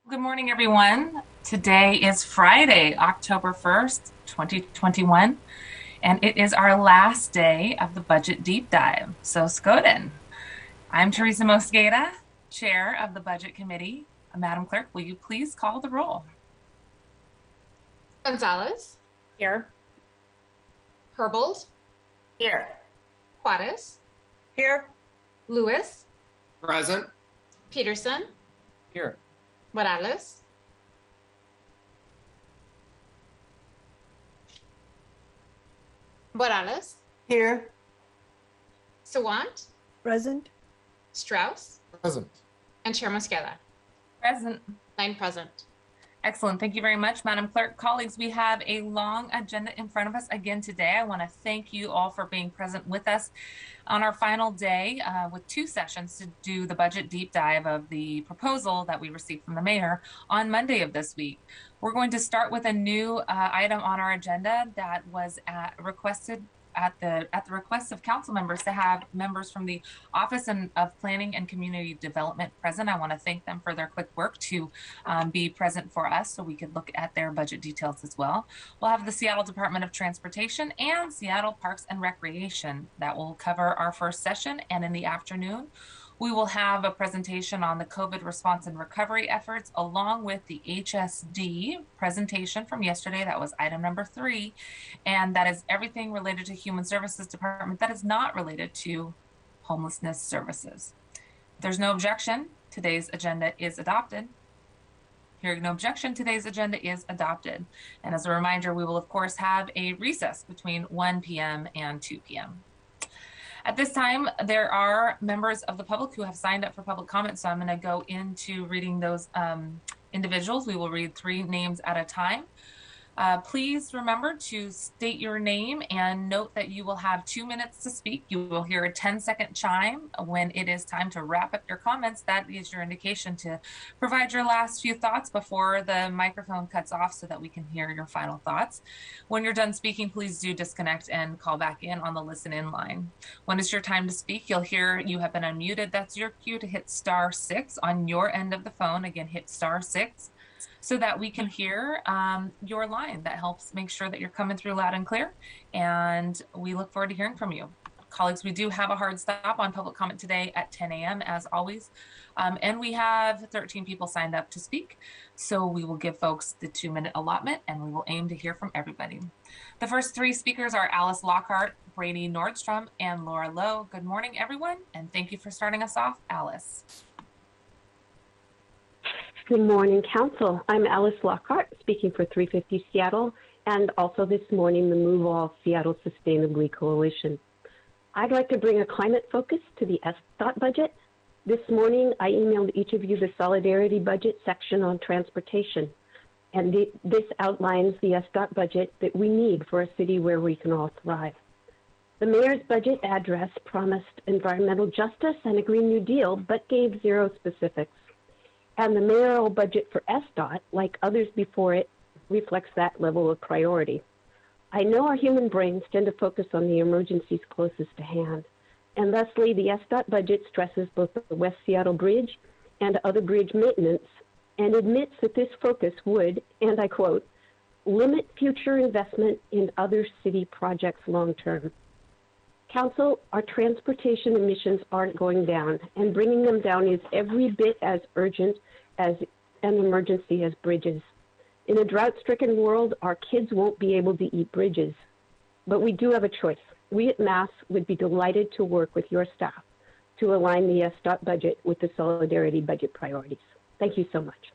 Good morning, everyone. Today is Friday, October 1st, 2021, and it is our last day of the budget deep dive. So, Skoden, I'm Teresa Mosqueda, Chair of the Budget Committee. Madam Clerk, will you please call the roll? Gonzalez, Here. Herbold, Here. Juarez, Here. Lewis, Present. Peterson, Here. Morales, Here. Sawant, Present. Strauss, Present. and Chair Mosqueda. Present. 9 present. Excellent. Thank you very much, Madam Clerk. Colleagues, we have a long agenda in front of us again today. I want to thank you all for being present with us on our final day with 2 sessions to do the budget deep dive of the proposal that we received from the mayor on Monday of this week. We're going to start with a new item on our agenda that was requested at the request of council members to have members from the Office of Planning and Community Development present. I want to thank them for their quick work to be present for us so we could look at their budget details as well. We'll have the Seattle Department of Transportation and Seattle Parks and Recreation that will cover our first session, and in the afternoon we will have a presentation on the COVID response and recovery efforts, along with the HSD presentation from yesterday. That was item number 3. And that is everything related to Human Services Department that is not related to homelessness services. If there's no objection, today's agenda is adopted. Hearing no objection, today's agenda is adopted. And as a reminder, we will of course have a recess between 1 p.m. and 2 p.m. At this time, there are members of the public who have signed up for public comment, so I'm going to go into reading those individuals. We will read 3 names at a time. Please remember to state your name and note that you will have 2 minutes to speak. You will hear a 10-second chime when it is time to wrap up your comments. That is your indication to provide your last few thoughts before the microphone cuts off so that we can hear your final thoughts. When you're done speaking, please do disconnect and call back in on the listen-in line. When it's your time to speak, you'll hear you have been unmuted. That's your cue to hit *6 on your end of the phone. Again, hit *6. So that we can hear your line. That helps make sure that you're coming through loud and clear. And we look forward to hearing from you. Colleagues, we do have a hard stop on public comment today at 10 a.m. as always. And we have 13 people signed up to speak. So we will give folks the 2-minute allotment and we will aim to hear from everybody. The first 3 speakers are Alice Lockhart, Brady Nordstrom, and Laura Lowe. Good morning, everyone. And thank you for starting us off, Alice. Good morning, Council. I'm Alice Lockhart, speaking for 350 Seattle, and also this morning, the Move All Seattle Sustainably Coalition. I'd like to bring a climate focus to the SDOT budget. This morning, I emailed each of you the Solidarity Budget section on transportation, and this outlines the SDOT budget that we need for a city where we can all thrive. The mayor's budget address promised environmental justice and a Green New Deal, but gave 0 specifics. And the mayoral budget for SDOT, like others before it, reflects that level of priority. I know our human brains tend to focus on the emergencies closest to hand, and thusly the SDOT budget stresses both the West Seattle Bridge and other bridge maintenance, and admits that this focus would, and I quote, limit future investment in other city projects long term. Council, our transportation emissions aren't going down, and bringing them down is every bit as urgent as an emergency as bridges. In a drought-stricken world, our kids won't be able to eat bridges, but we do have a choice. We at MASS would be delighted to work with your staff to align the SDOT budget with the Solidarity budget priorities. Thank you so much.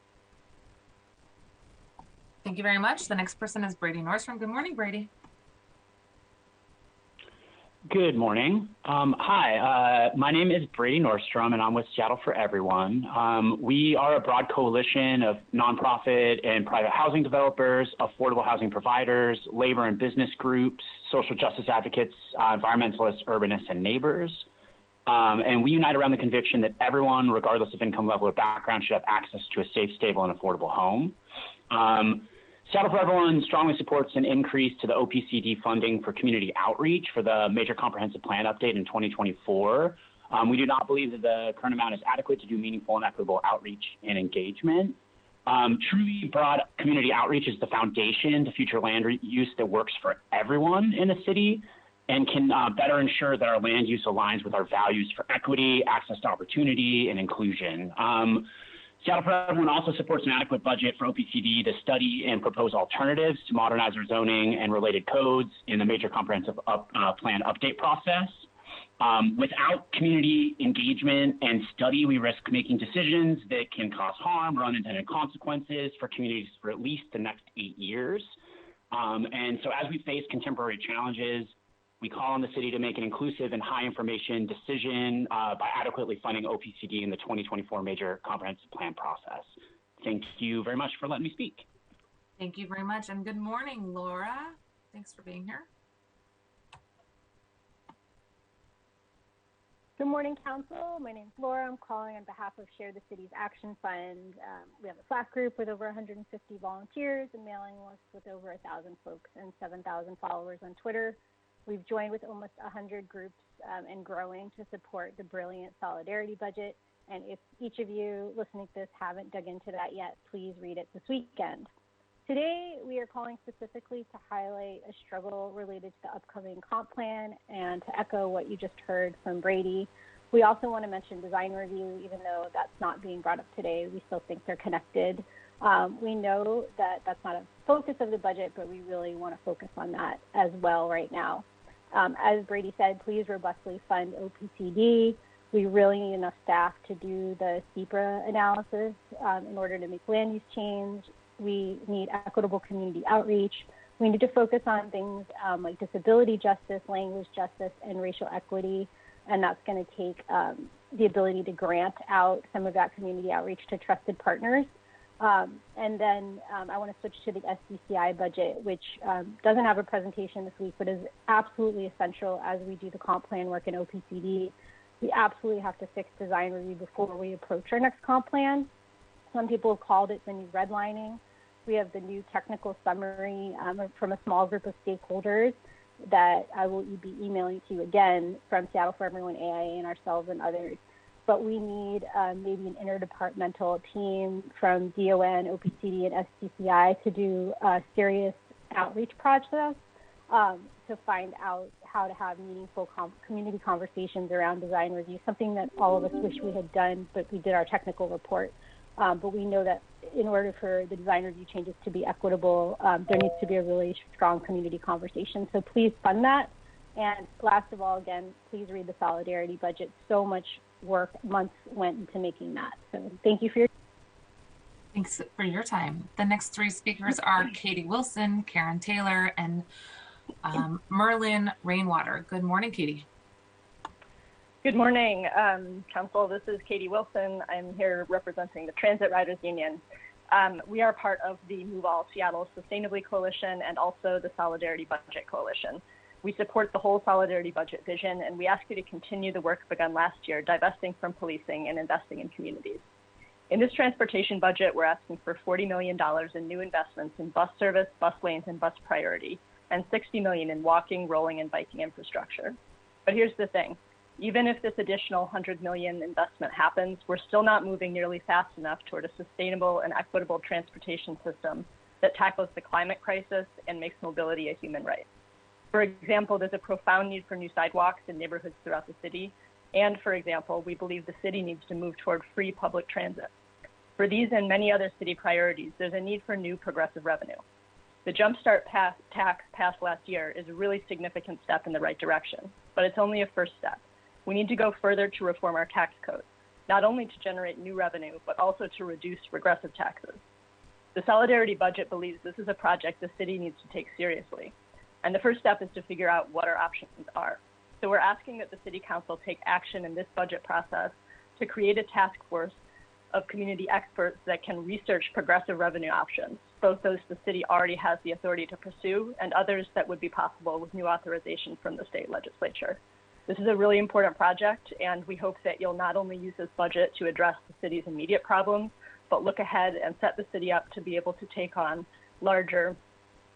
Thank you very much. The next person is Brady Nordstrom. Good morning, Brady. Good morning. Hi, my name is Brady Nordstrom, and I'm with Seattle for Everyone. We are a broad coalition of nonprofit and private housing developers, affordable housing providers, labor and business groups, social justice advocates, environmentalists, urbanists, and neighbors. And we unite around the conviction that everyone, regardless of income level or background, should have access to a safe, stable, and affordable home. Seattle for Everyone strongly supports an increase to the OPCD funding for community outreach for the Major Comprehensive Plan update in 2024. We do not believe that the current amount is adequate to do meaningful and equitable outreach and engagement. Truly broad community outreach is the foundation to future land use that works for everyone in the city and can better ensure that our land use aligns with our values for equity, access to opportunity, and inclusion. Seattle for Everyone also supports an adequate budget for OPCD to study and propose alternatives to modernize our zoning and related codes in the major comprehensive plan update process. Without community engagement and study, we risk making decisions that can cause harm or unintended consequences for communities for at least the next 8 years. And so as we face contemporary challenges, we call on the city to make an inclusive and high information decision by adequately funding OPCD in the 2024 major comprehensive plan process. Thank you very much for letting me speak. Thank you very much. And good morning, Laura. Thanks for being here. Good morning, Council. My name is Laura. I'm calling on behalf of Share the City's Action Fund. We have a Slack group with over 150 volunteers, a mailing list with over 1,000 folks and 7,000 followers on Twitter. We've joined with almost 100 groups and growing to support the brilliant solidarity budget. And if each of you listening to this haven't dug into that yet, please read it this weekend. Today, we are calling specifically to highlight a struggle related to the upcoming comp plan and to echo what you just heard from Brady. We also want to mention design review, even though that's not being brought up today. We still think they're connected. We know that that's not a focus of the budget, but we really want to focus on that as well right now. As Brady said, please robustly fund OPCD. We really need enough staff to do the CPRA analysis in order to make land use change. We need equitable community outreach. We need to focus on things like disability justice, language justice, and racial equity. And that's going to take the ability to grant out some of that community outreach to trusted partners. And then I want to switch to the SDCI budget, which doesn't have a presentation this week, but is absolutely essential as we do the comp plan work in OPCD. We absolutely have to fix design review before we approach our next comp plan. Some people have called it the new redlining. We have the new technical summary from a small group of stakeholders that I will be emailing to you again from Seattle for Everyone, AIA, and ourselves and others. But we need maybe an interdepartmental team from DON, OPCD, and SDCI to do a serious outreach process to find out how to have meaningful community conversations around design review, something that all of us wish we had done, but we did our technical report. But we know that in order for the design review changes to be equitable, there needs to be a really strong community conversation. So please fund that. And last of all, again, please read the solidarity budget. So much work, months went into making that. So thank you for your Thanks for your time. The next three speakers are Katie Wilson, Karen Taylor, and Merlin Rainwater. Good morning, Katie. Good morning, Council. This is Katie Wilson. I'm here representing the Transit Riders Union. We are part of the Move All Seattle Sustainably Coalition and also the Solidarity Budget Coalition. We support the whole Solidarity Budget vision, and we ask you to continue the work begun last year, divesting from policing and investing in communities. In this transportation budget, we're asking for $40 million in new investments in bus service, bus lanes, and bus priority, and $60 million in walking, rolling, and biking infrastructure. But here's the thing. Even if this additional $100 million investment happens, we're still not moving nearly fast enough toward a sustainable and equitable transportation system that tackles the climate crisis and makes mobility a human right. For example, there's a profound need for new sidewalks in neighborhoods throughout the city. And for example, we believe the city needs to move toward free public transit. For these and many other city priorities, there's a need for new progressive revenue. The Jumpstart tax passed last year is a really significant step in the right direction, but it's only a first step. We need to go further to reform our tax code, not only to generate new revenue, but also to reduce regressive taxes. The Solidarity Budget believes this is a project the city needs to take seriously. And the first step is to figure out what our options are. So we're asking that the City Council take action in this budget process to create a task force of community experts that can research progressive revenue options, both those the city already has the authority to pursue and others that would be possible with new authorization from the state legislature. This is a really important project, and we hope that you'll not only use this budget to address the city's immediate problems, but look ahead and set the city up to be able to take on larger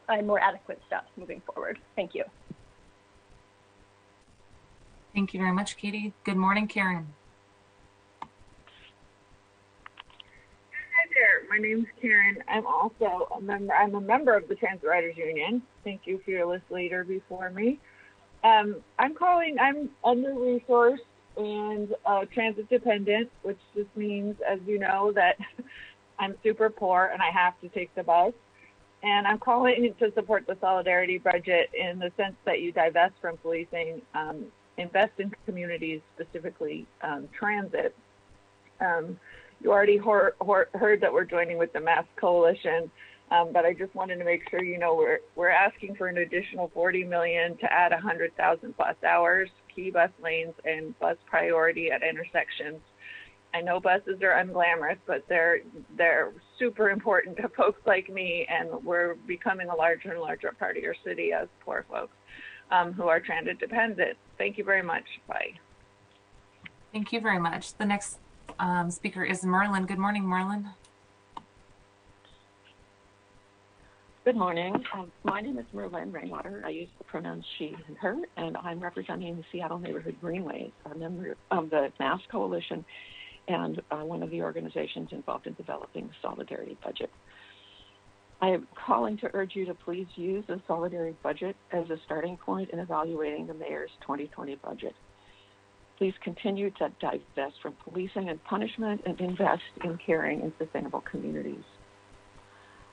and more adequate steps moving forward. Thank you. Thank you very much, Katie. Good morning, Karen. Hi there. My name's Karen. I'm also a member. I'm a member of the Transit Riders Union. Thank you, fearless leader before me. I'm calling. I'm under-resourced and transit dependent, which just means, as you know, that I'm super poor and I have to take the bus. And I'm calling to support the solidarity budget in the sense that you divest from policing, invest in communities, specifically transit. You already heard that we're joining with the Mass Coalition, but I just wanted to make sure you know we're asking for an additional $40 million to add 100,000 bus hours, key bus lanes, and bus priority at intersections. I know buses are unglamorous, but they're super important to folks like me, and we're becoming a larger and larger part of your city as poor folks who are transit dependent. Thank you very much. Bye. Thank you very much. The next speaker is Merlin. Good morning, Merlin. Good morning. My name is Merlin Rainwater. I use the pronouns she and her, and I'm representing the Seattle Neighborhood Greenways, a member of the Mass Coalition, and one of the organizations involved in developing the solidarity budget. I am calling to urge you to please use the solidarity budget as a starting point in evaluating the mayor's 2020 budget. Please continue to divest from policing and punishment and invest in caring and sustainable communities.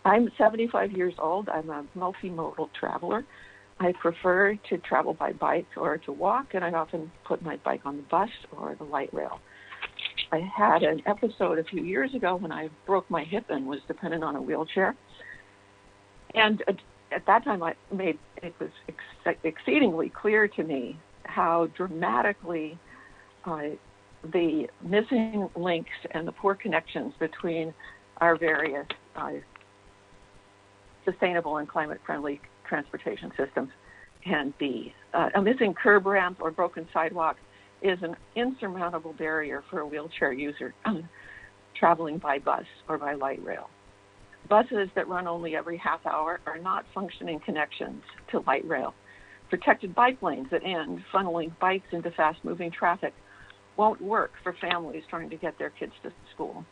I'm 75 years old. I'm a multimodal traveler. I prefer to travel by bike or to walk, and I often put my bike on the bus or the light rail. I had an episode a few years ago when I broke my hip and was dependent on a wheelchair. And at that time, it was exceedingly clear to me how dramatically the missing links and the poor connections between our various sustainable and climate-friendly transportation systems can be. A missing curb ramp or broken sidewalk is an insurmountable barrier for a wheelchair user traveling by bus or by light rail. Buses that run only every half hour are not functioning connections to light rail. Protected bike lanes that end, funneling bikes into fast-moving traffic, won't work for families trying to get their kids to school.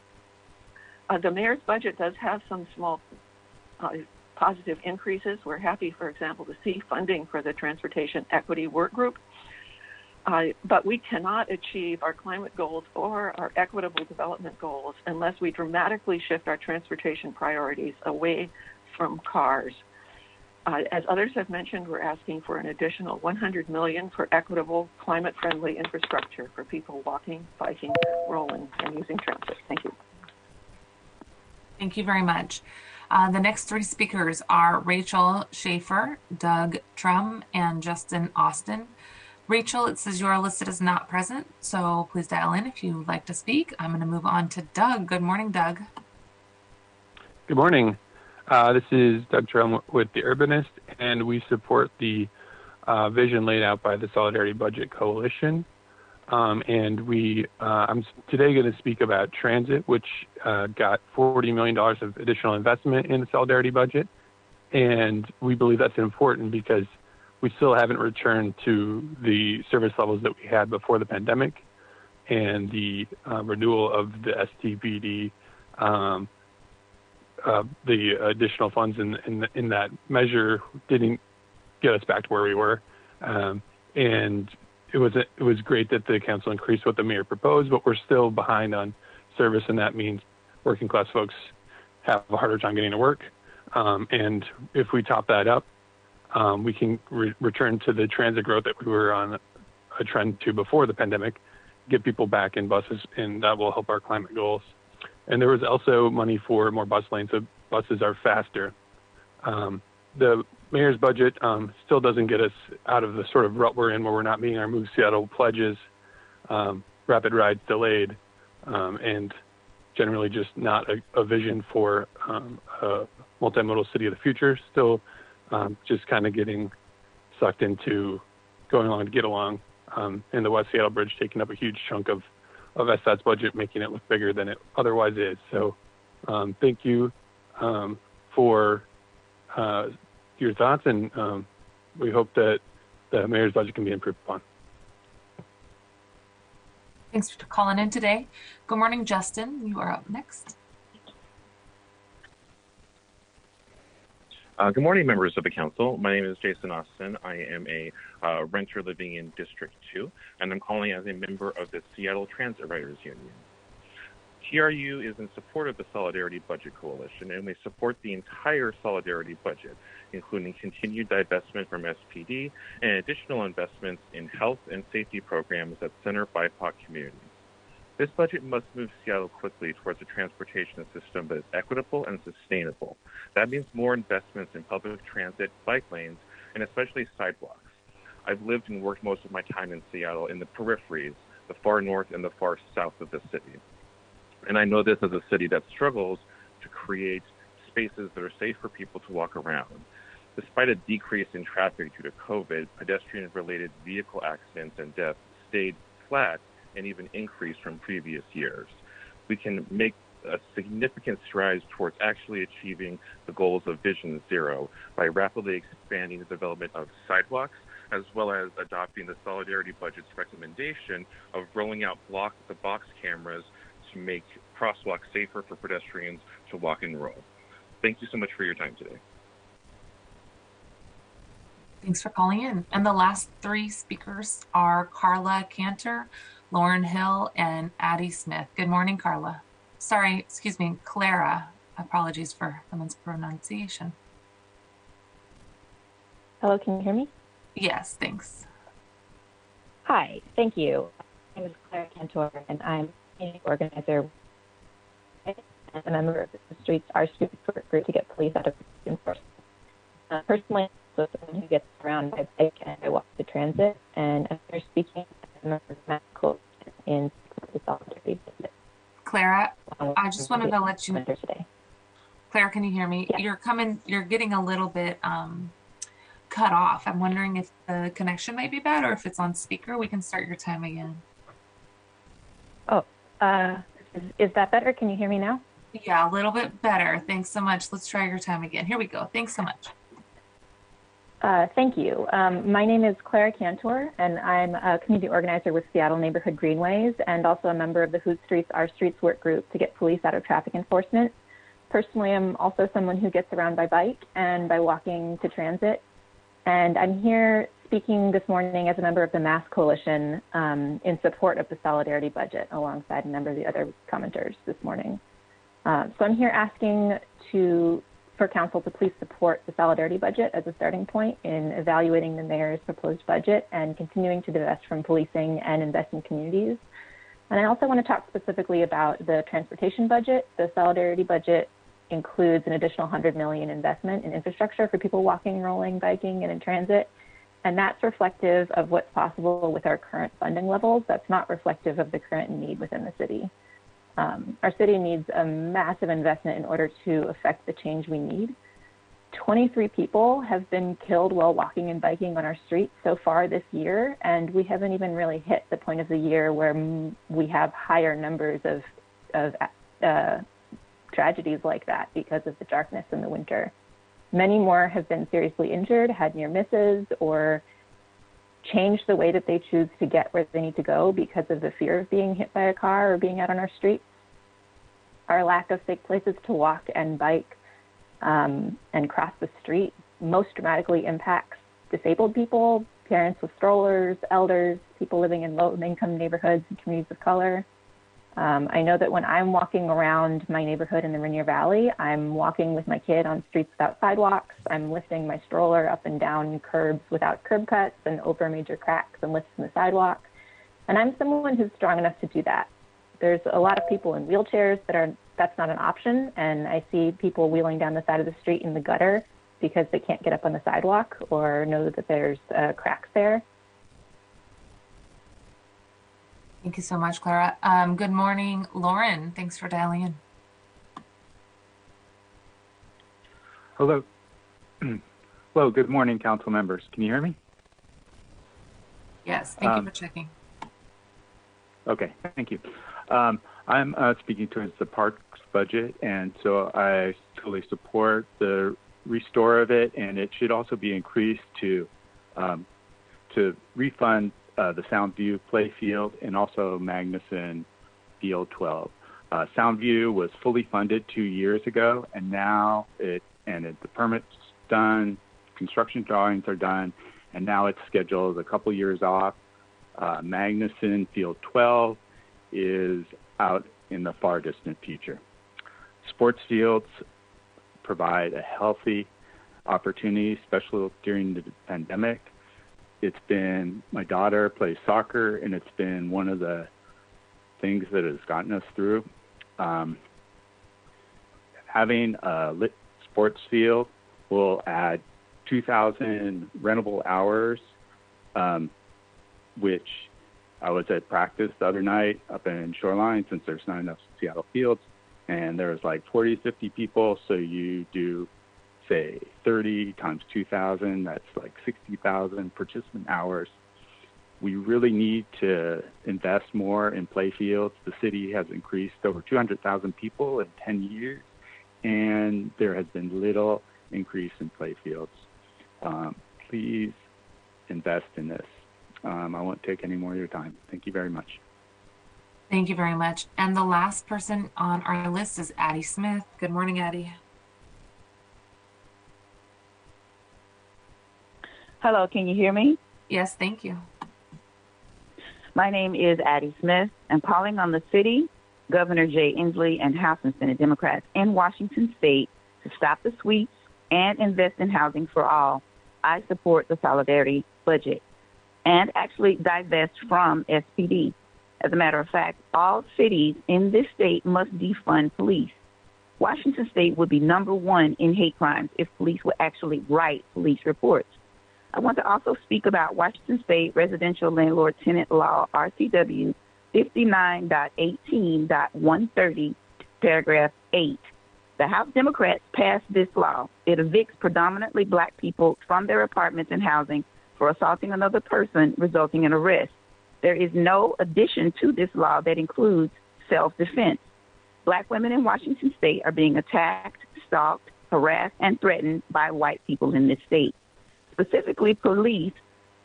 The mayor's budget does have some small positive increases. We're happy, for example, to see funding for the Transportation Equity Work Group. But we cannot achieve our climate goals or our equitable development goals unless we dramatically shift our transportation priorities away from cars. As others have mentioned, we're asking for an additional $100 million for equitable, climate-friendly infrastructure for people walking, biking, rolling, and using transit. Thank you. Thank you very much. The next three speakers are Rachel Schaefer, Doug Trum, and Justin Austin. Rachel, it says you are listed as not present, so please dial in if you would like to speak. I'm going to move on to Doug. Good morning, Doug. Good morning. This is Doug Trum with The Urbanist, and we support the vision laid out by the Solidarity Budget Coalition. I'm today going to speak about transit, which got $40 million of additional investment in the Solidarity Budget. And we believe that's important because we still haven't returned to the service levels that we had before the pandemic, and the renewal of the STPD, the additional funds in that measure didn't get us back to where we were. And it was great that the council increased what the mayor proposed, but we're still behind on service, and that means working class folks have a harder time getting to work. And if we top that up, we can return to the transit growth that we were on a trend to before the pandemic, get people back in buses, and that will help our climate goals. And there was also money for more bus lanes, so buses are faster. The mayor's budget still doesn't get us out of the sort of rut we're in where we're not meeting our Move Seattle pledges, rapid rides delayed, and generally just not a vision for a multimodal city of the future. Still just kind of getting sucked into going along to get along, and the West Seattle Bridge taking up a huge chunk of SDOT's budget, making it look bigger than it otherwise is. So thank you for your thoughts, and we hope that the mayor's budget can be improved upon. Thanks for calling in today. Good morning, Justin. You are up next. Good morning, members of the council. My name is Jason Austin. I am a renter living in District 2, and I'm calling as a member of the Seattle Transit Riders Union. TRU is in support of the Solidarity Budget Coalition, and we support the entire Solidarity budget, including continued divestment from SPD and additional investments in health and safety programs that center BIPOC communities. This budget must move Seattle quickly towards a transportation system that is equitable and sustainable. That means more investments in public transit, bike lanes, and especially sidewalks. I've lived and worked most of my time in Seattle in the peripheries, the far north and the far south of the city. And I know this as a city that struggles to create spaces that are safe for people to walk around. Despite a decrease in traffic due to COVID, pedestrian-related vehicle accidents and deaths stayed flat and even increased from previous years. We can make a significant strides towards actually achieving the goals of Vision Zero by rapidly expanding the development of sidewalks, as well as adopting the Solidarity Budget's recommendation of rolling out block-the-box cameras to make crosswalks safer for pedestrians to walk and roll. Thank you so much for your time today. Thanks for calling in. And the last three speakers are Carla Cantor, Lauren Hill, and Addie Smith. Good morning, Carla. Sorry, excuse me, Clara. Apologies for the mispronunciation. Hello, can you hear me? Yes, thanks. Hi, thank you. My name is Clara Cantor, and I'm a organizer and a member of the Our Streets Work Group to get police out of enforcement. Personally, I'm someone who gets around by bike and I walk to transit, and after speaking as a member of the Coalition in the Solidarity Budget. Clara, I just wanted to let you know. Today. Clara, can you hear me? Yeah. You're getting a little bit cut off. I'm wondering if the connection might be bad or if it's on speaker. We can start your time again. Oh, is that better? Can you hear me now? Yeah, a little bit better. Thanks so much. Let's try your time again. Here we go. Thanks so much. Thank you. My name is Clara Cantor, and I'm a community organizer with Seattle Neighborhood Greenways and also a member of the Whose Streets, Our Streets work group to get police out of traffic enforcement. Personally, I'm also someone who gets around by bike and by walking to transit. And I'm here speaking this morning as a member of the Mass Coalition in support of the Solidarity Budget alongside a number of the other commenters this morning. So I'm here asking for Council to please support the Solidarity Budget as a starting point in evaluating the Mayor's proposed budget and continuing to divest from policing and invest in communities. And I also want to talk specifically about the transportation budget. The Solidarity Budget includes an additional $100 million investment in infrastructure for people walking, rolling, biking, and in transit. And that's reflective of what's possible with our current funding levels. That's not reflective of the current need within the city. Our city needs a massive investment in order to affect the change we need. 23 people have been killed while walking and biking on our streets so far this year, and we haven't even really hit the point of the year where we have higher numbers of tragedies like that because of the darkness in the winter. Many more have been seriously injured, had near misses, or changed the way that they choose to get where they need to go because of the fear of being hit by a car or being out on our streets. Our lack of safe places to walk and bike and cross the street most dramatically impacts disabled people, parents with strollers, elders, people living in low-income neighborhoods and communities of color. I know that when I'm walking around my neighborhood in the Rainier Valley, I'm walking with my kid on streets without sidewalks. I'm lifting my stroller up and down curbs without curb cuts and over major cracks and lifts in the sidewalk. And I'm someone who's strong enough to do that. There's a lot of people in wheelchairs that's not an option. And I see people wheeling down the side of the street in the gutter because they can't get up on the sidewalk or know that there's cracks there. Thank you so much, Clara. Good morning, Lauren. Thanks for dialing in. Hello. Hello, good morning, council members. Can you hear me? Yes, thank you for checking. Okay, thank you. I'm speaking towards the parks budget, and so I totally support the restore of it, and it should also be increased to refund the Soundview Playfield and also Magnuson Field 12. Soundview was fully funded 2 years ago, and now the permits done, construction drawings are done, and now it's scheduled a couple years off. Magnuson Field 12 is out in the far distant future. Sports fields provide a healthy opportunity, especially during the pandemic. My daughter plays soccer, and it's been one of the things that has gotten us through. Having a lit sports field will add 2,000 rentable hours, which I was at practice the other night up in Shoreline, since there's not enough Seattle fields, and there was like 40, 50 people. So you do, say, 30 times 2,000, that's like 60,000 participant hours. We really need to invest more in play fields. The city has increased over 200,000 people in 10 years, and there has been little increase in play fields. Please invest in this. I won't take any more of your time. Thank you very much. Thank you very much. And the last person on our list is Addie Smith. Good morning, Addie. Hello, can you hear me? Yes, thank you. My name is Addie Smith. I'm calling on the city, Governor Jay Inslee, and House and Senate Democrats in Washington State to stop the sweeps and invest in housing for all. I support the solidarity budget and actually divest from SPD. As a matter of fact, all cities in this state must defund police. Washington State would be #1 in hate crimes if police would actually write police reports. I want to also speak about Washington State Residential Landlord Tenant Law, RCW 59.18.130, paragraph 8. The House Democrats passed this law. It evicts predominantly black people from their apartments and housing for assaulting another person, resulting in arrest. There is no addition to this law that includes self-defense. Black women in Washington State are being attacked, stalked, harassed, and threatened by white people in this state. Specifically, police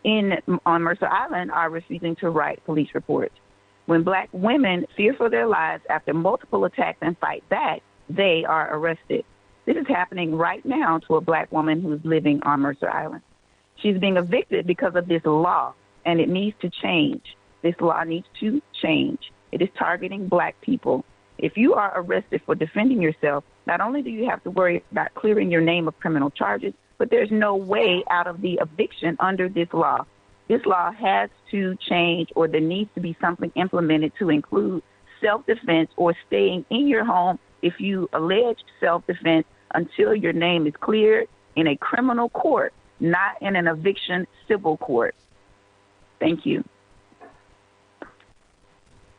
on Mercer Island are refusing to write police reports. When black women fear for their lives after multiple attacks and fight back, they are arrested. This is happening right now to a black woman who's living on Mercer Island. She's being evicted because of this law, and it needs to change. This law needs to change. It is targeting black people. If you are arrested for defending yourself, not only do you have to worry about clearing your name of criminal charges, but there's no way out of the eviction under this law. This law has to change, or there needs to be something implemented to include self-defense or staying in your home if you allege self-defense until your name is cleared in a criminal court, not in an eviction civil court. Thank you.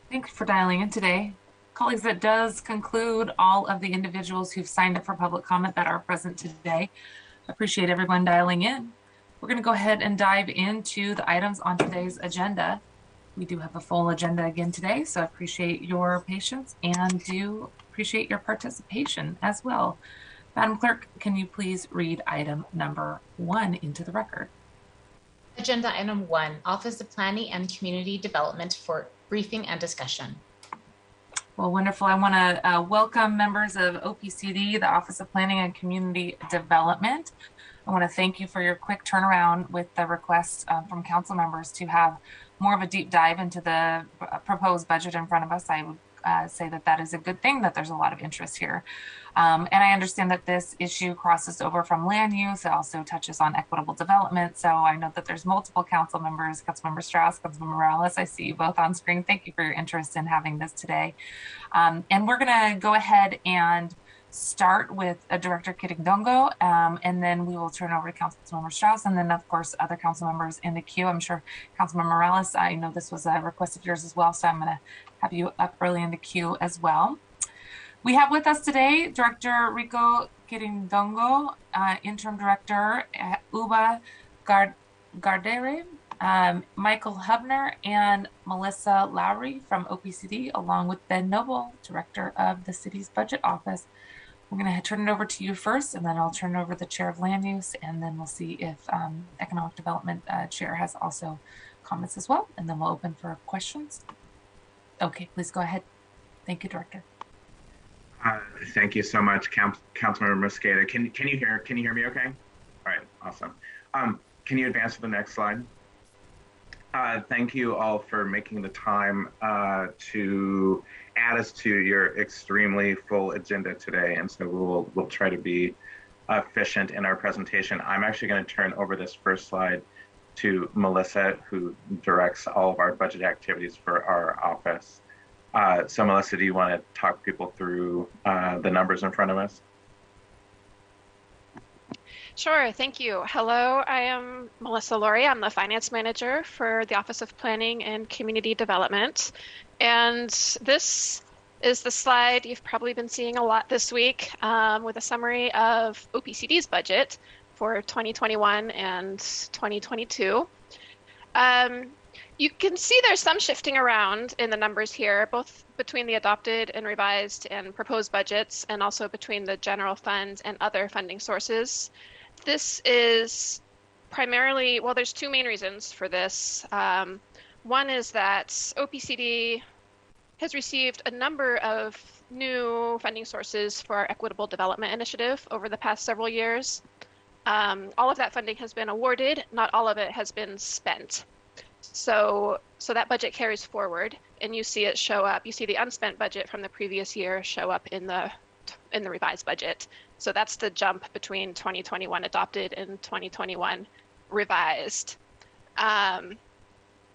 Thanks for dialing in today. Colleagues, that does conclude all of the individuals who've signed up for public comment that are present today. Appreciate everyone dialing in. We're going to go ahead and dive into the items on today's agenda. We do have a full agenda again today, so I appreciate your patience and do appreciate your participation as well. Madam Clerk, can you please read item number 1 into the record? Agenda item 1, Office of Planning and Community Development for briefing and discussion. Well, wonderful. I want to welcome members of OPCD, the Office of Planning and Community Development. I want to thank you for your quick turnaround with the request from council members to have more of a deep dive into the proposed budget in front of us. I would say that that is a good thing, that there's a lot of interest here. And I understand that this issue crosses over from land use. It also touches on equitable development. So I know that there's multiple council members, Councilmember Strauss, Councilmember Morales. I see you both on screen. Thank you for your interest in having this today. And we're going to go ahead and start with Director Kiddingdongo, and then we will turn over to Councilmember Strauss, and then, of course, other council members in the queue. I'm sure Councilmember Morales, I know this was a request of yours as well, so I'm going to have you up early in the queue as well. We have with us today Director Rico Kiddingdongo, Interim Director Uba Gardere, Michael Hubner, and Melissa Lowry from OPCD, along with Ben Noble, Director of the city's budget office. We're going to turn it over to you first, and then I'll turn it over to the Chair of Land Use, and then we'll see if Economic Development Chair has also comments as well, and then we'll open for questions. Okay, please go ahead. Thank you, Director. Thank you so much, Councilmember Mosqueda. Can you hear me okay? Awesome. Can you advance to the next slide? Thank you all for making the time to add us to your extremely full agenda today. And so we'll try to be efficient in our presentation. I'm actually going to turn over this first slide to Melissa, who directs all of our budget activities for our office. So Melissa, do you want to talk people through the numbers in front of us? Sure, thank you. Hello, I am Melissa Laurie. I'm the finance manager for the Office of Planning and Community Development. And this is the slide you've probably been seeing a lot this week with a summary of OPCD's budget for 2021 and 2022. You can see there's some shifting around in the numbers here, both between the adopted and revised and proposed budgets, and also between the general fund and other funding sources. This is primarily, well, there's two main reasons for this. One is that OPCD has received a number of new funding sources for our Equitable Development Initiative over the past several years. All of that funding has been awarded, not all of it has been spent. So that budget carries forward, and you see it show up. You see the unspent budget from the previous year show up in the revised budget. So that's the jump between 2021 adopted and 2021 revised.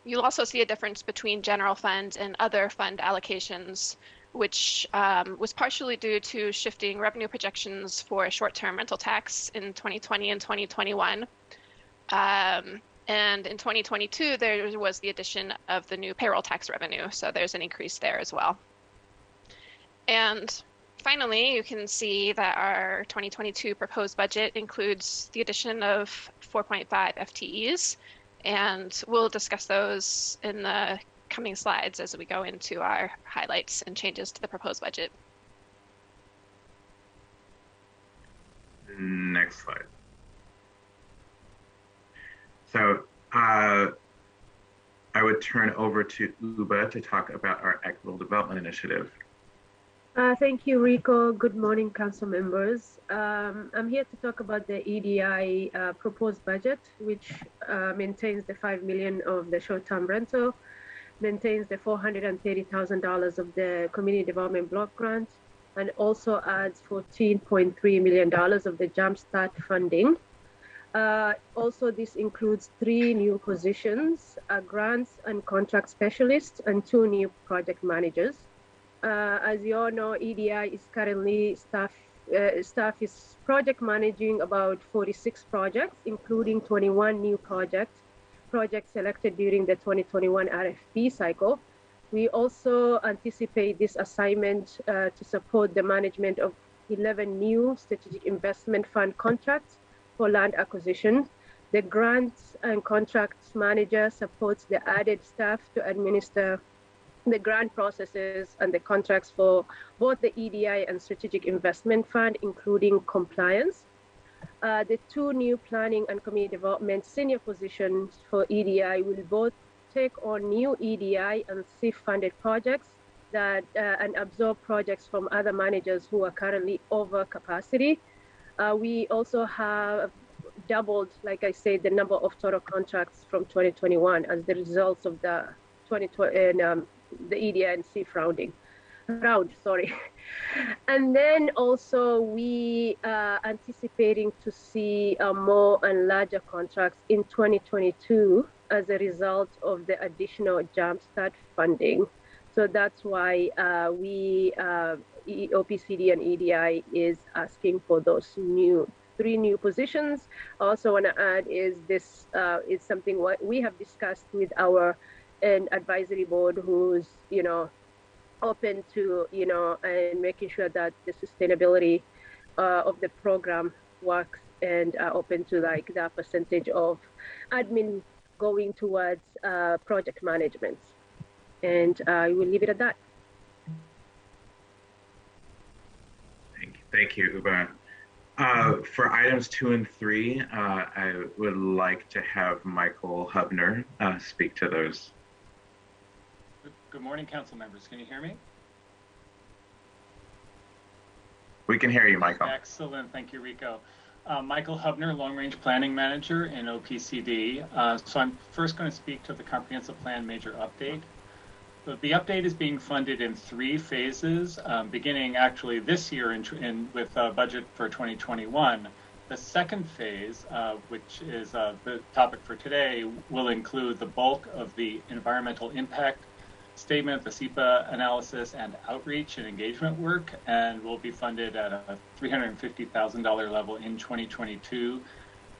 You'll also see a difference between general fund and other fund allocations, which was partially due to shifting revenue projections for short-term rental tax in 2020 and 2021. And in 2022, there was the addition of the new payroll tax revenue, so there's an increase there as well. And finally, you can see that our 2022 proposed budget includes the addition of 4.5 FTEs, and we'll discuss those in the coming slides as we go into our highlights and changes to the proposed budget. Next slide. So I would turn over to Uba to talk about our Equitable Development Initiative. Thank you, Rico. Good morning, council members. I'm here to talk about the EDI proposed budget, which maintains the $5 million of the short-term rental, maintains the $430,000 of the community development block grant, and also adds $14.3 million of the Jumpstart funding. Also, this includes 3 new positions, grants and contract specialists, and 2 new project managers. As you all know, EDI is currently staff is project managing about 46 projects, including 21 new projects selected during the 2021 RFP cycle. We also anticipate this assignment to support the management of 11 new strategic investment fund contracts for land acquisition. The grants and contracts manager supports the added staff to administer the grant processes and the contracts for both the EDI and strategic investment fund, including compliance. The 2 new planning and community development senior positions for EDI will both take on new EDI and CIF funded projects that and absorb projects from other managers who are currently over capacity. We also have doubled, like I said, the number of total contracts from 2021 as the results of the 2020 the EDI and CIF round, sorry. And then also we are anticipating to see more and larger contracts in 2022 as a result of the additional Jumpstart funding. So that's why OPCD and EDI is asking for those 3 new positions. I also want to add is this is something what we have discussed with our advisory board, who's open to and making sure that the sustainability of the program works, and open to like the percentage of admin going towards project management. And I will leave it at that. Thank you, Uba. For items 2 and 3, I would like to have Michael Hubner speak to those. Good morning, council members. Can you hear me? We can hear you, Michael. Excellent. Thank you, Rico. Michael Hubner, Long Range Planning Manager in OPCD. So I'm first going to speak to the Comprehensive Plan Major Update. The update is being funded in 3 phases, beginning actually this year with a budget for 2021. The second phase, which is the topic for today, will include the bulk of the environmental impact statement, the SEPA analysis, and outreach and engagement work, and will be funded at a $350,000 level in 2022.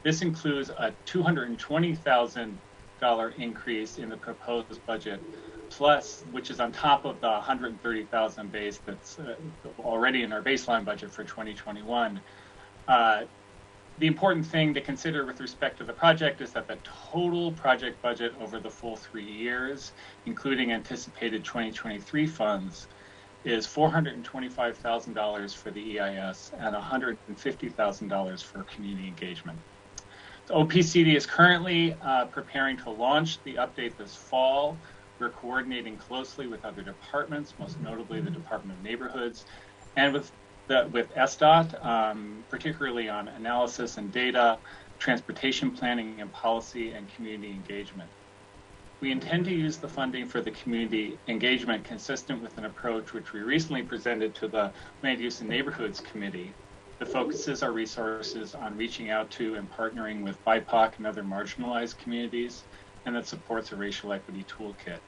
This includes a $220,000 increase in the proposed budget, plus, which is on top of the $130,000 base that's already in our baseline budget for 2021. The important thing to consider with respect to the project is that the total project budget over the full 3 years, including anticipated 2023 funds, is $425,000 for the EIS and $150,000 for community engagement. The OPCD is currently preparing to launch the update this fall. We're coordinating closely with other departments, most notably the Department of Neighborhoods, and with SDOT, particularly on analysis and data, transportation planning and policy, and community engagement. We intend to use the funding for the community engagement consistent with an approach which we recently presented to the Land Use and Neighborhoods Committee that focuses our resources on reaching out to and partnering with BIPOC and other marginalized communities, and that supports a racial equity toolkit.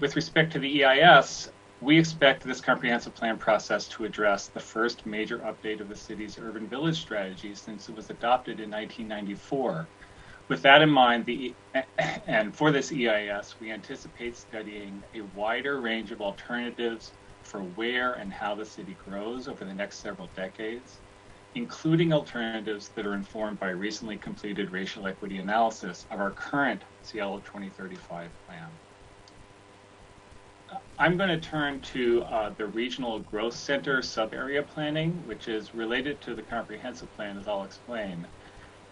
With respect to the EIS, we expect this comprehensive plan process to address the first major update of the city's urban village strategy since it was adopted in 1994. With that in mind, and for this EIS, we anticipate studying a wider range of alternatives for where and how the city grows over the next several decades, including alternatives that are informed by a recently completed racial equity analysis of our current Seattle 2035 plan. I'm going to turn to the Regional Growth Center sub-area planning, which is related to the comprehensive plan, as I'll explain.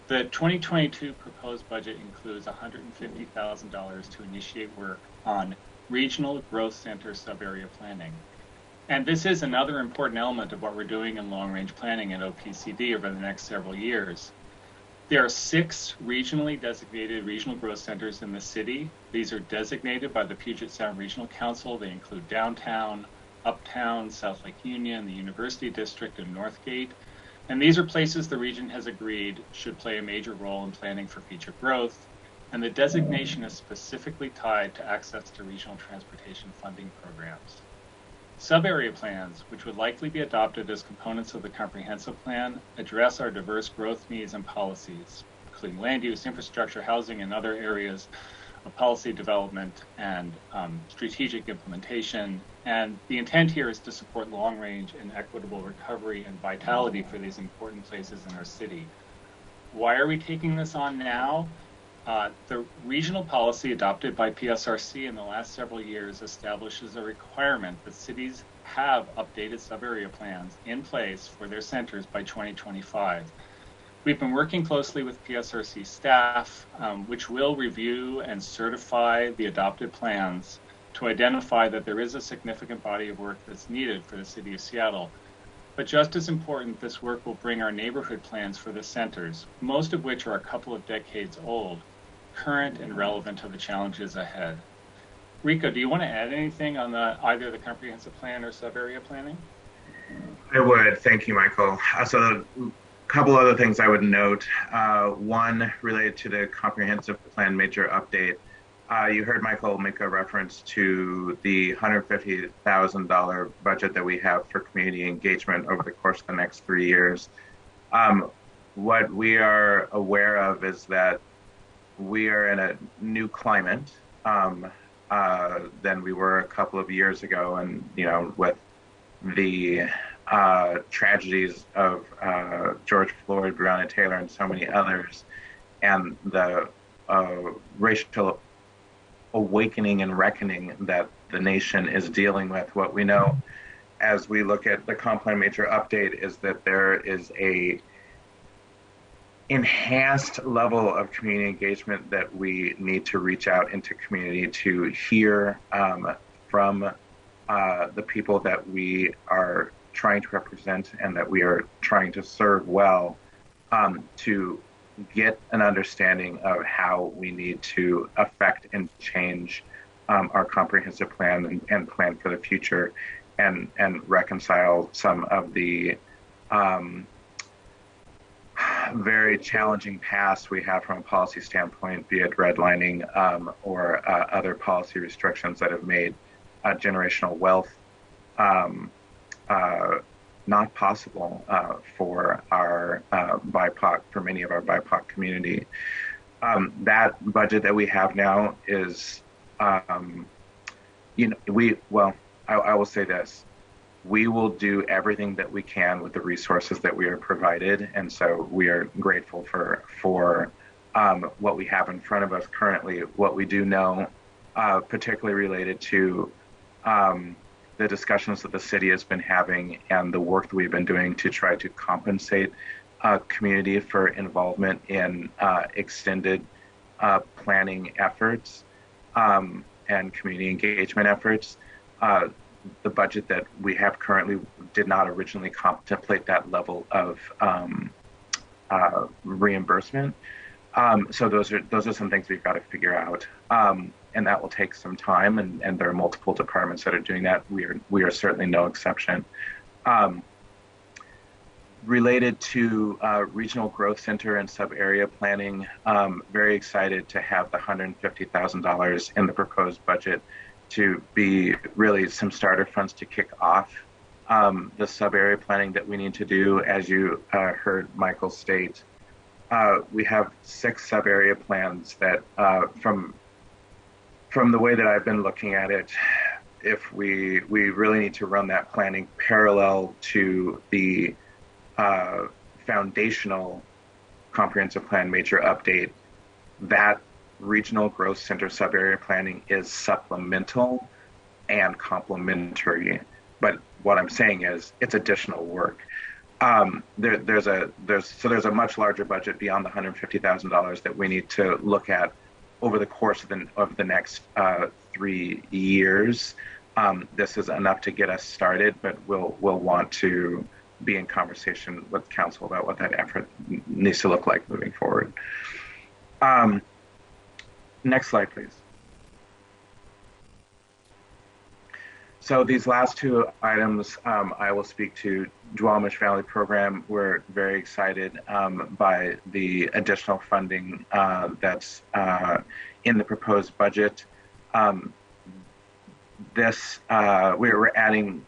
The 2022 proposed budget includes $150,000 to initiate work on Regional Growth Center sub-area planning. And this is another important element of what we're doing in long-range planning at OPCD over the next several years. There are 6 regionally designated regional growth centers in the city. These are designated by the Puget Sound Regional Council. They include downtown, uptown, South Lake Union, the University District, and Northgate. And these are places the region has agreed should play a major role in planning for future growth. And the designation is specifically tied to access to regional transportation funding programs. Sub-area plans, which would likely be adopted as components of the comprehensive plan, address our diverse growth needs and policies, including land use, infrastructure, housing, and other areas of policy development and strategic implementation. And the intent here is to support long-range and equitable recovery and vitality for these important places in our city. Why are we taking this on now? The regional policy adopted by PSRC in the last several years establishes a requirement that cities have updated sub-area plans in place for their centers by 2025. We've been working closely with PSRC staff, which will review and certify the adopted plans to identify that there is a significant body of work that's needed for the city of Seattle. But just as important, this work will bring our neighborhood plans for the centers, most of which are a couple of decades old, current and relevant to the challenges ahead. Rico, do you want to add anything on either the comprehensive plan or sub-area planning? I would. Thank you, Michael. So a couple other things I would note. One related to the comprehensive plan major update. You heard Michael make a reference to the $150,000 budget that we have for community engagement over the course of the next 3 years. What we are aware of is that we are in a new climate than we were a couple of years ago, and with the tragedies of George Floyd, Breonna Taylor, and so many others, and the racial awakening and reckoning that the nation is dealing with. What we know as we look at the comp plan major update is that there is a enhanced level of community engagement that we need to reach out into community to hear from the people that we are trying to represent and that we are trying to serve well, to get an understanding of how we need to affect and change our comprehensive plan and plan for the future, and reconcile some of the very challenging past we have from a policy standpoint, be it redlining or other policy restrictions that have made generational wealth not possible for our BIPOC, for many of our BIPOC community. That budget that we have now is, I will say this: we will do everything that we can with the resources that we are provided, and so we are grateful for what we have in front of us currently. What we do know, particularly related to the discussions that the city has been having and the work that we've been doing to try to compensate community for involvement in extended planning efforts and community engagement efforts. The budget that we have currently did not originally contemplate that level of reimbursement. So those are some things we've got to figure out. And that will take some time, and there are multiple departments that are doing that. We are certainly no exception. Related to regional growth center and sub-area planning, very excited to have the $150,000 in the proposed budget to be really some starter funds to kick off the sub-area planning that we need to do. As you heard Michael state, we have 6 sub-area plans that from the way that I've been looking at it, if we really need to run that planning parallel to the foundational comprehensive plan major update, that regional growth center sub-area planning is supplemental and complementary. But what I'm saying is it's additional work. There's a much larger budget beyond the $150,000 that we need to look at over the course of the next 3 years. This is enough to get us started, but we'll want to be in conversation with council about what that effort needs to look like moving forward. Next slide, please. So these last 2 items, I will speak to Duwamish Valley program. We're very excited by the additional funding that's in the proposed budget. We're adding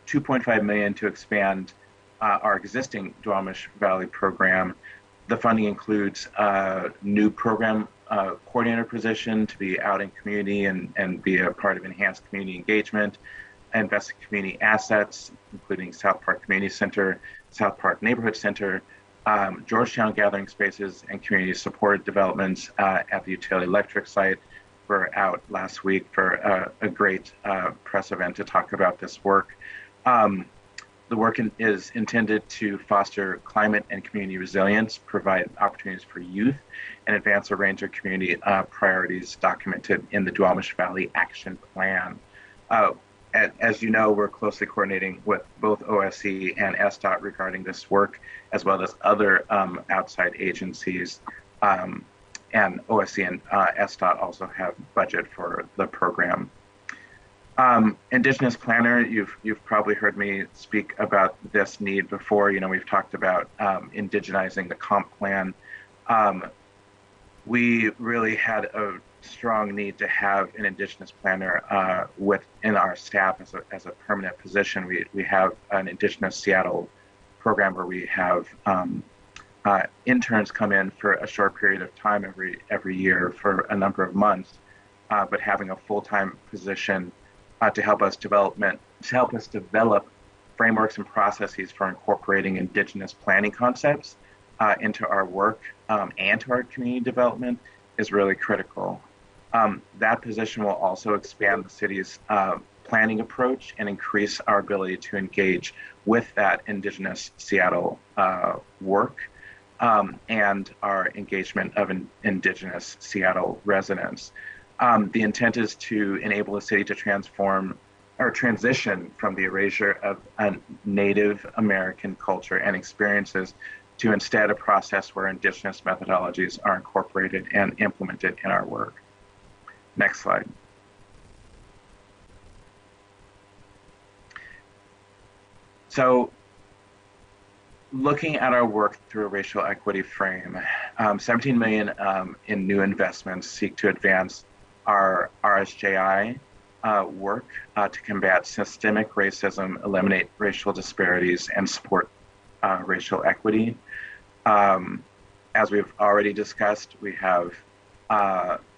$2.5 million to expand our existing Duwamish Valley program. The funding includes a new program coordinator position to be out in community and be a part of enhanced community engagement, invest in community assets, including South Park Community Center, South Park Neighborhood Center, Georgetown Gathering Spaces, and community supported developments at the utility electric site. We're out last week for a great press event to talk about this work. The work is intended to foster climate and community resilience, provide opportunities for youth, and advance a range of community priorities documented in the Duwamish Valley Action Plan. As you know, we're closely coordinating with both OSC and SDOT regarding this work, as well as other outside agencies. And OSC and SDOT also have budget for the program. Indigenous planner, you've probably heard me speak about this need before. We've talked about indigenizing the comp plan. We really had a strong need to have an Indigenous planner within our staff as a permanent position. We have an Indigenous Seattle program where we have interns come in for a short period of time every year for a number of months, but having a full-time position to help us develop frameworks and processes for incorporating Indigenous planning concepts into our work and to our community development is really critical. That position will also expand the city's planning approach and increase our ability to engage with that Indigenous Seattle work and our engagement of Indigenous Seattle residents. The intent is to enable the city to transform or transition from the erasure of a Native American culture and experiences to instead a process where Indigenous methodologies are incorporated and implemented in our work. Next slide. So, looking at our work through a racial equity frame, 17 million in new investments seek to advance our RSJI work to combat systemic racism, eliminate racial disparities, and support racial equity. As we've already discussed, we have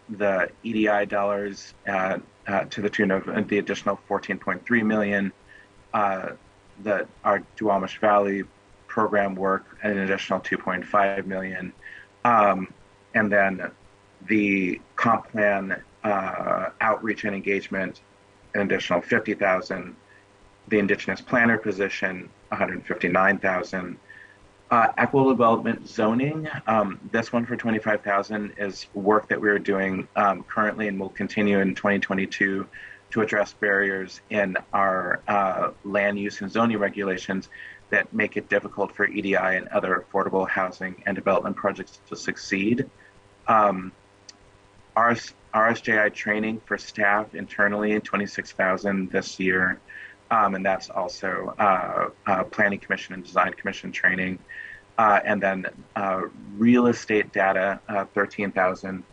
the EDI dollars to the tune of the additional 14.3 million, that our Duwamish Valley program work an additional 2.5 million, and then the comp plan outreach and engagement an additional 50,000, the Indigenous planner position 159,000. Equitable development zoning, this one for 25,000 is work that we are doing currently and will continue in 2022 to address barriers in our land use and zoning regulations that make it difficult for EDI and other affordable housing and development projects to succeed. RSJI training for staff internally, 26,000 this year. And that's also Planning Commission and Design Commission training. And then real estate data, 13,000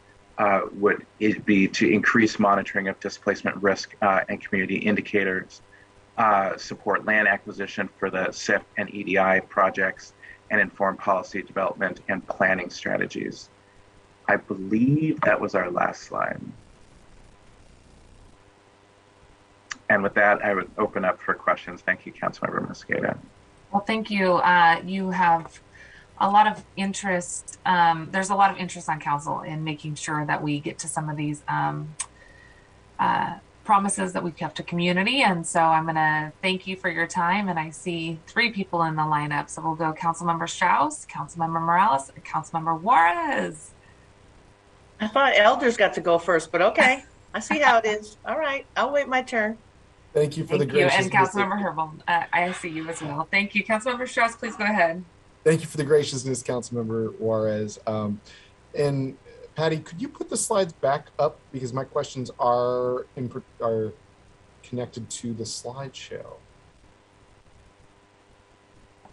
would be to increase monitoring of displacement risk and community indicators, support land acquisition for the SIF and EDI projects, and inform policy development and planning strategies. I believe that was our last slide. And with that, I would open up for questions. Thank you, Councilmember Mosqueda. Well, thank you. You have a lot of interest. There's a lot of interest on council in making sure that we get to some of these promises that we've kept to community. And so I'm going to thank you for your time. And I see 3 people in the lineup. So we'll go Councilmember Strauss, Councilmember Morales, and Councilmember Juarez. I thought elders got to go first, but okay. I see how it is. All right. I'll wait my turn. Thank you for the gracious. graciousness. And Councilmember Herbal, I see you as well. Thank you. Councilmember Strauss, please go ahead. Thank you for the graciousness, Councilmember Juarez. And Patty, could you put the slides back up, because my questions are connected to the slideshow.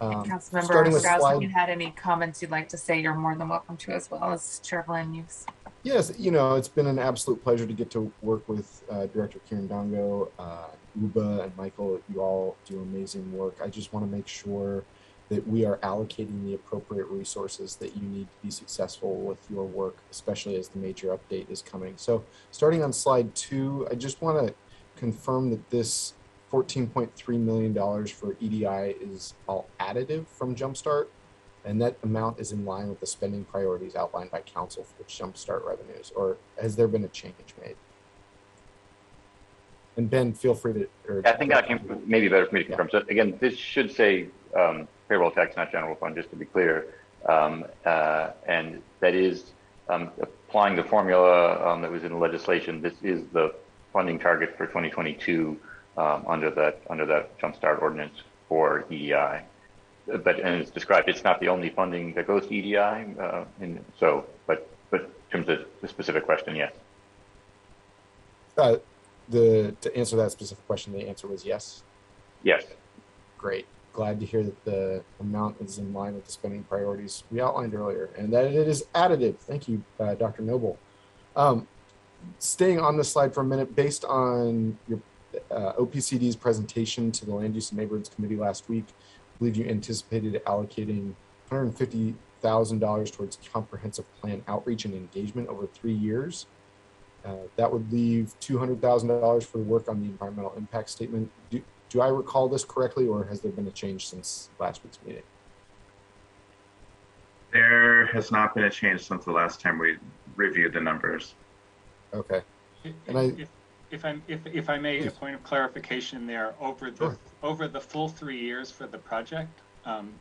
Councilmember Strauss, if you had any comments you'd like to say, you're more than welcome to, as well as Chair of Land Use. Yes, it's been an absolute pleasure to get to work with Director Kieran Dongo, Uba, and Michael. You all do amazing work. I just want to make sure that we are allocating the appropriate resources that you need to be successful with your work, especially as the major update is coming. So starting on slide 2, I just want to confirm that this $14.3 million for EDI is all additive from Jumpstart, and that amount is in line with the spending priorities outlined by Council for Jumpstart revenues, or has there been a change made? And Ben, feel free to... I think that maybe better for me to confirm. So again, this should say payroll tax, not general fund, just to be clear. And that is applying the formula that was in the legislation. This is the funding target for 2022 under that Jumpstart ordinance for EDI. But and it's described, it's not the only funding that goes to EDI. But in terms of the specific question, yes. To answer that specific question, the answer was yes? Yes. Great. Glad to hear that the amount is in line with the spending priorities we outlined earlier, and that it is additive. Thank you, Dr. Noble. Staying on this slide for a minute, based on your OPCD's presentation to the Land Use and Neighborhoods Committee last week, I believe you anticipated allocating $150,000 towards comprehensive plan outreach and engagement over 3 years. That would leave $200,000 for the work on the environmental impact statement. Do I recall this correctly, or has there been a change since last week's meeting? There has not been a change since the last time we reviewed the numbers. Okay. And if I may, a point of clarification there, over the full 3 years for the project,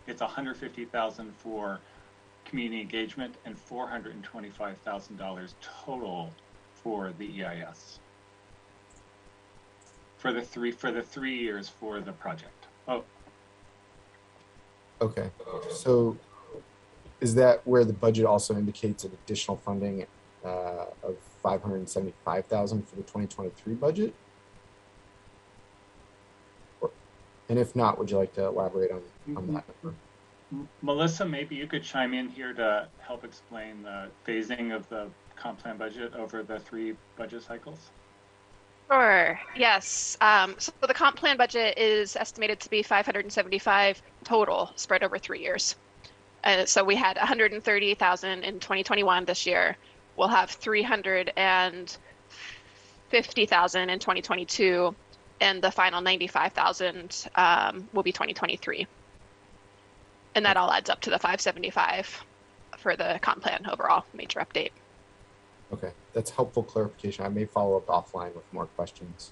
it's $150,000 for community engagement and $425,000 total for the EIS. for the 3 years for the project. Oh, Okay, so is that where the budget also indicates an additional funding of $575,000 for the 2023 budget? And if not, would you like to elaborate on that number? Melissa, maybe you could chime in here to help explain the phasing of the comp plan budget over the 3 budget cycles. Sure. Yes. So the comp plan budget is estimated to be 575 total, spread over 3 years. So we had 130,000 in 2021 this year. We'll have 350,000 in 2022, and the final 95,000 will be 2023. And that all adds up to the 575 for the comp plan overall major update. Okay, that's helpful clarification. I may follow up offline with more questions.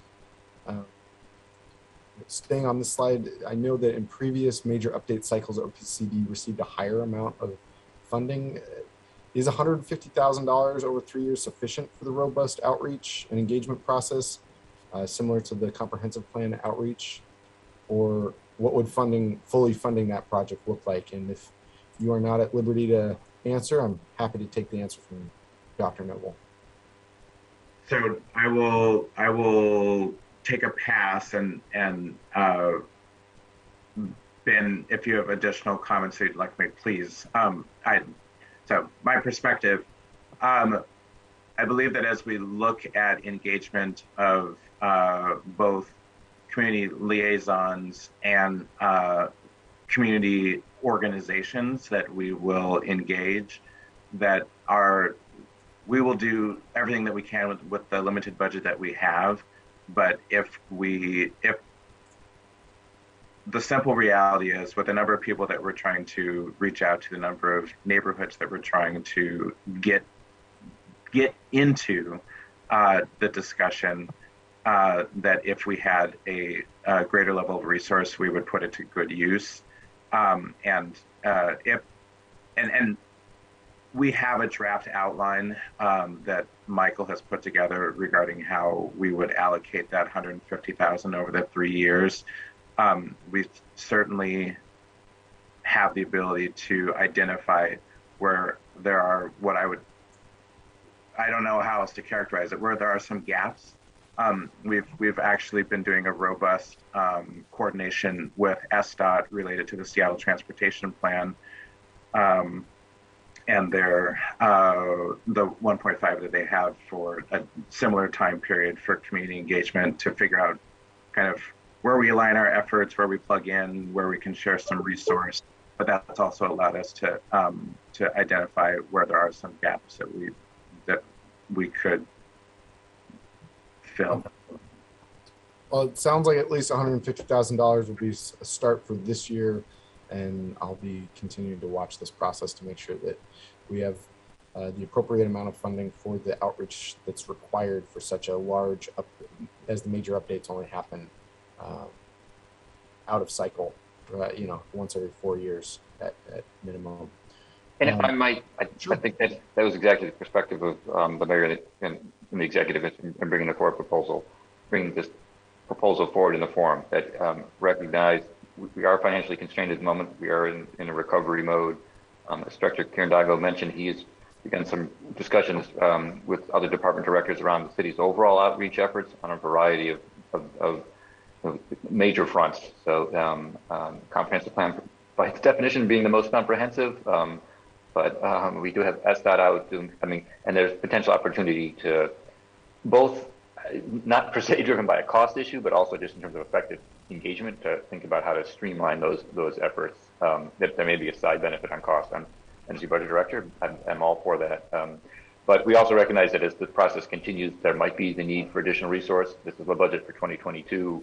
Staying on this slide, I know that in previous major update cycles, OPCD received a higher amount of funding. Is $150,000 over 3 years sufficient for the robust outreach and engagement process, similar to the comprehensive plan outreach? Or what would fully funding that project look like? And if you are not at liberty to answer, I'm happy to take the answer from Dr. Noble. So I will take a pass, and Ben, if you have additional comments that you'd like to make, please. So my perspective, I believe that as we look at engagement of both community liaisons and community organizations that we will engage, that we will do everything that we can with the limited budget that we have. But if the simple reality is, with the number of people that we're trying to reach out to, the number of neighborhoods that we're trying to get into the discussion, that if we had a greater level of resource, we would put it to good use. And we have a draft outline that Michael has put together regarding how we would allocate that $150,000 over the 3 years. We certainly have the ability to identify where there are I don't know how else to characterize it, where there are some gaps. We've actually been doing a robust coordination with SDOT related to the Seattle Transportation Plan, and the 1.5 that they have for a similar time period for community engagement, to figure out kind of where we align our efforts, where we plug in, where we can share some resource. But that's also allowed us to identify where there are some gaps that we could fill. Well, it sounds like at least $150,000 would be a start for this year, and I'll be continuing to watch this process to make sure that we have the appropriate amount of funding for the outreach that's required for such a large, as the major updates only happen out of cycle, once every 4 years at minimum. And if I might, I think that was exactly the perspective of the mayor and the executive in bringing the proposal forward in the forum, that recognize we are financially constrained at the moment. We are in a recovery mode. As Director Kirandago mentioned, he has begun some discussions with other department directors around the city's overall outreach efforts on a variety of major fronts. So comprehensive plan, by its definition, being the most comprehensive, but we do have SDOT out, and there's potential opportunity to both, not per se driven by a cost issue, but also just in terms of effective engagement, to think about how to streamline those efforts. That there may be a side benefit on cost. I'm Energy Budget Director. I'm all for that. But we also recognize that as the process continues, there might be the need for additional resource. This is the budget for 2022,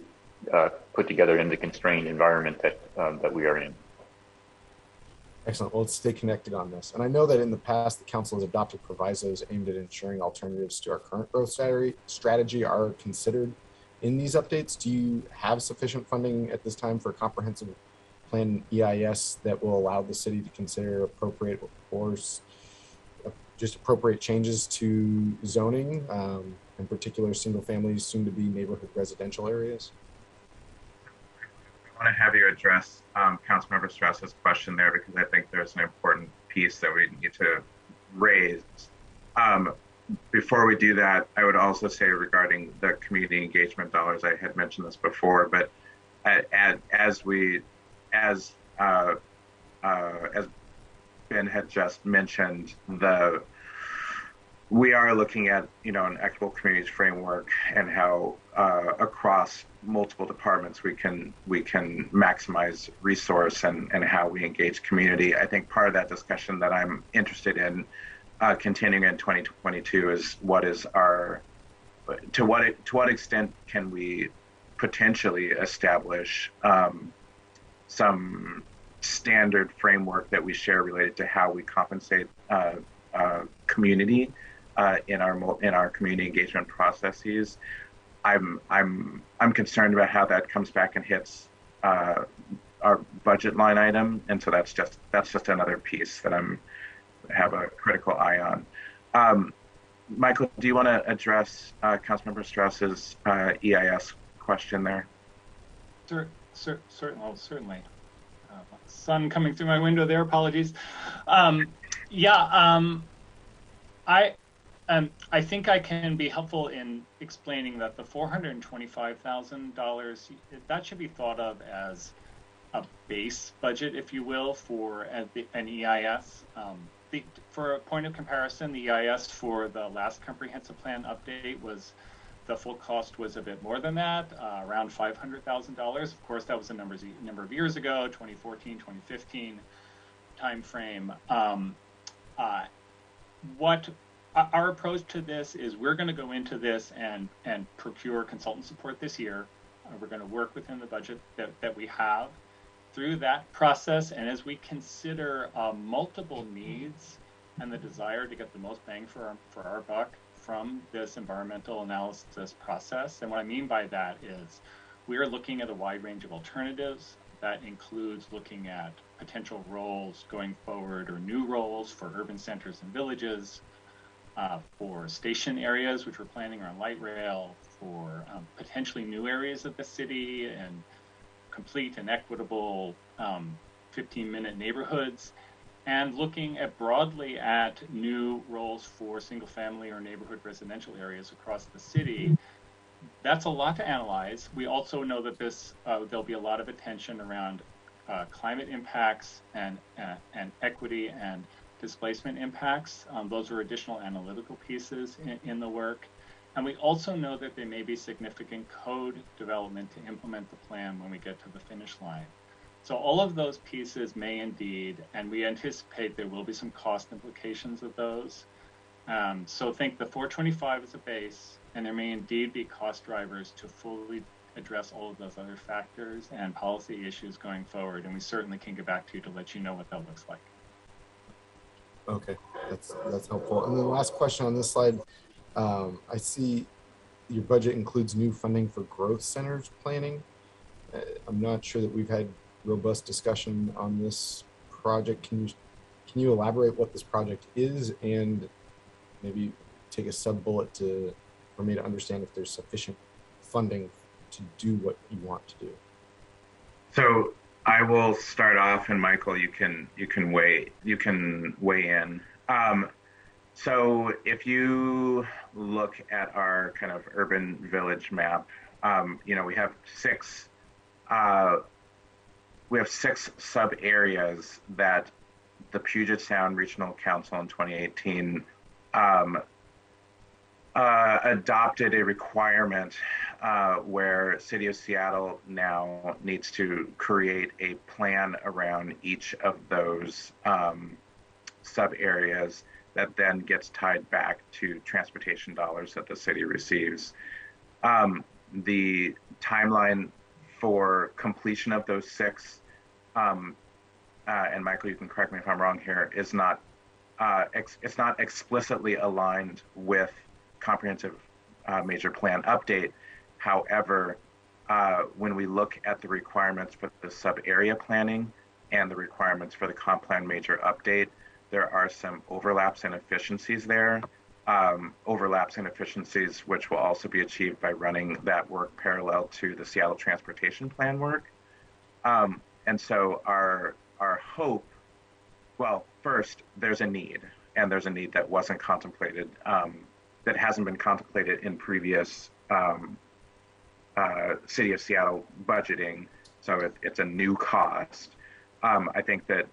put together in the constrained environment that we are in. Excellent. Well, let's stay connected on this. And I know that in the past, the council has adopted provisos aimed at ensuring alternatives to our current growth strategy are considered in these updates. Do you have sufficient funding at this time for a comprehensive plan EIS that will allow the city to consider appropriate or just appropriate changes to zoning, in particular single family, soon to be neighborhood residential areas? I want to have you address Councilmember Strauss's question there, because I think there's an important piece that we need to raise. Before we do that, I would also say regarding the community engagement dollars, I had mentioned this before, but as Ben had just mentioned, we are looking at an equitable communities framework and how across multiple departments we can maximize resource and how we engage community. I think part of that discussion that I'm interested in continuing in 2022 is to what extent can we potentially establish some standard framework that we share related to how we compensate community in our community engagement processes. I'm concerned about how that comes back and hits our budget line item, and so that's just another piece that I have a critical eye on. Michael, do you want to address Councilmember Strauss's EIS question there? Certainly. Sun coming through my window there. Apologies. I think I can be helpful in explaining that the $425,000, that should be thought of as a base budget, if you will, for an EIS. For a point of comparison, the EIS for the last comprehensive plan update the full cost was a bit more than that, around $500,000. Of course, that was a number of years ago, 2014, 2015 timeframe. What our approach to this is, we're going to go into this and procure consultant support this year. We're going to work within the budget that we have. Through that process, and as we consider multiple needs and the desire to get the most bang for our buck from this environmental analysis process, and what I mean by that is we are looking at a wide range of alternatives. That includes looking at potential roles going forward, or new roles for urban centers and villages, for station areas, which we're planning around light rail, for potentially new areas of the city, and complete and equitable 15-minute neighborhoods, and looking at broadly at new roles for single family or neighborhood residential areas across the city. That's a lot to analyze. We also know that there'll be a lot of attention around climate impacts and equity and displacement impacts. Those are additional analytical pieces in the work. And we also know that there may be significant code development to implement the plan when we get to the finish line. So all of those pieces may indeed, and we anticipate there will be some cost implications of those. So think the 425 is a base, and there may indeed be cost drivers to fully address all of those other factors and policy issues going forward. And we certainly can get back to you to let you know what that looks like. Okay, that's helpful. And then the last question on this slide, I see your budget includes new funding for growth centers planning. I'm not sure that we've had robust discussion on this project. Can you elaborate what this project is, and maybe take a sub bullet for me to understand if there's sufficient funding to do what you want to do? So I will start off, and Michael, you can weigh in. So if you look at our kind of urban village map, we have six sub areas that the Puget Sound Regional Council in 2018 adopted a requirement where City of Seattle now needs to create a plan around each of those sub areas that then gets tied back to transportation dollars that the city receives. The timeline for completion of those six, and Michael, you can correct me if I'm wrong here, is not it's not explicitly aligned with comprehensive major plan update. However, when we look at the requirements for the sub area planning and the requirements for the comp plan major update, there are some overlaps and efficiencies there. Overlaps and efficiencies which will also be achieved by running that work parallel to the Seattle Transportation Plan work. And so our hope, well, first, there's a need, and there's a need that wasn't contemplated, that hasn't been contemplated in previous City of Seattle budgeting. So it's a new cost. I think that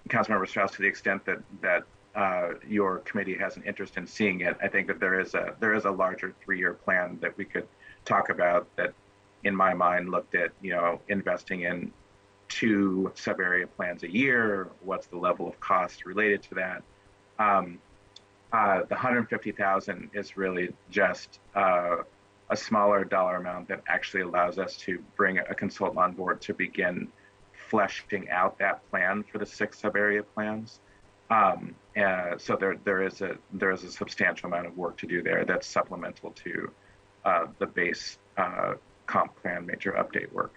Councilmember Strauss, to the extent that your committee has an interest in seeing it, I think that there is a larger 3-year plan that we could talk about that, in my mind, looked at, investing in 2 sub-area plans a year. What's the level of cost related to that? The $150,000 is really just a smaller dollar amount that actually allows us to bring a consultant on board to begin fleshing out that plan for the 6 sub-area plans. So there is a substantial amount of work to do there that's supplemental to the base comp plan major update work.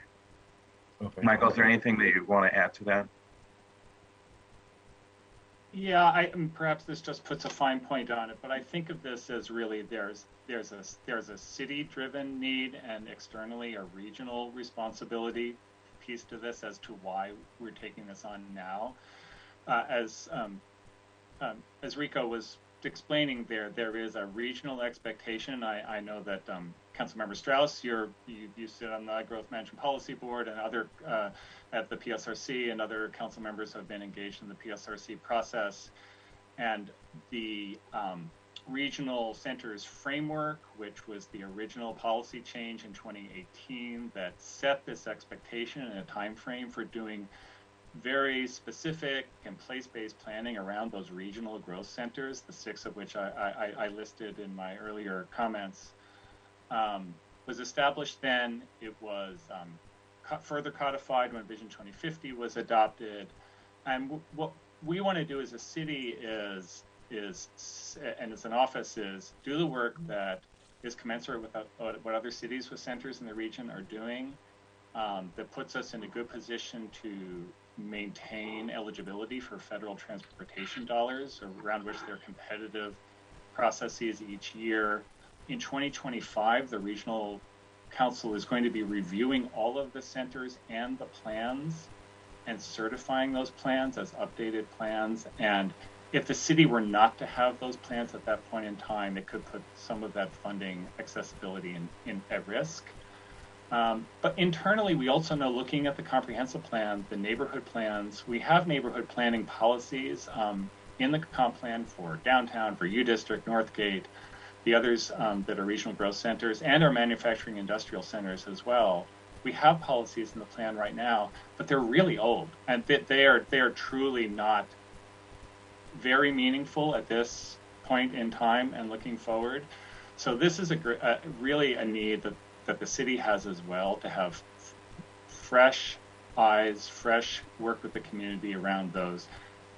Okay. Michael, is there anything that you want to add to that? Yeah, perhaps this just puts a fine point on it, but I think of this as really there's a city-driven need and externally a regional responsibility piece to this as to why we're taking this on now. As Rico was explaining, there is a regional expectation. I know that Councilmember Strauss, you sit on the Growth Management Policy Board, and other at the PSRC, and other council members have been engaged in the PSRC process. And the regional centers framework, which was the original policy change in 2018 that set this expectation and a time frame for doing very specific and place-based planning around those regional growth centers, the 6 of which I listed in my earlier comments, was established then. It was further codified when Vision 2050 was adopted. And what we want to do as a city is and as an office is do the work that is commensurate with what other cities with centers in the region are doing, that puts us in a good position to maintain eligibility for federal transportation dollars, around which there are competitive processes each year. In 2025, the Regional Council is going to be reviewing all of the centers and the plans and certifying those plans as updated plans. And if the city were not to have those plans at that point in time, it could put some of that funding accessibility at risk. But internally, we also know, looking at the comprehensive plan, the neighborhood plans, we have neighborhood planning policies in the comp plan for downtown, for U District, Northgate, the others that are regional growth centers, and our manufacturing industrial centers as well. We have policies in the plan right now, but they're really old, and they are truly not very meaningful at this point in time and looking forward. So this is really a need that the city has as well, to have fresh eyes, fresh work with the community around those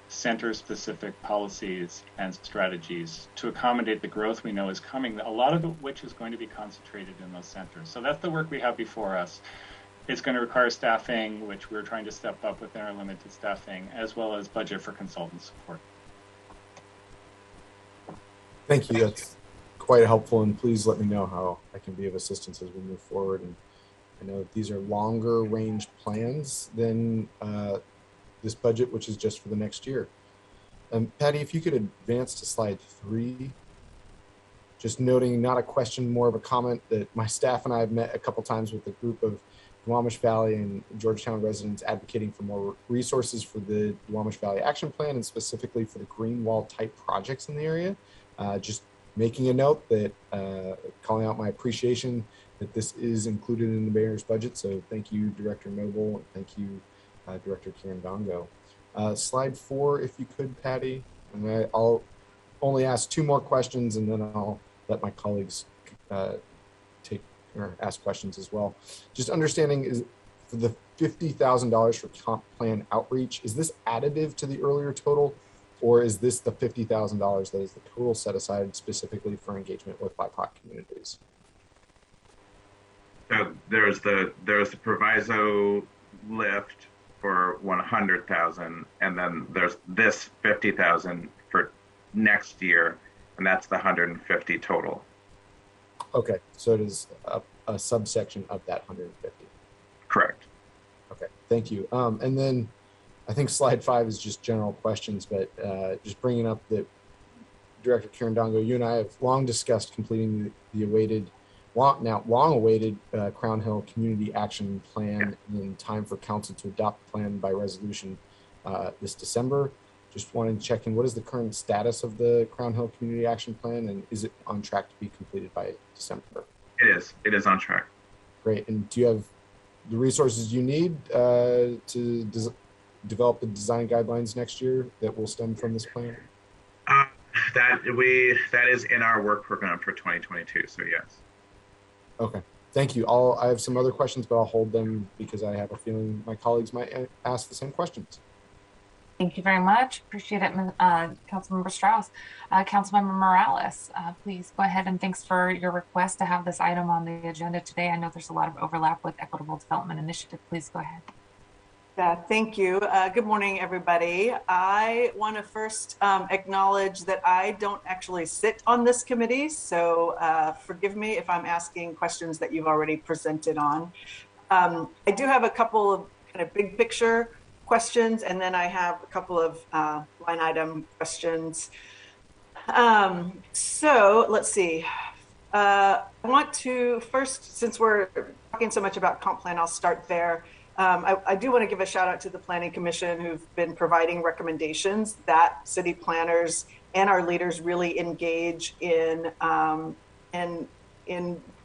center-specific policies and strategies to accommodate the growth we know is coming, a lot of which is going to be concentrated in those centers. So that's the work we have before us. It's going to require staffing, which we're trying to step up within our limited staffing, as well as budget for consultant support. Thank you. That's quite helpful, and please let me know how I can be of assistance as we move forward. And I know that these are longer range plans than this budget, which is just for the next year. Patty, if you could advance to slide 3, just noting, not a question, more of a comment, that my staff and I have met a couple times with a group of Duwamish Valley and Georgetown residents advocating for more resources for the Duwamish Valley Action Plan, and specifically for the green wall type projects in the area. Just making a note that calling out my appreciation that this is included in the mayor's budget. So thank you, Director Noble, and thank you, Director Kirandongo. Slide 4, if you could, Patty. And I'll only ask 2 more questions, and then I'll let my colleagues take or ask questions as well. Just understanding, is for the $50,000 for comp plan outreach, is this additive to the earlier total, or is this the $50,000 that is the total set aside specifically for engagement with BIPOC communities? So there's the proviso lift for 100,000, and then there's this 50,000 for next year, and that's the 150 total. Okay, so it is a subsection of that 150. Correct. Okay, thank you. And then I think slide 5 is just general questions, but just bringing up that Director Karen Dongo, you and I have long discussed completing the long-awaited Crown Hill Community Action Plan in time for Council to adopt the plan by resolution this December. Just wanted to check in, what is the current status of the Crown Hill Community Action Plan, and is it on track to be completed by December? It is on track. Great, and do you have the resources you need to develop the design guidelines next year that will stem from this plan? That is in our work program for 2022, so yes. Okay, thank you. I have some other questions, but I'll hold them because I have a feeling my colleagues might ask the same questions. Thank you very much. Appreciate it, Councilmember Strauss. Councilmember Morales, please go ahead, and thanks for your request to have this item on the agenda today. I know there's a lot of overlap with Equitable Development Initiative. Please go ahead. Yeah, thank you. Good morning, everybody. I want to first acknowledge that I don't actually sit on this committee, so forgive me if I'm asking questions that you've already presented on. I do have a couple of kind of big picture questions, and then I have a couple of line item questions. So let's see. I want to first, since we're talking so much about comp plan, I'll start there. I do want to give a shout out to the Planning Commission, who've been providing recommendations that city planners and our leaders really engage in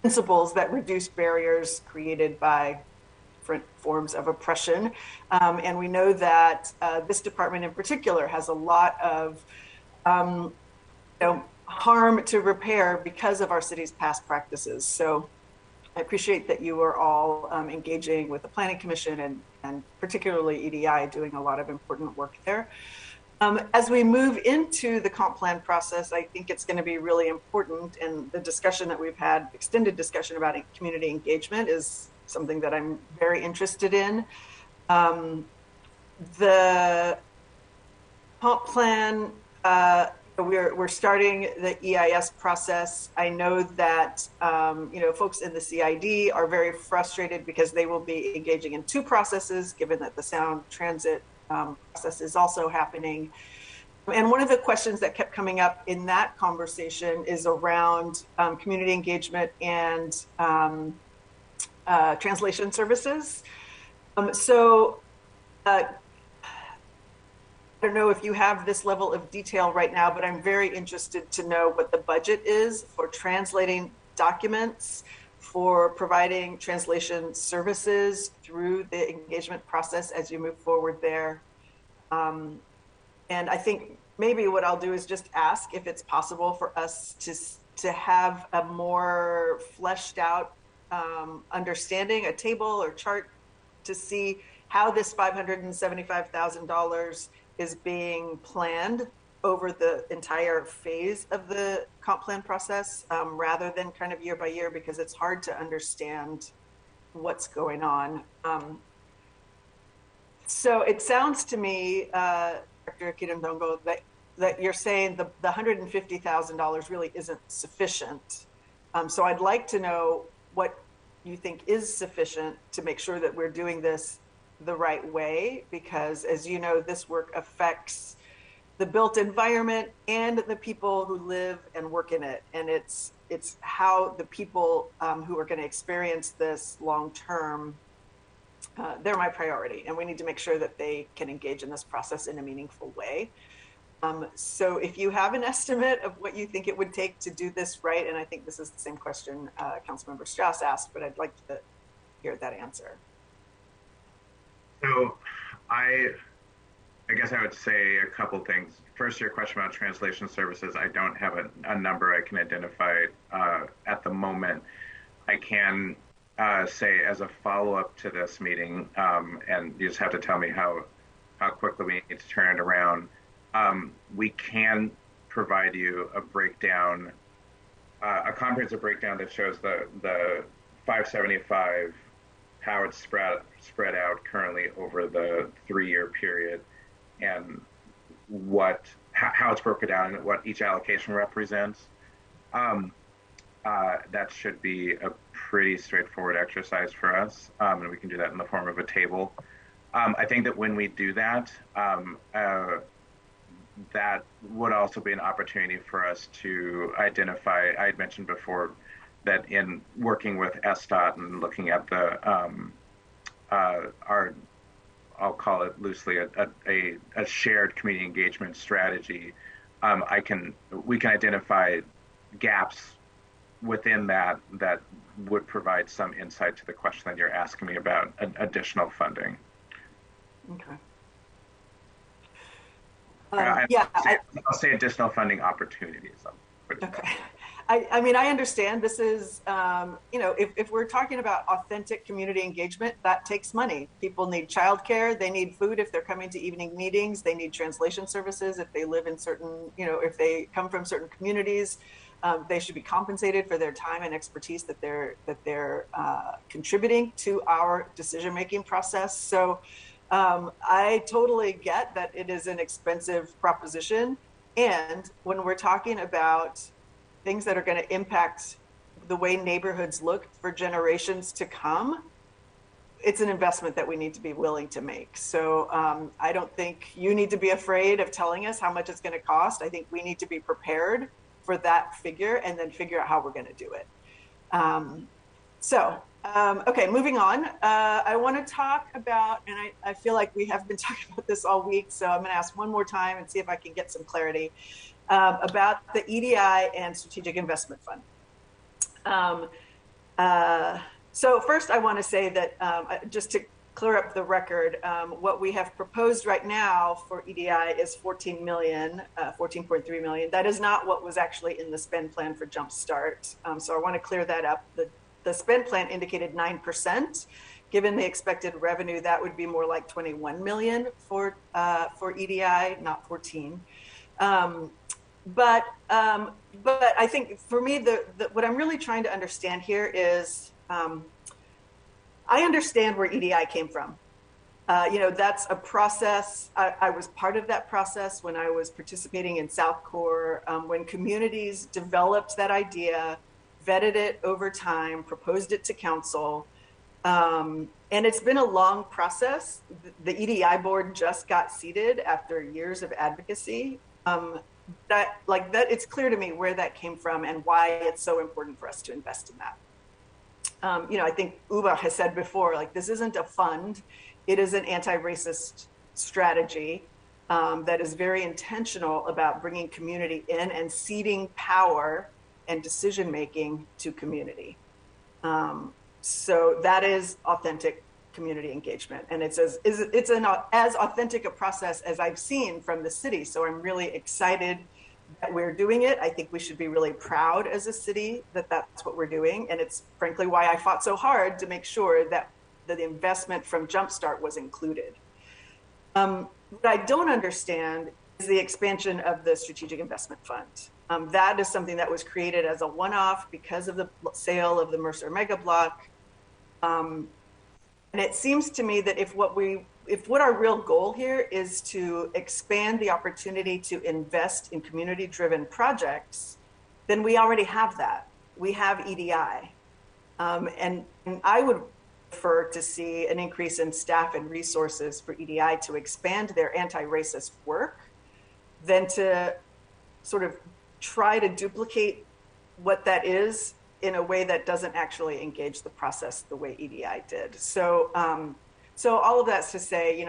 principles that reduce barriers created by different forms of oppression. And we know that this department in particular has a lot of harm to repair because of our city's past practices. So I appreciate that you are all engaging with the Planning Commission and particularly EDI doing a lot of important work there. As we move into the comp plan process, I think it's going to be really important, and the discussion that we've had, extended discussion about community engagement, is something that I'm very interested in. The comp plan, we're starting the EIS process. I know that folks in the CID are very frustrated because they will be engaging in two processes, given that the sound transit process is also happening. And one of the questions that kept coming up in that conversation is around community engagement and translation services. I don't know if you have this level of detail right now, but I'm very interested to know what the budget is for translating documents, for providing translation services through the engagement process as you move forward there. And I think maybe what I'll do is just ask if it's possible for us to have a more fleshed out understanding, a table or chart to see how this $575,000 is being planned over the entire phase of the comp plan process, rather than kind of year by year, because it's hard to understand what's going on. So it sounds to me, Dr. Kirindongo, that you're saying the $150,000 really isn't sufficient. So I'd like to know what you think is sufficient to make sure that we're doing this the right way, because as you know, this work affects the built environment and the people who live and work in it. And it's how the people who are going to experience this long term, they're my priority. And we need to make sure that they can engage in this process in a meaningful way. So if you have an estimate of what you think it would take to do this right, and I think this is the same question Councilmember Strauss asked, but I'd like to hear that answer. So I guess I would say a couple things. First, your question about translation services, I don't have a number I can identify at the moment. I can say as a follow-up to this meeting, and you just have to tell me how quickly we need to turn it around. We can provide you a breakdown, a comprehensive breakdown that shows the 575 how it's spread out currently over the 3-year period, and how it's broken down and what each allocation represents. That should be a pretty straightforward exercise for us, and we can do that in the form of a table. I think that when we do that, that would also be an opportunity for us to identify. I had mentioned before that in working with SDOT and looking at the I'll call it loosely a shared community engagement strategy. We can identify gaps within that would provide some insight to the question that you're asking me about additional funding. Okay. I'll say additional funding opportunities. Okay. I mean, I understand this is, if we're talking about authentic community engagement, that takes money. People need childcare, they need food if they're coming to evening meetings, they need translation services if they live in certain, if they come from certain communities, they should be compensated for their time and expertise that they're contributing to our decision-making process. So I totally get that it is an expensive proposition. And when we're talking about things that are going to impact the way neighborhoods look for generations to come, it's an investment that we need to be willing to make. So I don't think you need to be afraid of telling us how much it's going to cost. I think we need to be prepared for that figure and then figure out how we're going to do it. Okay, moving on. I want to talk about, and I feel like we have been talking about this all week, so I'm going to ask one more time and see if I can get some clarity about the EDI and Strategic Investment Fund. So first I want to say that just to clear up the record, what we have proposed right now for EDI is $14.3 million. That is not what was actually in the spend plan for Jumpstart. So I want to clear that up. The spend plan indicated 9%. Given the expected revenue, that would be more like 21 million for EDI, not 14. But I think for me, what I'm really trying to understand here is, I understand where EDI came from. That's a process. I was part of that process when I was participating in South Core, when communities developed that idea, vetted it over time, proposed it to council. And it's been a long process. The EDI board just got seated after years of advocacy. It's clear to me where that came from and why it's so important for us to invest in that. I think Uba has said before, this isn't a fund. It is an anti-racist strategy that is very intentional about bringing community in and ceding power and decision-making to community. So that is authentic community engagement. And it's as authentic a process as I've seen from the city. So I'm really excited that we're doing it. I think we should be really proud as a city that that's what we're doing. And it's frankly why I fought so hard to make sure that the investment from Jumpstart was included. What I don't understand is the expansion of the Strategic Investment Fund. That is something that was created as a one-off because of the sale of the Mercer Mega Block. And it seems to me that if what our real goal here is to expand the opportunity to invest in community-driven projects, then we already have that. We have EDI. And I would prefer to see an increase in staff and resources for EDI to expand their anti-racist work than to sort of try to duplicate what that is in a way that doesn't actually engage the process the way EDI did. So all of that's to say,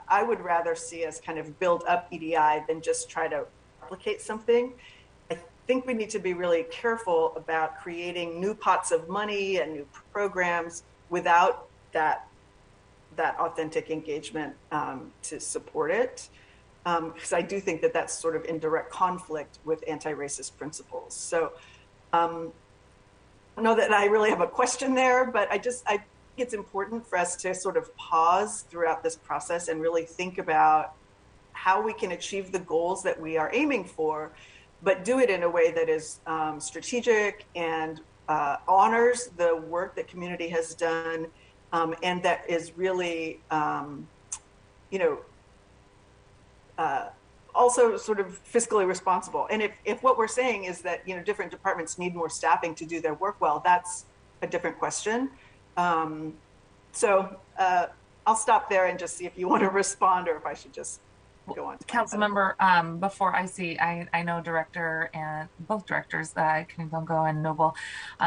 I would rather see us kind of build up EDI than just try to replicate something. I think we need to be really careful about creating new pots of money and new programs without that authentic engagement to support it. Because I do think that that's sort of in direct conflict with anti-racist principles. So I don't know that I really have a question there, but I think it's important for us to sort of pause throughout this process and really think about how we can achieve the goals that we are aiming for, but do it in a way that is strategic and honors the work that community has done, and that is really, also sort of fiscally responsible. And if what we're saying is that, different departments need more staffing to do their work well, that's a different question. So I'll stop there and just see if you want to respond or if I should just go on. Councilmember, before I know Director and both directors, Kinidongo and Noble,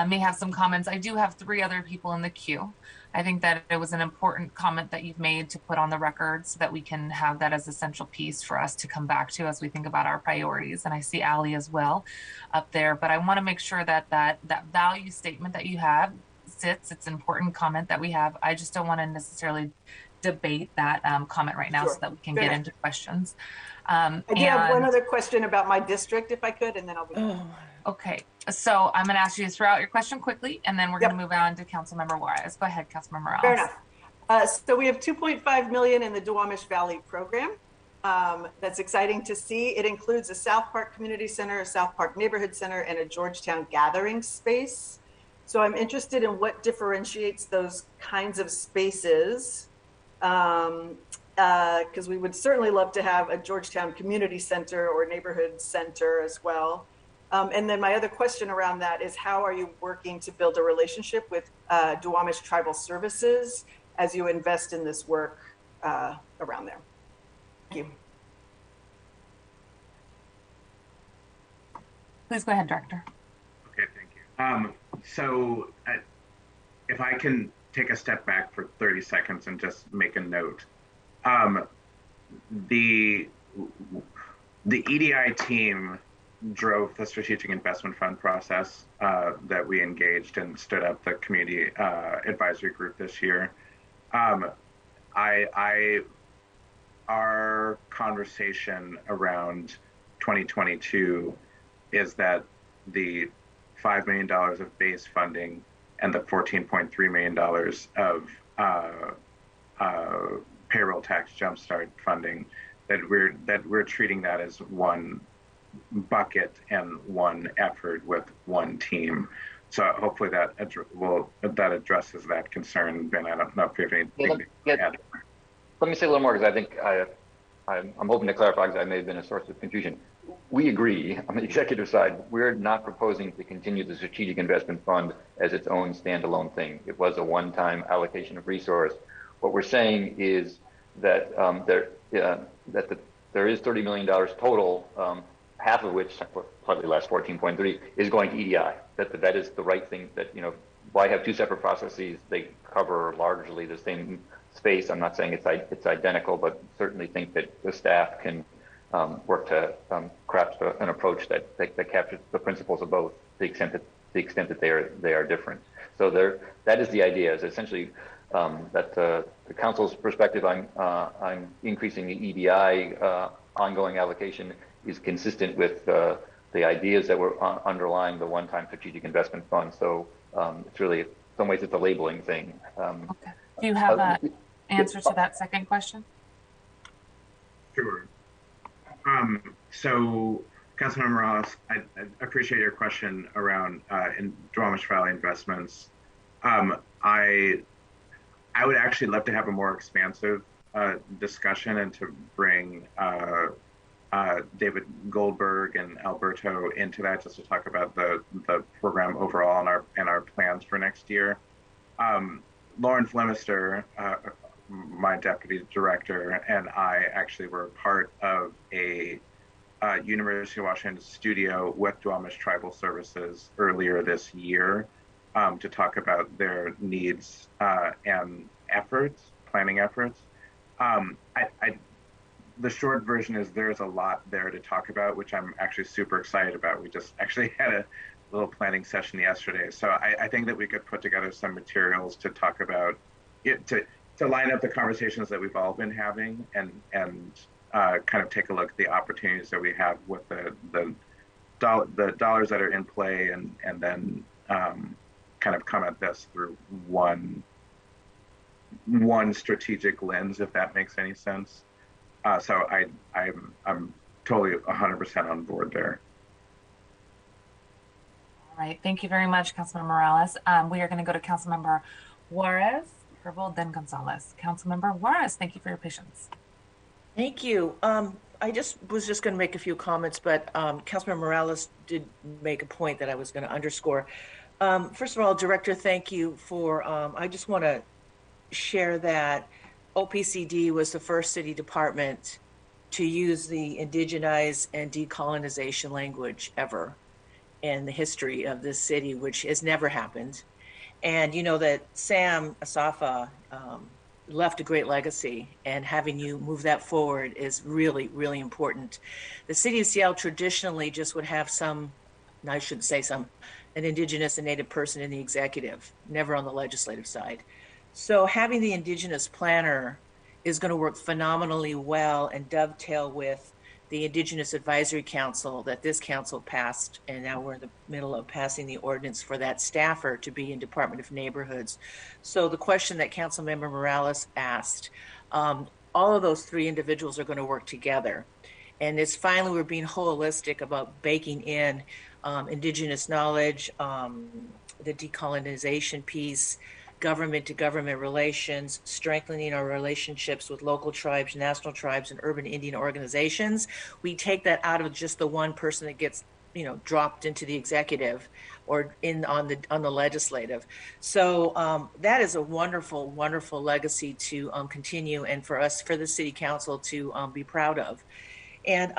may have some comments. I do have 3 other people in the queue. I think that it was an important comment that you've made to put on the record so that we can have that as a central piece for us to come back to as we think about our priorities. And I see Ali as well up there, but I want to make sure that that value statement that you have sits. It's an important comment that we have. I just don't want to necessarily debate that comment right now, so that we can get into questions. I do have one other question about my district, if I could, and then I'll be Okay, so I'm going to ask you to throw out your question quickly, and then we're going to move on to Councilmember Juarez. Go ahead, Councilmember Morales. Fair enough. So we have $2.5 million in the Duwamish Valley program. That's exciting to see. It includes a South Park Community Center, a South Park Neighborhood Center, and a Georgetown gathering space. So I'm interested in what differentiates those kinds of spaces, because we would certainly love to have a Georgetown Community Center or Neighborhood Center as well. And then my other question around that is, how are you working to build a relationship with Duwamish Tribal Services as you invest in this work around there? Thank you. Please go ahead, Director. Okay, thank you. So if I can take a step back for 30 seconds and just make a note. The EDI team drove the strategic investment fund process that we engaged and stood up the community advisory group this year. Our conversation around 2022 is that the $5 million of base funding and the $14.3 million of payroll tax jumpstart funding, that we're treating that as one bucket and one effort with one team. So hopefully that addresses that concern. Ben, I don't know if you have anything to add. Let me say a little more, because I think I'm hoping to clarify, because I may have been a source of confusion. We agree on the executive side. We're not proposing to continue the strategic investment fund as its own standalone thing. It was a one-time allocation of resource. What we're saying is that there is $30 million total, half of which, slightly less, 14.3, is going to EDI. That is the right thing. That, why have 2 separate processes? They cover largely the same space. I'm not saying it's identical, but certainly think that the staff can work to craft an approach that captures the principles of both, to the extent that they are different. So that is the idea. Is essentially that the council's perspective, I'm increasing the EDI ongoing allocation is consistent with the ideas that were underlying the one-time strategic investment fund. So it's really, in some ways, it's a labeling thing. Okay. Do you have an answer to that second question? Sure. So, Councilmember Morales, I appreciate your question around in Duwamish Valley investments. I would actually love to have a more expansive discussion and to bring David Goldberg and Alberto into that, just to talk about the program overall and our plans for next year. Lauren Flemister, my deputy director, and I actually were part of a University of Washington studio with Duwamish Tribal Services earlier this year to talk about their needs and planning efforts. The short version is there's a lot there to talk about, which I'm actually super excited about. We just actually had a little planning session yesterday. So I think that we could put together some materials to talk about it, to line up the conversations that we've all been having and kind of take a look at the opportunities that we have with the dollars that are in play, and then kind of come at this through one strategic lens, if that makes any sense. So I'm totally 100% on board there. All right, thank you very much, Councilmember Morales. We are going to go to Councilmember Juarez Herbold, then Gonzalez. Councilmember Juarez, thank you for your patience. Thank you. I was just going to make a few comments, but Councilmember Morales did make a point that I was going to underscore. First of all, Director, thank you for, I just want to share that OPCD was the first city department to use the indigenize and decolonization language ever in the history of this city, which has never happened. And you know that Sam Asafa left a great legacy, and having you move that forward is really, really important. The city of Seattle traditionally just would have some, I shouldn't say some, an indigenous and native person in the executive, never on the legislative side. So having the indigenous planner is going to work phenomenally well and dovetail with the Indigenous Advisory Council that this council passed, and now we're in the middle of passing the ordinance for that staffer to be in Department of Neighborhoods. So the question that Councilmember Morales asked, all of those three individuals are going to work together. And it's finally, we're being holistic about baking in indigenous knowledge, the decolonization piece, government to government relations, strengthening our relationships with local tribes, national tribes, and urban Indian organizations. We take that out of just the one person that gets, dropped into the executive or on the legislative. So that is a wonderful, wonderful legacy to continue, and for us, for the city council to be proud of. And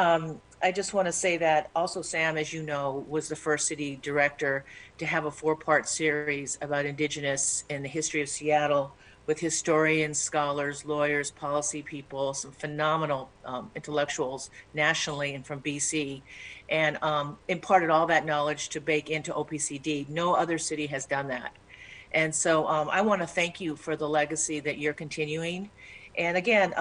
I just want to say that also Sam, as you know, was the first city director to have a 4-part series about Indigenous and the history of Seattle with historians, scholars, lawyers, policy people, some phenomenal intellectuals nationally and from BC, and imparted all that knowledge to bake into OPCD. No other city has done that. And so I want to thank you for the legacy that you're continuing. And again,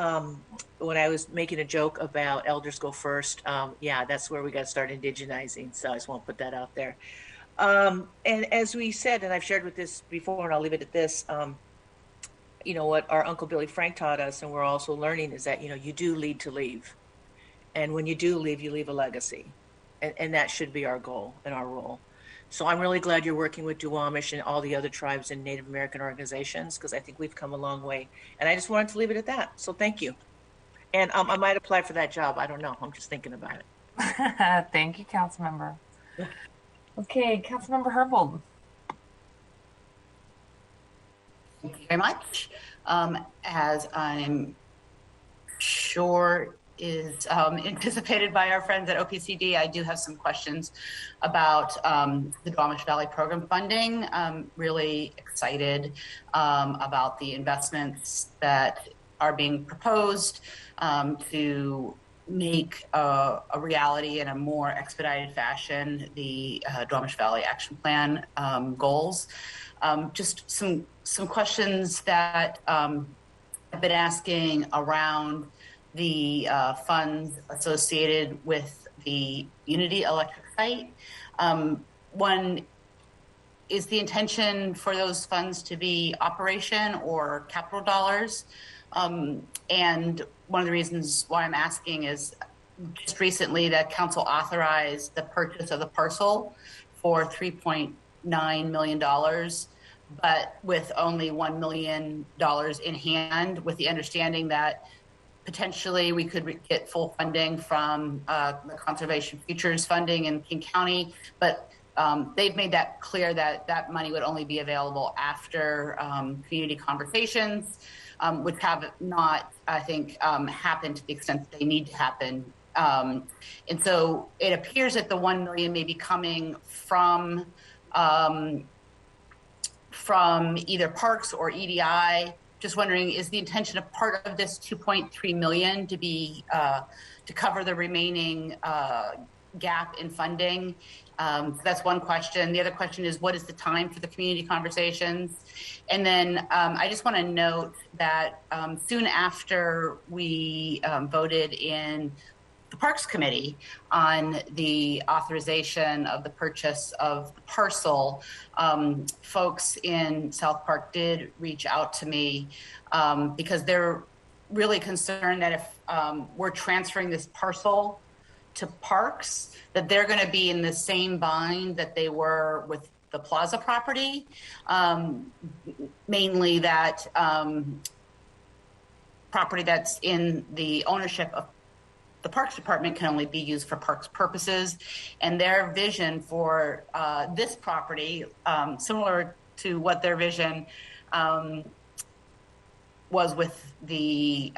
when I was making a joke about elders go first, yeah, that's where we got to start indigenizing. So I just won't put that out there. And as we said, and I've shared with this before, and I'll leave it at this, what our Uncle Billy Frank taught us, and we're also learning, is that, you do lead to leave. And when you do leave, you leave a legacy. And that should be our goal and our role. So I'm really glad you're working with Duwamish and all the other tribes and Native American organizations, because I think we've come a long way. And I just wanted to leave it at that. So thank you. And I might apply for that job. I don't know. I'm just thinking about it. Thank you, Councilmember. Okay, Councilmember Herbold. Thank you very much. As I'm sure is anticipated by our friends at OPCD, I do have some questions about the Duwamish Valley program funding. I'm really excited about the investments that are being proposed to make a reality in a more expedited fashion the Duwamish Valley Action Plan goals. Just some questions that I've been asking around the funds associated with the Unity Electric site. One, is the intention for those funds to be operation or capital dollars? And one of the reasons why I'm asking is just recently that council authorized the purchase of the parcel for $3.9 million, but with only $1 million in hand, with the understanding that potentially we could get full funding from the Conservation Futures funding in King County, but they've made that clear that that money would only be available after community conversations, which have not, I think, happened to the extent that they need to happen. And so it appears that the $1 million may be coming from either parks or EDI. Just wondering, is the intention of part of this $2.3 million to be to cover the remaining gap in funding? That's one question. The other question is, what is the time for the community conversations? And then I just want to note that soon after we voted in the Parks Committee on the authorization of the purchase of the parcel, folks in South Park did reach out to me because they're really concerned that if we're transferring this parcel to Parks, that they're going to be in the same bind that they were with the Plaza property, mainly that property that's in the ownership of the Parks Department can only be used for parks purposes. And their vision for this property, similar to what their vision was with the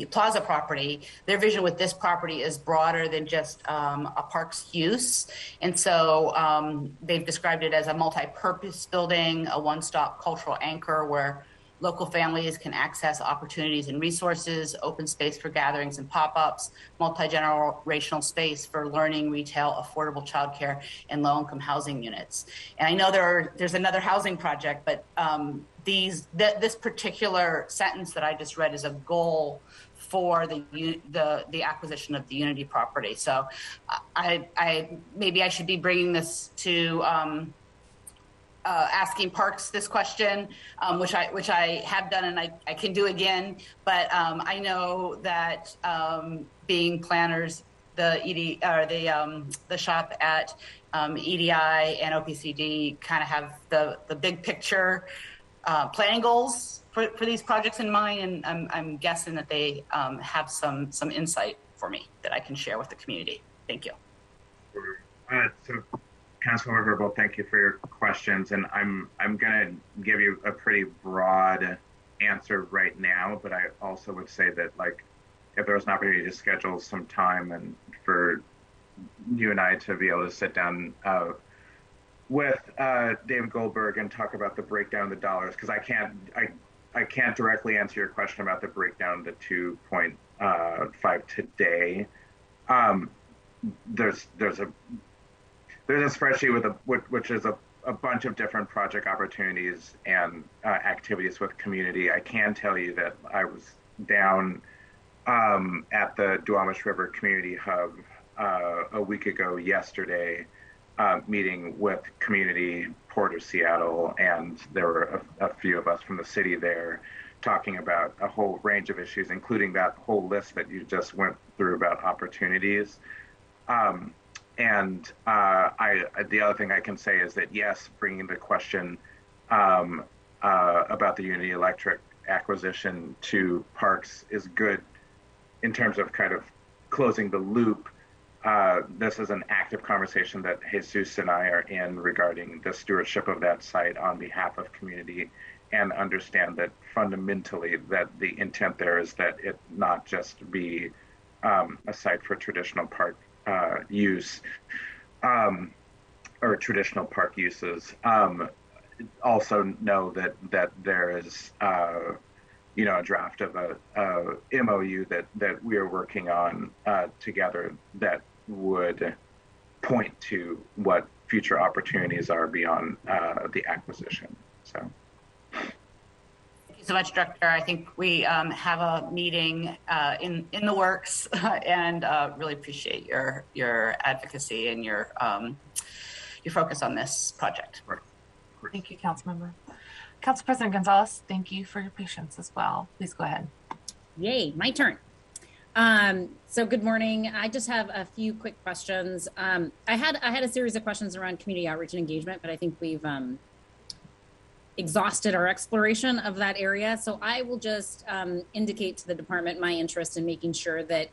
Plaza property, their vision with this property is broader than just a park's use. And so they've described it as a multi-purpose building, a one-stop cultural anchor where local families can access opportunities and resources, open space for gatherings and pop-ups, multi-generational space for learning, retail, affordable childcare, and low-income housing units. And I know there's another housing project, but this particular sentence that I just read is a goal for the acquisition of the Unity property. So maybe I should be bringing this to asking Parks this question, which I have done and I can do again. But I know that being planners, the shop at EDI and OPCD kind of have the big picture planning goals for these projects in mind, and I'm guessing that they have some insight for me that I can share with the community. Thank you. So, Councilmember Verbal, thank you for your questions, and I'm going to give you a pretty broad answer right now, but I also would say that, like, if there was an opportunity to schedule some time and for you and I to be able to sit down with David Goldberg and talk about the breakdown of the dollars, because I can't directly answer your question about the breakdown of the 2.5 today. There's a spreadsheet which is a bunch of different project opportunities and activities with community. I can tell you that I was down at the Duwamish River Community Hub a week ago yesterday, meeting with community, Port of Seattle, and there were a few of us from the city there talking about a whole range of issues, including that whole list that you just went through about opportunities. And the other thing I can say is that, yes, bringing the question about the Unity Electric acquisition to Parks is good in terms of kind of closing the loop. This is an active conversation that Jesus and I are in regarding the stewardship of that site on behalf of community, and understand that fundamentally that the intent there is that it not just be a site for traditional park use or traditional park uses. Also know that there is a draft of a MOU that we are working on together that would point to what future opportunities are beyond the acquisition. So. Thank you so much, Director. I think we have a meeting in the works, and really appreciate your advocacy and your focus on this project. Thank you, Councilmember. Council President Gonzalez, thank you for your patience as well. Please go ahead. Yay, my turn. So good morning. I just have a few quick questions. I had a series of questions around community outreach and engagement, but I think we've exhausted our exploration of that area. So I will just indicate to the department my interest in making sure that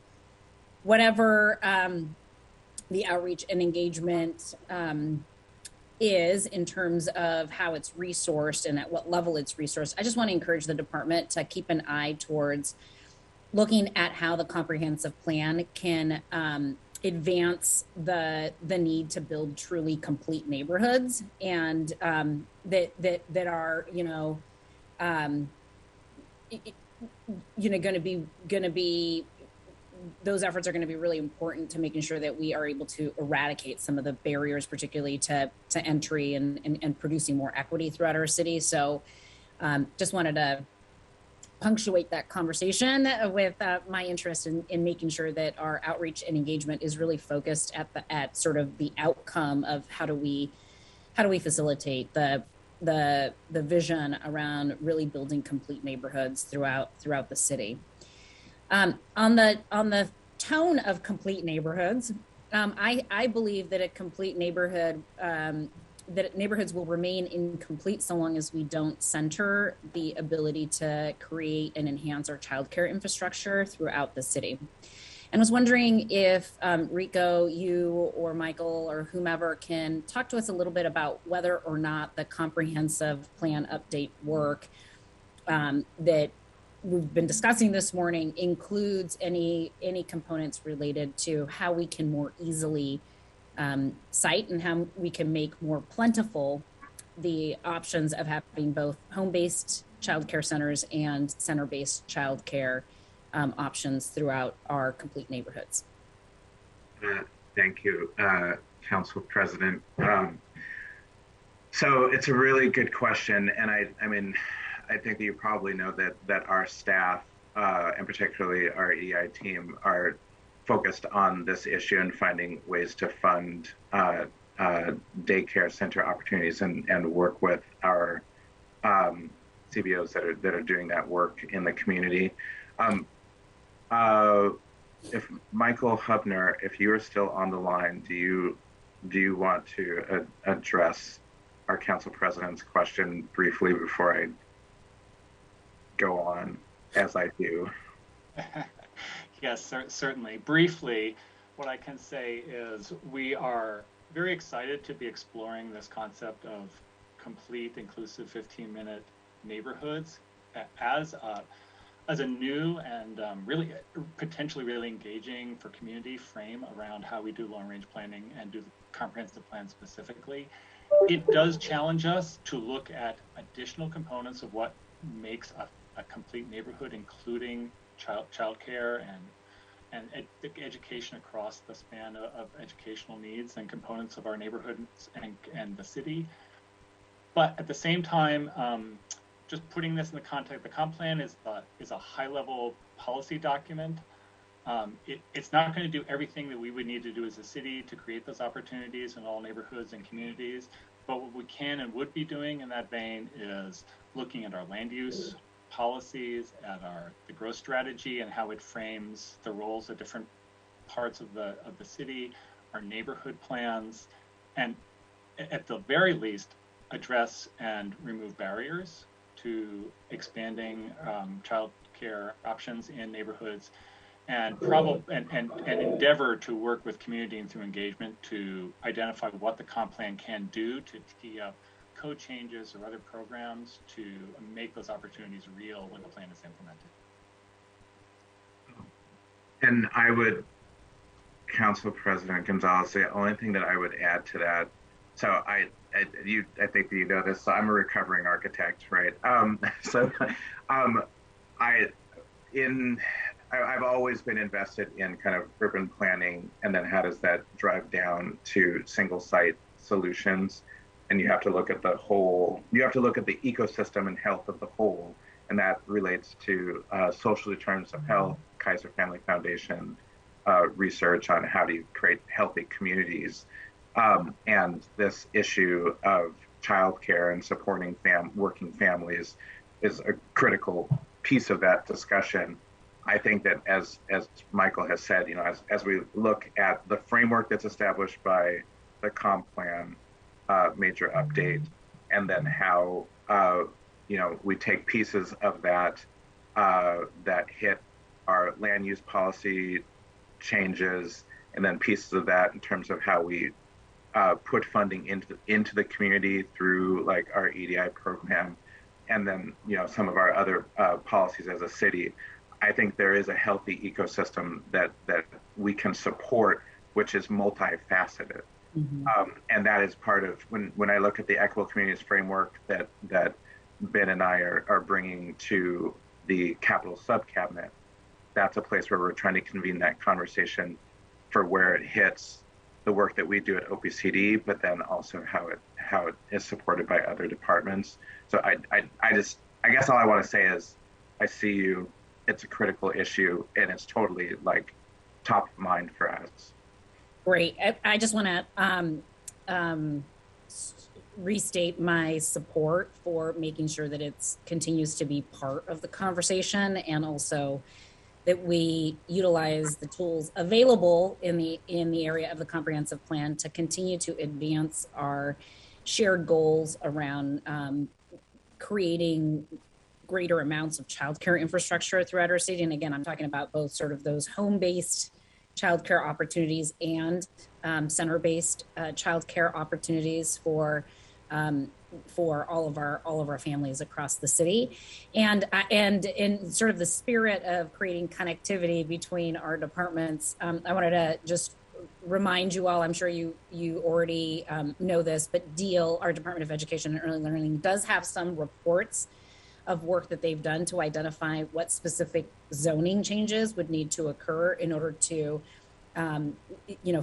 whatever the outreach and engagement is in terms of how it's resourced and at what level it's resourced, I just want to encourage the department to keep an eye towards looking at how the comprehensive plan can advance the need to build truly complete neighborhoods, and that are going to be those efforts are going to be really important to making sure that we are able to eradicate some of the barriers, particularly to entry and producing more equity throughout our city. So just wanted to punctuate that conversation with my interest in making sure that our outreach and engagement is really focused at sort of the outcome of how do we facilitate the vision around really building complete neighborhoods throughout the city. On the tone of complete neighborhoods, I believe that a complete neighborhood, that neighborhoods will remain incomplete so long as we don't center the ability to create and enhance our childcare infrastructure throughout the city. And was wondering if Rico, you or Michael or whomever can talk to us a little bit about whether or not the comprehensive plan update work that we've been discussing this morning includes any components related to how we can more easily cite and how we can make more plentiful the options of having both home-based childcare centers and center-based childcare options throughout our complete neighborhoods. Thank you, Council President. So it's a really good question, and I mean, I think that you probably know that our staff, and particularly our EDI team, are focused on this issue and finding ways to fund daycare center opportunities and work with our CBOs that are doing that work in the community. If Michael Hubner, if you are still on the line, do you want to address our Council President's question briefly before I go on as I do? Yes, certainly. Briefly, what I can say is we are very excited to be exploring this concept of complete, inclusive 15-minute neighborhoods as a new and really potentially really engaging for community frame around how we do long-range planning and do the comprehensive plan specifically. It does challenge us to look at additional components of what makes a complete neighborhood, including childcare and education across the span of educational needs and components of our neighborhoods and the city. But at the same time, just putting this in the context, the comp plan is a high-level policy document. It's not going to do everything that we would need to do as a city to create those opportunities in all neighborhoods and communities. But what we can and would be doing in that vein is looking at our land use policies, at the growth strategy and how it frames the roles of different parts of the city, our neighborhood plans, and at the very least address and remove barriers to expanding child care options in neighborhoods, and endeavor to work with community and through engagement to identify what the comp plan can do to tee up code changes or other programs to make those opportunities real when the plan is implemented. And I would, Council President Gonzalez, the only thing that I would add to that, so I think that you know this, so I'm a recovering architect, right? I've always been invested in kind of urban planning, and then how does that drive down to single site solutions? And you have to look at the whole, you have to look at the ecosystem and health of the whole, and that relates to social determinants of health, Kaiser Family Foundation research on how do you create healthy communities. And this issue of childcare and supporting working families is a critical piece of that discussion. I think that as Michael has said, you know, as we look at the framework that's established by the comp plan major update, and then how you know, we take pieces of that that hit our land use policy changes, and then pieces of that in terms of how we put funding into the community through like our EDI program, and then, you know, some of our other policies as a city. I think there is a healthy ecosystem that we can support, which is multifaceted. Mm-hmm. And that is part of when I look at the Equitable Communities framework that Ben and I are bringing to the Capital Subcabinet. That's a place where we're trying to convene that conversation for where it hits the work that we do at OPCD, but then also how it is supported by other departments. So I guess all I want to say is I see you. It's a critical issue, and it's totally like top of mind for us. Great. I just want to restate my support for making sure that it continues to be part of the conversation, and also that we utilize the tools available in the area of the comprehensive plan to continue to advance our shared goals around creating greater amounts of childcare infrastructure throughout our city. And again, I'm talking about both sort of those home-based childcare opportunities and center-based childcare opportunities for all of our families across the city. And in sort of the spirit of creating connectivity between our departments, I wanted to just remind you all, I'm sure you already know this, but DEAL, our Department of Education and Early Learning, does have some reports of work that they've done to identify what specific zoning changes would need to occur in order to,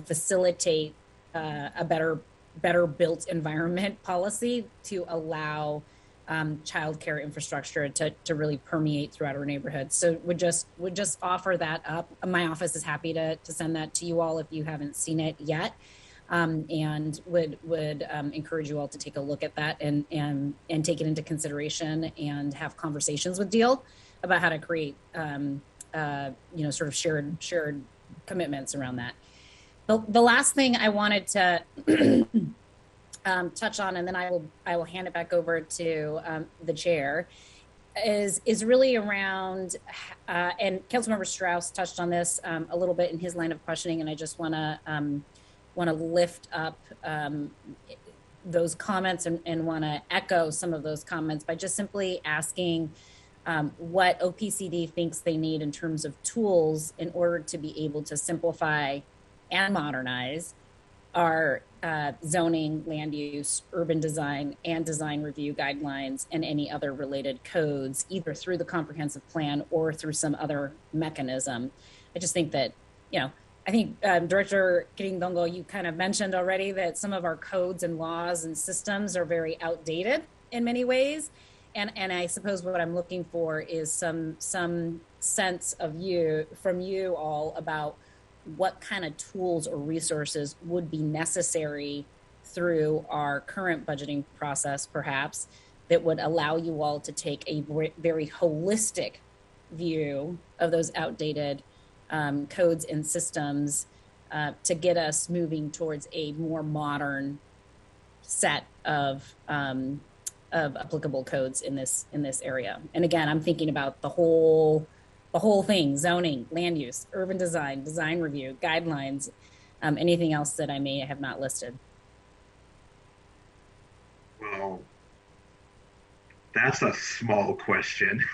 facilitate a better built environment policy to allow childcare infrastructure to really permeate throughout our neighborhoods. So would just offer that up. My office is happy to send that to you all if you haven't seen it yet, and would encourage you all to take a look at that and take it into consideration and have conversations with DEAL about how to create sort of shared commitments around that. The last thing I wanted to touch on, and then I will hand it back over to the chair, is really around, and Councilmember Strauss touched on this a little bit in his line of questioning, and I just want to lift up those comments and want to echo some of those comments by just simply asking what OPCD thinks they need in terms of tools in order to be able to simplify and modernize our zoning, land use, urban design, and design review guidelines and any other related codes, either through the comprehensive plan or through some other mechanism. I just think that, I think Director Kirindongo, you kind of mentioned already that some of our codes and laws and systems are very outdated in many ways. And I suppose what I'm looking for is some sense from you all about what kind of tools or resources would be necessary through our current budgeting process, perhaps, that would allow you all to take a very holistic view of those outdated codes and systems to get us moving towards a more modern set of applicable codes in this area. And again, I'm thinking about the whole thing: zoning, land use, urban design, design review, guidelines, anything else that I may have not listed. Well, that's a small question.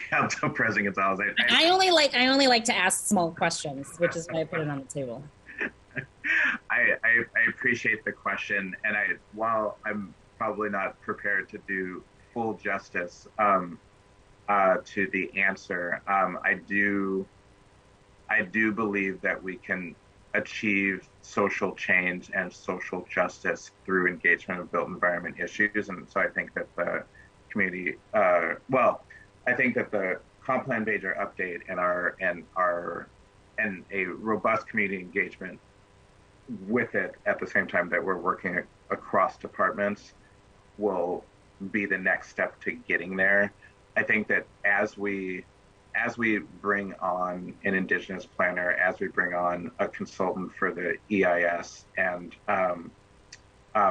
Council President Gonzalez. I only like to ask small questions, which is why I put it on the table. I appreciate the question, and while I'm probably not prepared to do full justice to the answer, I do believe that we can achieve social change and social justice through engagement of built environment issues, and so I think that the community, I think that the comp plan major update and a robust community engagement with it at the same time that we're working across departments will be the next step to getting there. I think that as we bring on an Indigenous planner, as we bring on a consultant for the EIS and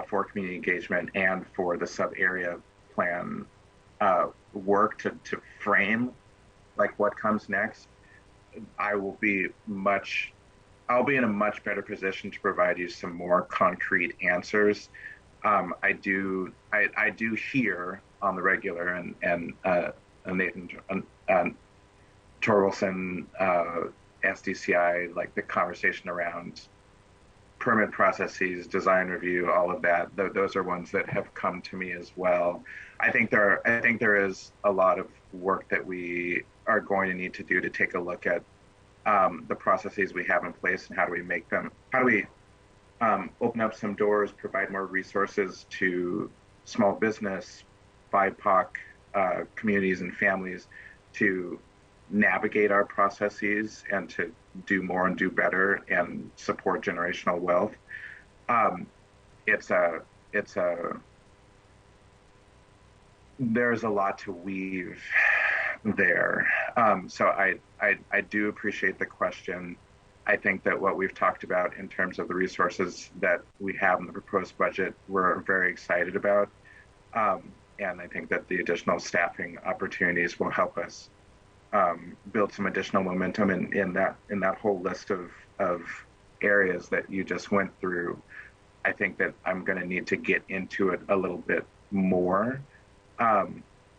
for community engagement and for the sub-area plan work to frame like what comes next, I'll be in a much better position to provide you some more concrete answers. I do hear on the regular and Nathan Torkelson, SDCI, like the conversation around permit processes, design review, all of that. Those are ones that have come to me as well. I think there is a lot of work that we are going to need to do to take a look at the processes we have in place and how do we open up some doors, provide more resources to small business, BIPOC communities and families to navigate our processes and to do more and do better and support generational wealth. There's a lot to weave there. So I do appreciate the question. I think that what we've talked about in terms of the resources that we have in the proposed budget, we're very excited about. And I think that the additional staffing opportunities will help us build some additional momentum in that whole list of areas that you just went through. I think that I'm going to need to get into it a little bit more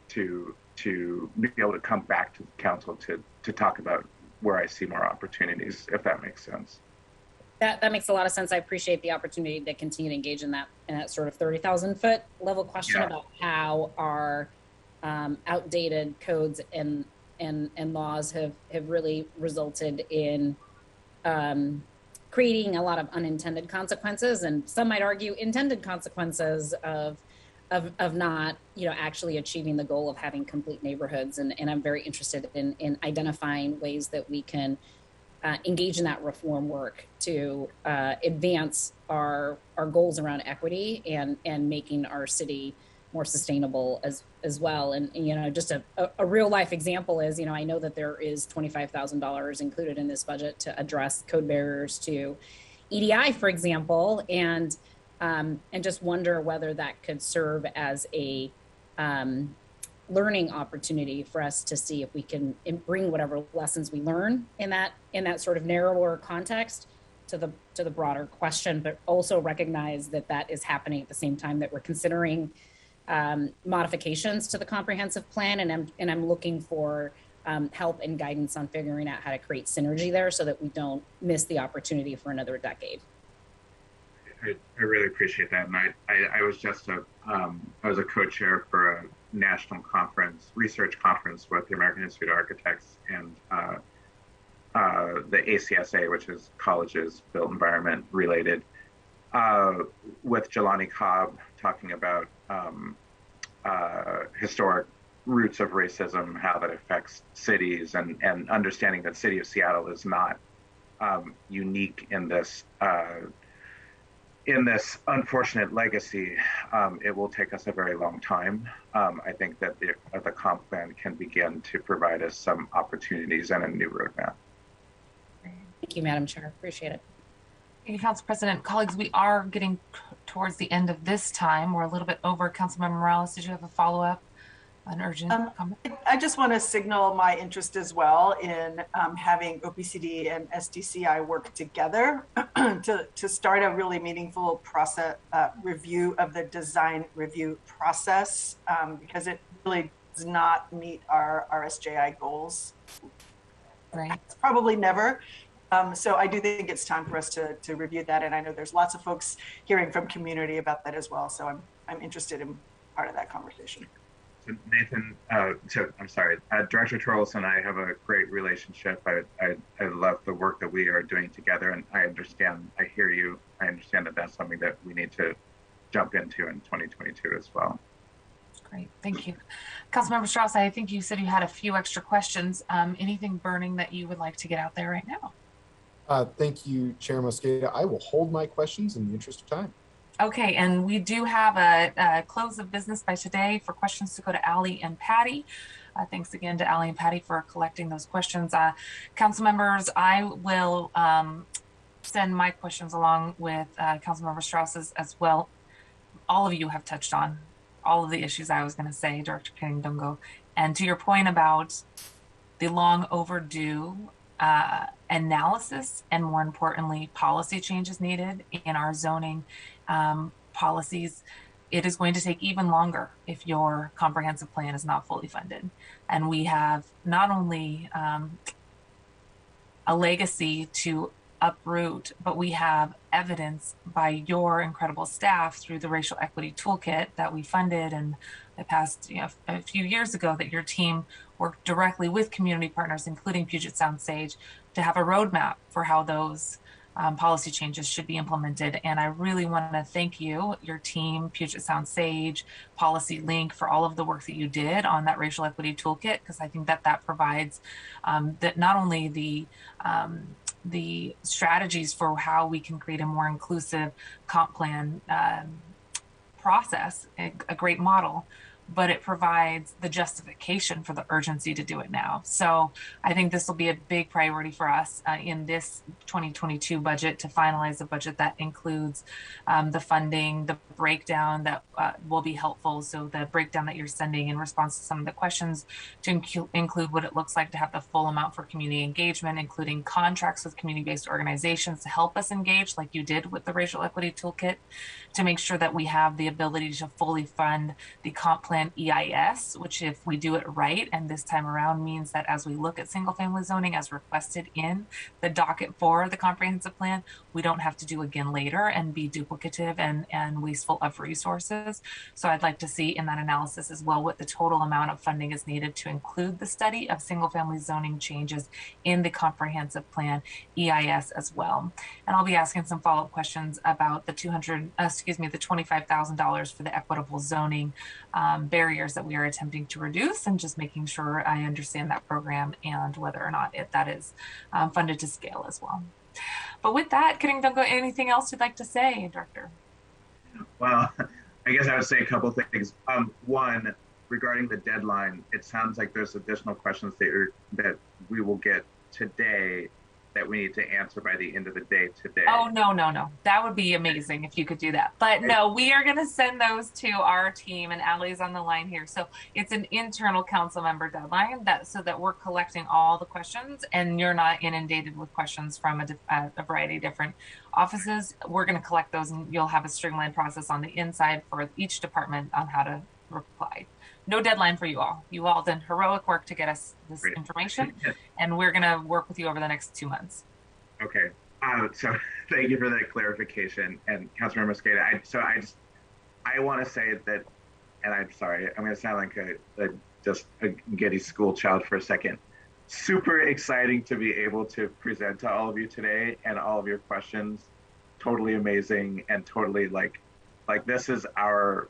to be able to come back to the council to talk about where I see more opportunities, if that makes sense. That makes a lot of sense. I appreciate the opportunity to continue to engage in that sort of 30,000 foot level question about how our outdated codes and laws have really resulted in creating a lot of unintended consequences, and some might argue intended consequences of not, actually achieving the goal of having complete neighborhoods. And I'm very interested in identifying ways that we can engage in that reform work to advance our goals around equity and making our city more sustainable as well. And just a real life example is, I know that there is $25,000 included in this budget to address code barriers to EDI, for example, and just wonder whether that could serve as a learning opportunity for us to see if we can bring whatever lessons we learn in that sort of narrower context to the broader question, but also recognize that is happening at the same time that we're considering modifications to the comprehensive plan, and I'm looking for help and guidance on figuring out how to create synergy there so that we don't miss the opportunity for another decade. I really appreciate that, and I was just I was a co-chair for a national research conference with the American Institute of Architects and the ACSA, which is Colleges Built Environment related, with Jelani Cobb talking about historic roots of racism, how that affects cities, and understanding that City of Seattle is not unique in this unfortunate legacy. It will take us a very long time. I think that the comp plan can begin to provide us some opportunities and a new roadmap. Thank you, Madam Chair. Appreciate it. Thank you, Council President. Colleagues, we are getting towards the end of this time. We're a little bit over. Councilmember Morales, did you have a follow-up? An urgent comment? I just want to signal my interest as well in having OPCD and SDCI work together to start a really meaningful process review of the design review process, because it really does not meet our RSJI goals. Right. Probably never. So I do think it's time for us to review that, and I know there's lots of folks hearing from community about that as well. So I'm interested in part of that conversation. Nathan, I'm sorry, Director Torres and I have a great relationship. I love the work that we are doing together, and I hear you. I understand that that's something that we need to jump into in 2022 as well. Great, thank you. Councilmember Strauss, I think you said you had a few extra questions. Anything burning that you would like to get out there right now? Thank you, Chair Mosqueda. I will hold my questions in the interest of time. Okay, and we do have a close of business by today for questions to go to Allie and Patty. Thanks again to Allie and Patty for collecting those questions. Council members, I will send my questions along with Councilmember Strauss's as well. All of you have touched on all of the issues I was going to say, Director Kirin-Dungo. And to your point about the long overdue analysis and, more importantly, policy changes needed in our zoning policies, it is going to take even longer if your comprehensive plan is not fully funded. And we have not only a legacy to uproot, but we have evidence by your incredible staff through the racial equity toolkit that we funded and I passed a few years ago, that your team worked directly with community partners, including Puget Sound Sage, to have a roadmap for how those policy changes should be implemented. And I really want to thank you, your team, Puget Sound Sage, Policy Link, for all of the work that you did on that racial equity toolkit, because I think that provides that not only the strategies for how we can create a more inclusive comp plan process, a great model, but it provides the justification for the urgency to do it now. So I think this will be a big priority for us in this 2022 budget to finalize a budget that includes the funding, the breakdown that will be helpful. So the breakdown that you're sending in response to some of the questions to include what it looks like to have the full amount for community engagement, including contracts with community-based organizations to help us engage like you did with the Racial Equity Toolkit, to make sure that we have the ability to fully fund the comp plan EIS, which if we do it right and this time around means that as we look at single family zoning as requested in the docket for the comprehensive plan, we don't have to do again later and be duplicative and wasteful of resources. So I'd like to see in that analysis as well what the total amount of funding is needed to include the study of single family zoning changes in the comprehensive plan EIS as well. And I'll be asking some follow-up questions about the $25,000 for the equitable zoning barriers that we are attempting to reduce, and just making sure I understand that program and whether or not that is funded to scale as well. But with that, Kiringdongo, anything else you'd like to say, Director? Well, I guess I would say a couple of things. One, regarding the deadline, it sounds like there's additional questions that we will get today that we need to answer by the end of the day today. Oh, no. That would be amazing if you could do that. But no, we are going to send those to our team, and Allie's on the line here. So it's an internal council member deadline so that we're collecting all the questions and you're not inundated with questions from a variety of different offices. We're going to collect those and you'll have a streamlined process on the inside for each department on how to reply. No deadline for you all. You all done heroic work to get us this information, and we're going to work with you over the next 2 months. Okay. So thank you for that clarification. And Councilmember Mosqueda, I want to say that, and I'm sorry, I'm going to sound like a giddy school child for a second. Super exciting to be able to present to all of you today and all of your questions. Totally amazing and totally like this is our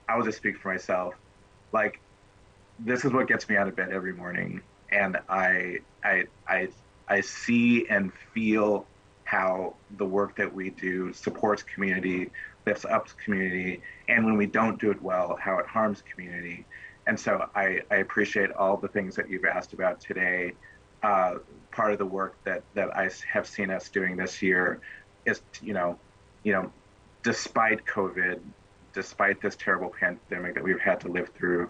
I will just speak for myself. This is what gets me out of bed every morning, and I see and feel how the work that we do supports community, lifts up community, and when we don't do it well, how it harms community. And so I appreciate all the things that you've asked about today. Part of the work that I have seen us doing this year is, despite COVID, despite this terrible pandemic that we've had to live through,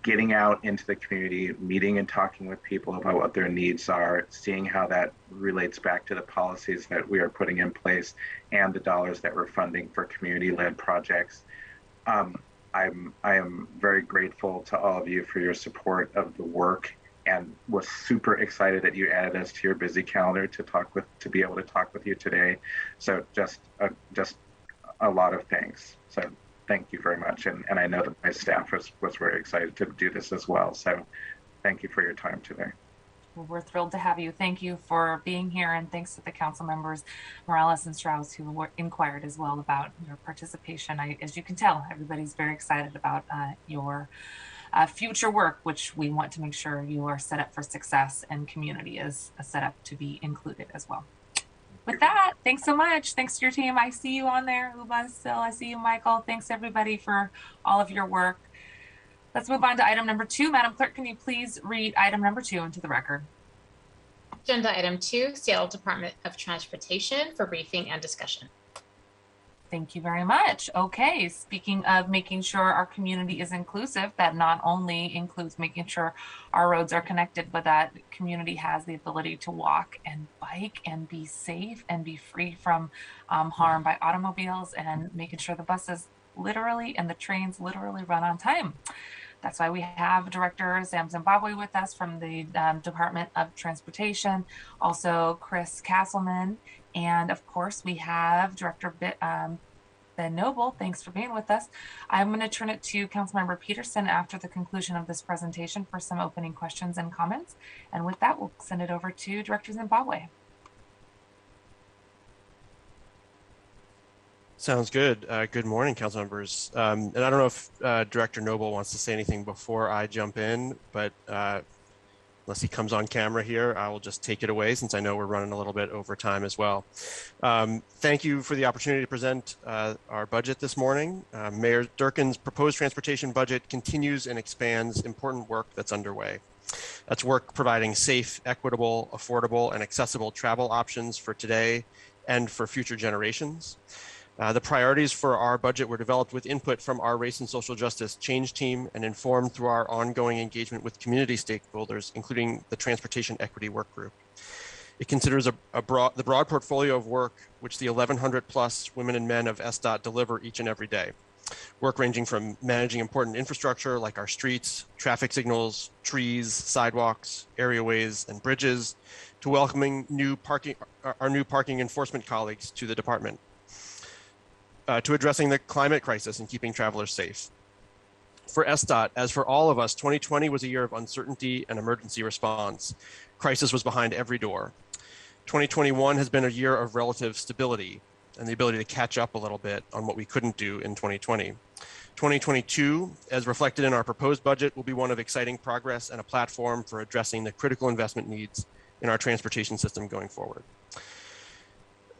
getting out into the community, meeting and talking with people about what their needs are, seeing how that relates back to the policies that we are putting in place and the dollars that we're funding for community-led projects. I am very grateful to all of you for your support of the work, and was super excited that you added us to your busy calendar to be able to talk with you today. So just a lot of things. So thank you very much. And I know that my staff was very excited to do this as well. So thank you for your time today. Well, we're thrilled to have you. Thank you for being here. And thanks to the council members, Morales and Strauss, who inquired as well about your participation. As you can tell, everybody's very excited about your future work, which we want to make sure you are set up for success and community is set up to be included as well. With that, thanks so much. Thanks to your team. I see you on there, Uba, still. I see you, Michael. Thanks, everybody, for all of your work. Let's move on to item number 2. Madam Clerk, can you please read item number 2 into the record? Agenda item 2, Seattle Department of Transportation for briefing and discussion. Thank you very much. Okay, speaking of making sure our community is inclusive, that not only includes making sure our roads are connected, but that community has the ability to walk and bike and be safe and be free from harm by automobiles, and making sure the buses literally and the trains literally run on time. That's why we have Director Sam Zimbabwe with us from the Department of Transportation, also Chris Castleman, and of course we have Director Ben Noble. Thanks for being with us. I'm going to turn it to Councilmember Peterson after the conclusion of this presentation for some opening questions and comments. And with that, we'll send it over to Director Zimbabwe. Sounds good. Good morning, council members. And I don't know if Director Noble wants to say anything before I jump in, but unless he comes on camera here, I will just take it away since I know we're running a little bit over time as well. Thank you for the opportunity to present our budget this morning. Mayor Durkin's proposed transportation budget continues and expands important work that's underway. That's work providing safe, equitable, affordable, and accessible travel options for today and for future generations. The priorities for our budget were developed with input from our Race and Social Justice Change Team and informed through our ongoing engagement with community stakeholders, including the Transportation Equity Work Group. It considers the broad portfolio of work which the 1,100 plus women and men of SDOT deliver each and every day. Work ranging from managing important infrastructure like our streets, traffic signals, trees, sidewalks, areaways, and bridges, to welcoming our new parking enforcement colleagues to the department. To addressing the climate crisis and keeping travelers safe. For SDOT, as for all of us, 2020 was a year of uncertainty and emergency response. Crisis was behind every door. 2021 has been a year of relative stability and the ability to catch up a little bit on what we couldn't do in 2020. 2022, as reflected in our proposed budget, will be one of exciting progress and a platform for addressing the critical investment needs in our transportation system going forward.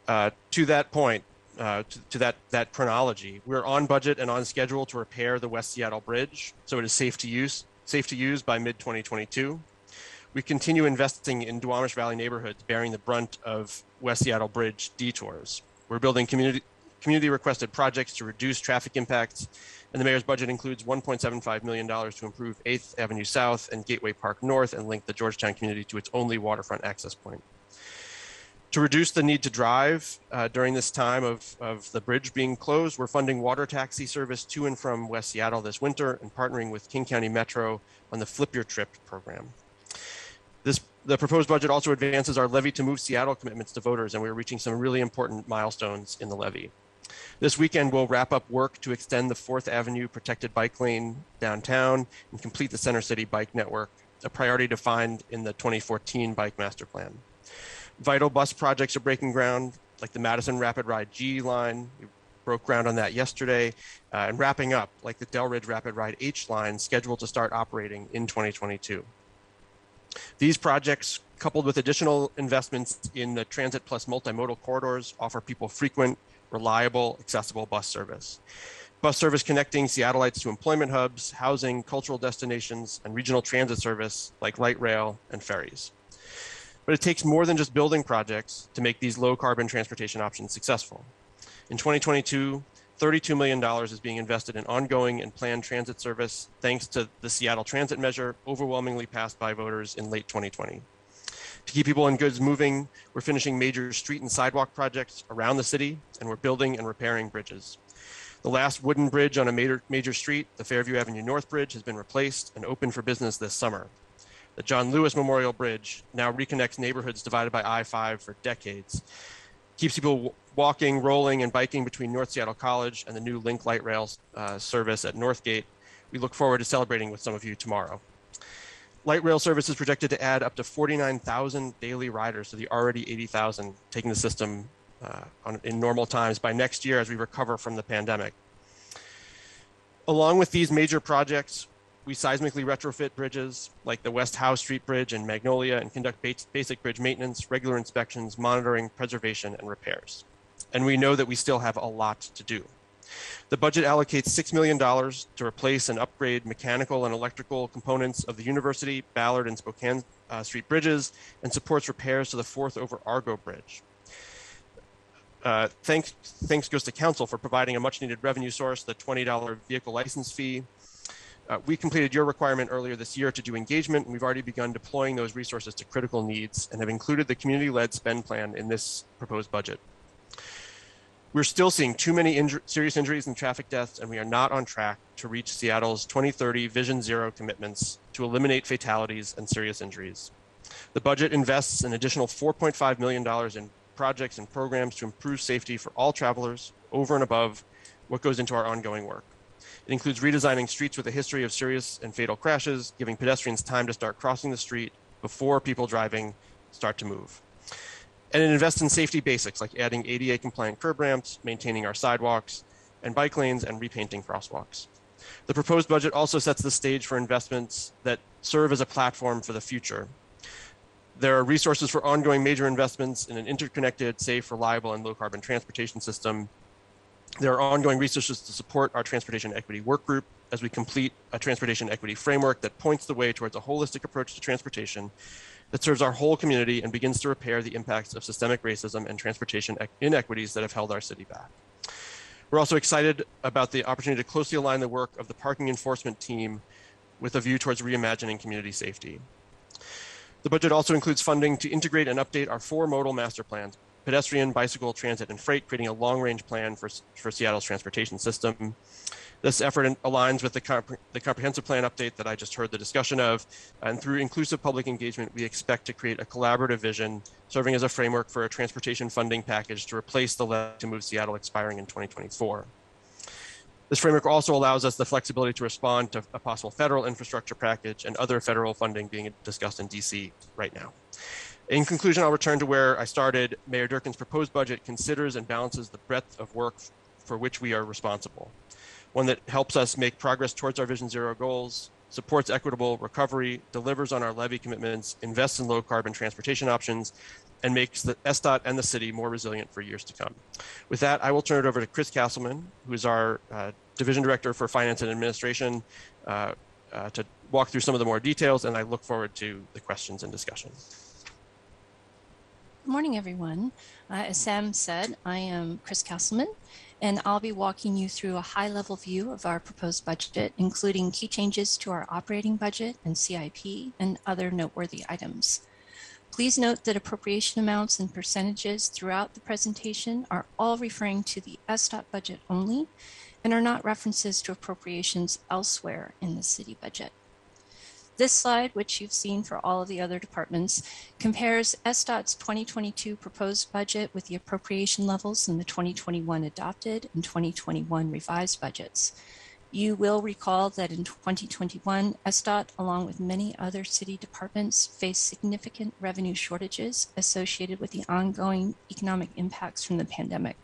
To that point, to that chronology, we're on budget and on schedule to repair the West Seattle Bridge, so it is safe to use by mid-2022. We continue investing in Duwamish Valley neighborhoods bearing the brunt of West Seattle Bridge detours. We're building community requested projects to reduce traffic impacts, and the mayor's budget includes $1.75 million to improve 8th Avenue South and Gateway Park North and link the Georgetown community to its only waterfront access point. To reduce the need to drive during this time of the bridge being closed, we're funding water taxi service to and from West Seattle this winter and partnering with King County Metro on the Flip Your Trip program. The proposed budget also advances our Levy to Move Seattle commitments to voters, and we're reaching some really important milestones in the levy. This weekend, we'll wrap up work to extend the 4th Avenue protected bike lane downtown and complete the Center City bike network, a priority defined in the 2014 Bike Master Plan. Vital bus projects are breaking ground, like the Madison Rapid Ride G line. We broke ground on that yesterday, and wrapping up, like the Delridge Rapid Ride H line, scheduled to start operating in 2022. These projects, coupled with additional investments in the Transit Plus multimodal corridors, offer people frequent, reliable, accessible bus service. Bus service connecting Seattleites to employment hubs, housing, cultural destinations, and regional transit service like light rail and ferries. But it takes more than just building projects to make these low carbon transportation options successful. In 2022, $32 million is being invested in ongoing and planned transit service thanks to the Seattle Transit Measure, overwhelmingly passed by voters in late 2020. To keep people and goods moving, we're finishing major street and sidewalk projects around the city, and we're building and repairing bridges. The last wooden bridge on a major street, the Fairview Avenue North Bridge, has been replaced and open for business this summer. The John Lewis Memorial Bridge now reconnects neighborhoods divided by I-5 for decades. Keeps people walking, rolling, and biking between North Seattle College and the new Link Light Rail service at Northgate. We look forward to celebrating with some of you tomorrow. Light rail service is projected to add up to 49,000 daily riders to the already 80,000 taking the system in normal times by next year as we recover from the pandemic. Along with these major projects, we seismically retrofit bridges like the West Howe Street Bridge and Magnolia and conduct basic bridge maintenance, regular inspections, monitoring, preservation, and repairs. And we know that we still have a lot to do. The budget allocates $6 million to replace and upgrade mechanical and electrical components of the University, Ballard, and Spokane Street bridges and supports repairs to the 4th over Argo Bridge. Thanks goes to Council for providing a much needed revenue source, the $20 vehicle license fee. We completed your requirement earlier this year to do engagement, and we've already begun deploying those resources to critical needs and have included the community-led spend plan in this proposed budget. We're still seeing too many serious injuries and traffic deaths, and we are not on track to reach Seattle's 2030 Vision Zero commitments to eliminate fatalities and serious injuries. The budget invests an additional $4.5 million in projects and programs to improve safety for all travelers over and above what goes into our ongoing work. It includes redesigning streets with a history of serious and fatal crashes, giving pedestrians time to start crossing the street before people driving start to move. And it invests in safety basics like adding ADA compliant curb ramps, maintaining our sidewalks and bike lanes, and repainting crosswalks. The proposed budget also sets the stage for investments that serve as a platform for the future. There are resources for ongoing major investments in an interconnected, safe, reliable, and low-carbon transportation system. There are ongoing resources to support our transportation equity work group as we complete a transportation equity framework that points the way towards a holistic approach to transportation that serves our whole community and begins to repair the impacts of systemic racism and transportation inequities that have held our city back. We're also excited about the opportunity to closely align the work of the parking enforcement team with a view towards reimagining community safety. The budget also includes funding to integrate and update our 4 modal master plans: pedestrian, bicycle, transit, and freight, creating a long-range plan for Seattle's transportation system. This effort aligns with the comprehensive plan update that I just heard the discussion of, and through inclusive public engagement, we expect to create a collaborative vision serving as a framework for a transportation funding package to replace the levy to move Seattle expiring in 2024. This framework also allows us the flexibility to respond to a possible federal infrastructure package and other federal funding being discussed in DC right now. In conclusion, I'll return to where I started. Mayor Durkin's proposed budget considers and balances the breadth of work for which we are responsible. One that helps us make progress towards our Vision Zero goals, supports equitable recovery, delivers on our levy commitments, invests in low carbon transportation options, and makes the SDOT and the city more resilient for years to come. With that, I will turn it over to Chris Castleman, who is our Division Director for Finance and Administration, to walk through some of the more details, and I look forward to the questions and discussion. Good morning, everyone. As Sam said, I am Chris Castleman, and I'll be walking you through a high-level view of our proposed budget, including key changes to our operating budget and CIP and other noteworthy items. Please note that appropriation amounts and percentages throughout the presentation are all referring to the SDOT budget only and are not references to appropriations elsewhere in the city budget. This slide, which you've seen for all of the other departments, compares SDOT's 2022 proposed budget with the appropriation levels in the 2021 adopted and 2021 revised budgets. You will recall that in 2021, SDOT, along with many other city departments, faced significant revenue shortages associated with the ongoing economic impacts from the pandemic.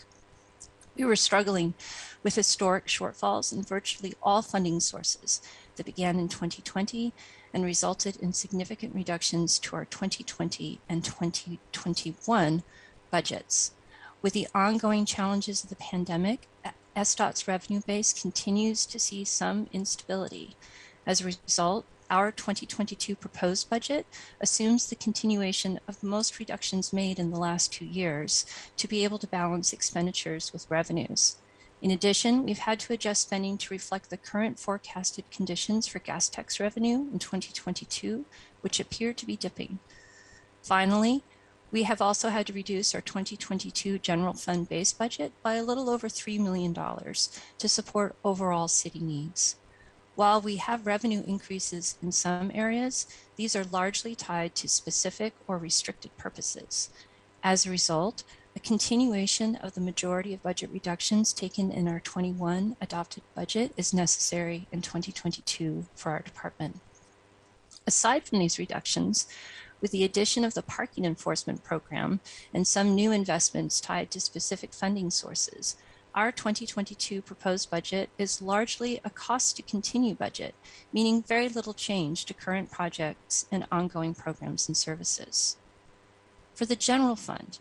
We were struggling with historic shortfalls in virtually all funding sources that began in 2020 and resulted in significant reductions to our 2020 and 2021 budgets. With the ongoing challenges of the pandemic, SDOT's revenue base continues to see some instability. As a result, our 2022 proposed budget assumes the continuation of most reductions made in the last 2 years to be able to balance expenditures with revenues. In addition, we've had to adjust spending to reflect the current forecasted conditions for gas tax revenue in 2022, which appear to be dipping. Finally, we have also had to reduce our 2022 general fund base budget by a little over $3 million to support overall city needs. While we have revenue increases in some areas, these are largely tied to specific or restricted purposes. As a result, a continuation of the majority of budget reductions taken in our 21 adopted budget is necessary in 2022 for our department. Aside from these reductions, with the addition of the parking enforcement program and some new investments tied to specific funding sources, our 2022 proposed budget is largely a cost to continue budget, meaning very little change to current projects and ongoing programs and services. For the general fund,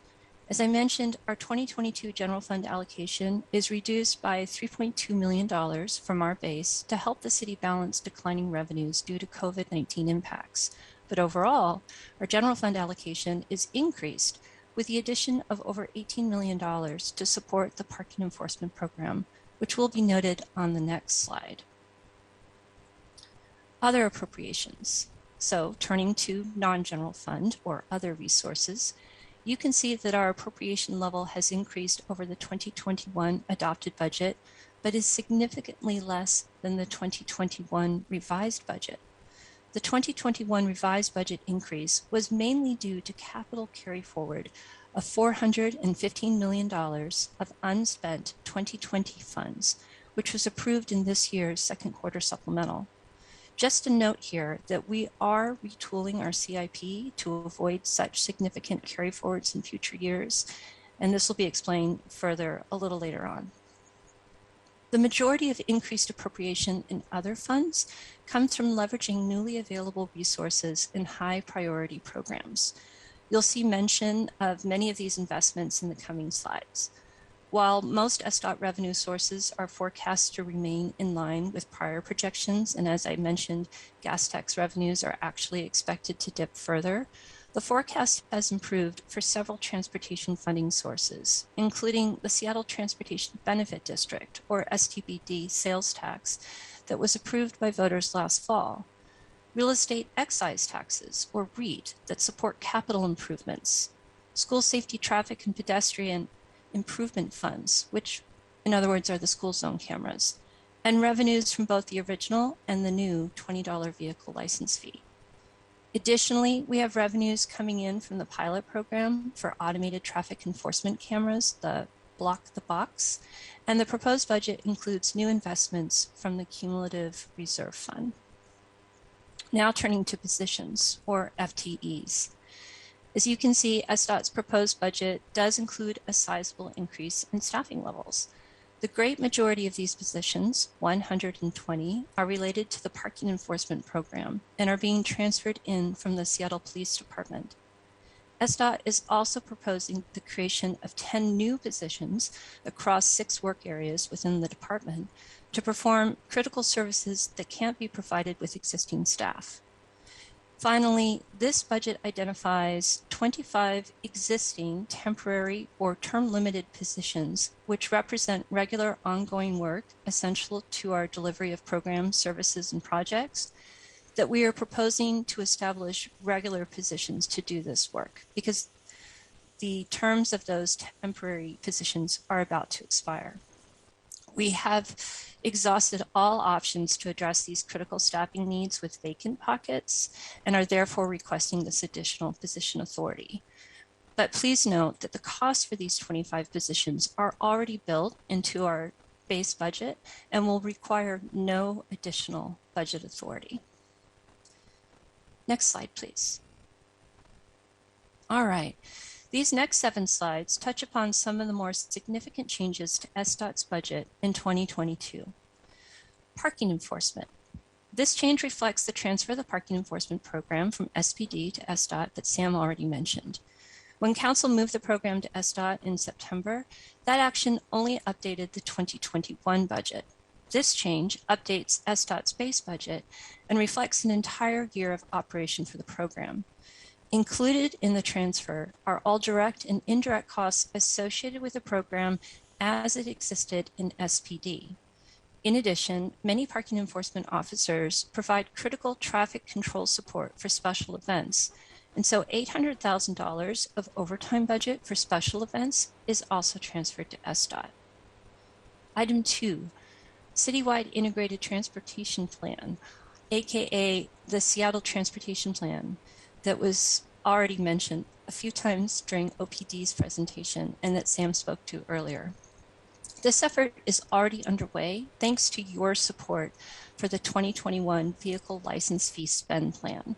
as I mentioned, our 2022 general fund allocation is reduced by $3.2 million from our base to help the city balance declining revenues due to COVID-19 impacts. But overall, our general fund allocation is increased with the addition of over $18 million to support the parking enforcement program, which will be noted on the next slide. Other appropriations. So turning to non-general fund or other resources, you can see that our appropriation level has increased over the 2021 adopted budget, but is significantly less than the 2021 revised budget. The 2021 revised budget increase was mainly due to capital carry forward of $415 million of unspent 2020 funds, which was approved in this year's second quarter supplemental. Just a note here that we are retooling our CIP to avoid such significant carry forwards in future years, and this will be explained further a little later on. The majority of increased appropriation in other funds comes from leveraging newly available resources in high priority programs. You'll see mention of many of these investments in the coming slides. While most SDOT revenue sources are forecast to remain in line with prior projections, and as I mentioned, gas tax revenues are actually expected to dip further, the forecast has improved for several transportation funding sources, including the Seattle Transportation Benefit District, or STBD, sales tax that was approved by voters last fall, real estate excise taxes, or REIT, that support capital improvements, school safety, traffic, and pedestrian improvement funds, which in other words are the school zone cameras, and revenues from both the original and the new $20 vehicle license fee. Additionally, we have revenues coming in from the pilot program for automated traffic enforcement cameras, the Block the Box, and the proposed budget includes new investments from the Cumulative Reserve Fund. Now turning to positions, or FTEs. As you can see, SDOT's proposed budget does include a sizable increase in staffing levels. The great majority of these positions, 120, are related to the parking enforcement program and are being transferred in from the Seattle Police Department. SDOT is also proposing the creation of 10 new positions across 6 work areas within the department to perform critical services that can't be provided with existing staff. Finally, this budget identifies 25 existing temporary or term-limited positions, which represent regular ongoing work essential to our delivery of programs, services, and projects, that we are proposing to establish regular positions to do this work because the terms of those temporary positions are about to expire. We have exhausted all options to address these critical staffing needs with vacant pockets and are therefore requesting this additional position authority. But please note that the costs for these 25 positions are already built into our base budget and will require no additional budget authority. Next slide, please. All right. These next 7 slides touch upon some of the more significant changes to SDOT's budget in 2022. Parking enforcement. This change reflects the transfer of the parking enforcement program from SPD to SDOT that Sam already mentioned. When Council moved the program to SDOT in September, that action only updated the 2021 budget. This change updates SDOT's base budget and reflects an entire year of operation for the program. Included in the transfer are all direct and indirect costs associated with the program as it existed in SPD. In addition, many parking enforcement officers provide critical traffic control support for special events, and so $800,000 of overtime budget for special events is also transferred to SDOT. Item 2, Citywide Integrated Transportation Plan, aka the Seattle Transportation Plan, that was already mentioned a few times during OPD's presentation and that Sam spoke to earlier. This effort is already underway thanks to your support for the 2021 Vehicle License Fee Spend Plan.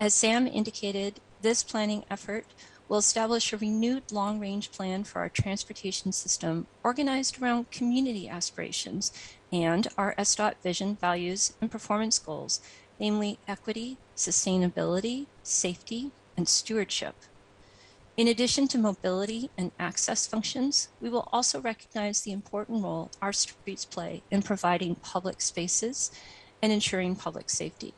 As Sam indicated, this planning effort will establish a renewed long-range plan for our transportation system organized around community aspirations and our SDOT vision, values, and performance goals, namely equity, sustainability, safety, and stewardship. In addition to mobility and access functions, we will also recognize the important role our streets play in providing public spaces and ensuring public safety.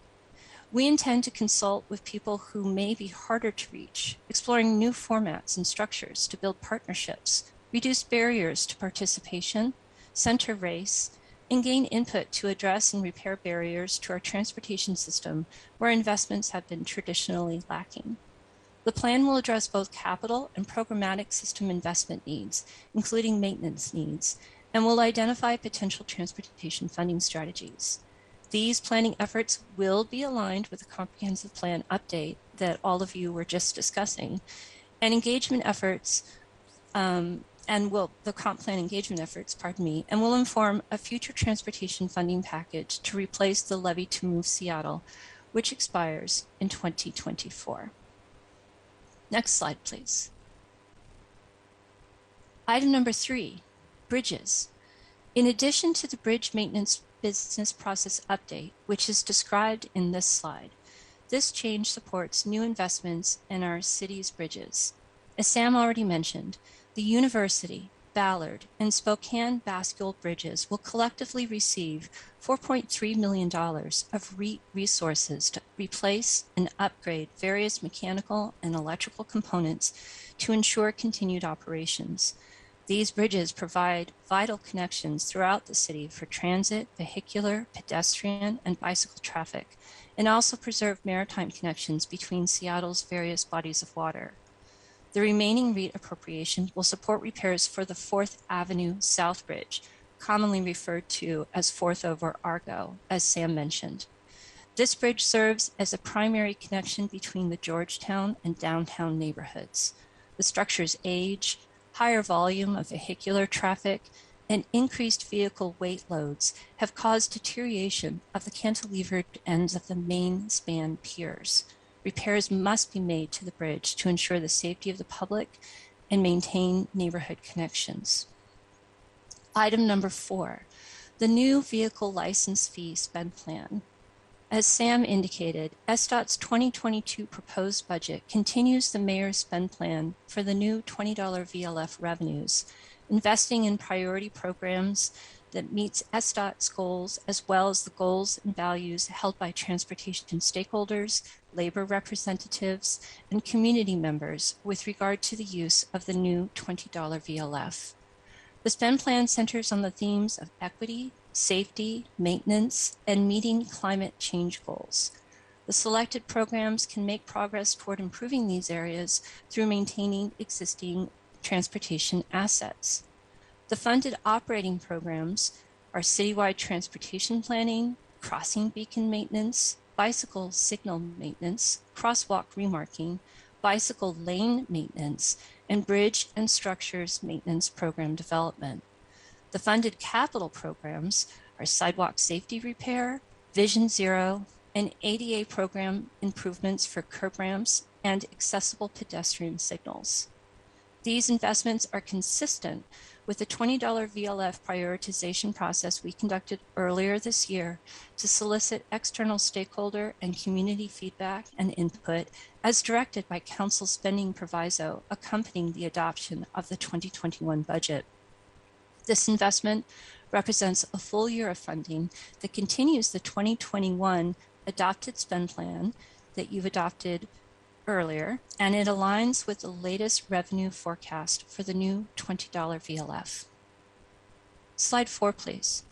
We intend to consult with people who may be harder to reach, exploring new formats and structures to build partnerships, reduce barriers to participation, center race, and gain input to address and repair barriers to our transportation system where investments have been traditionally lacking. The plan will address both capital and programmatic system investment needs, including maintenance needs, and will identify potential transportation funding strategies. These planning efforts will be aligned with the comprehensive plan update that all of you were just discussing, and engagement efforts, the comp plan engagement efforts, and will inform a future transportation funding package to replace the levy to move Seattle, which expires in 2024. Next slide, please. Item number 3, bridges. In addition to the bridge maintenance business process update, which is described in this slide, this change supports new investments in our city's bridges. As Sam already mentioned, the University, Ballard, and Spokane Bascule bridges will collectively receive $4.3 million of resources to replace and upgrade various mechanical and electrical components to ensure continued operations. These bridges provide vital connections throughout the city for transit, vehicular, pedestrian, and bicycle traffic, and also preserve maritime connections between Seattle's various bodies of water. The remaining REIT appropriation will support repairs for the 4th Avenue South Bridge, commonly referred to as 4th over Argo, as Sam mentioned. This bridge serves as a primary connection between the Georgetown and downtown neighborhoods. The structure's age, higher volume of vehicular traffic, and increased vehicle weight loads have caused deterioration of the cantilevered ends of the main span piers. Repairs must be made to the bridge to ensure the safety of the public and maintain neighborhood connections. Item number 4, the new vehicle license fee spend plan. As Sam indicated, SDOT's 2022 proposed budget continues the mayor's spend plan for the new $20 VLF revenues, investing in priority programs that meets SDOT's goals as well as the goals and values held by transportation stakeholders, labor representatives, and community members with regard to the use of the new $20 VLF. The spend plan centers on the themes of equity, safety, maintenance, and meeting climate change goals. The selected programs can make progress toward improving these areas through maintaining existing transportation assets. The funded operating programs are citywide transportation planning, crossing beacon maintenance, bicycle signal maintenance, crosswalk remarking, bicycle lane maintenance, and bridge and structures maintenance program development. The funded capital programs are sidewalk safety repair, Vision Zero, and ADA program improvements for curb ramps and accessible pedestrian signals. These investments are consistent with the $20 VLF prioritization process we conducted earlier this year to solicit external stakeholder and community feedback and input as directed by Council spending proviso accompanying the adoption of the 2021 budget. This investment represents a full year of funding that continues the 2021 adopted spend plan that you've adopted earlier, and it aligns with the latest revenue forecast for the new $20 VLF. Slide 4, please.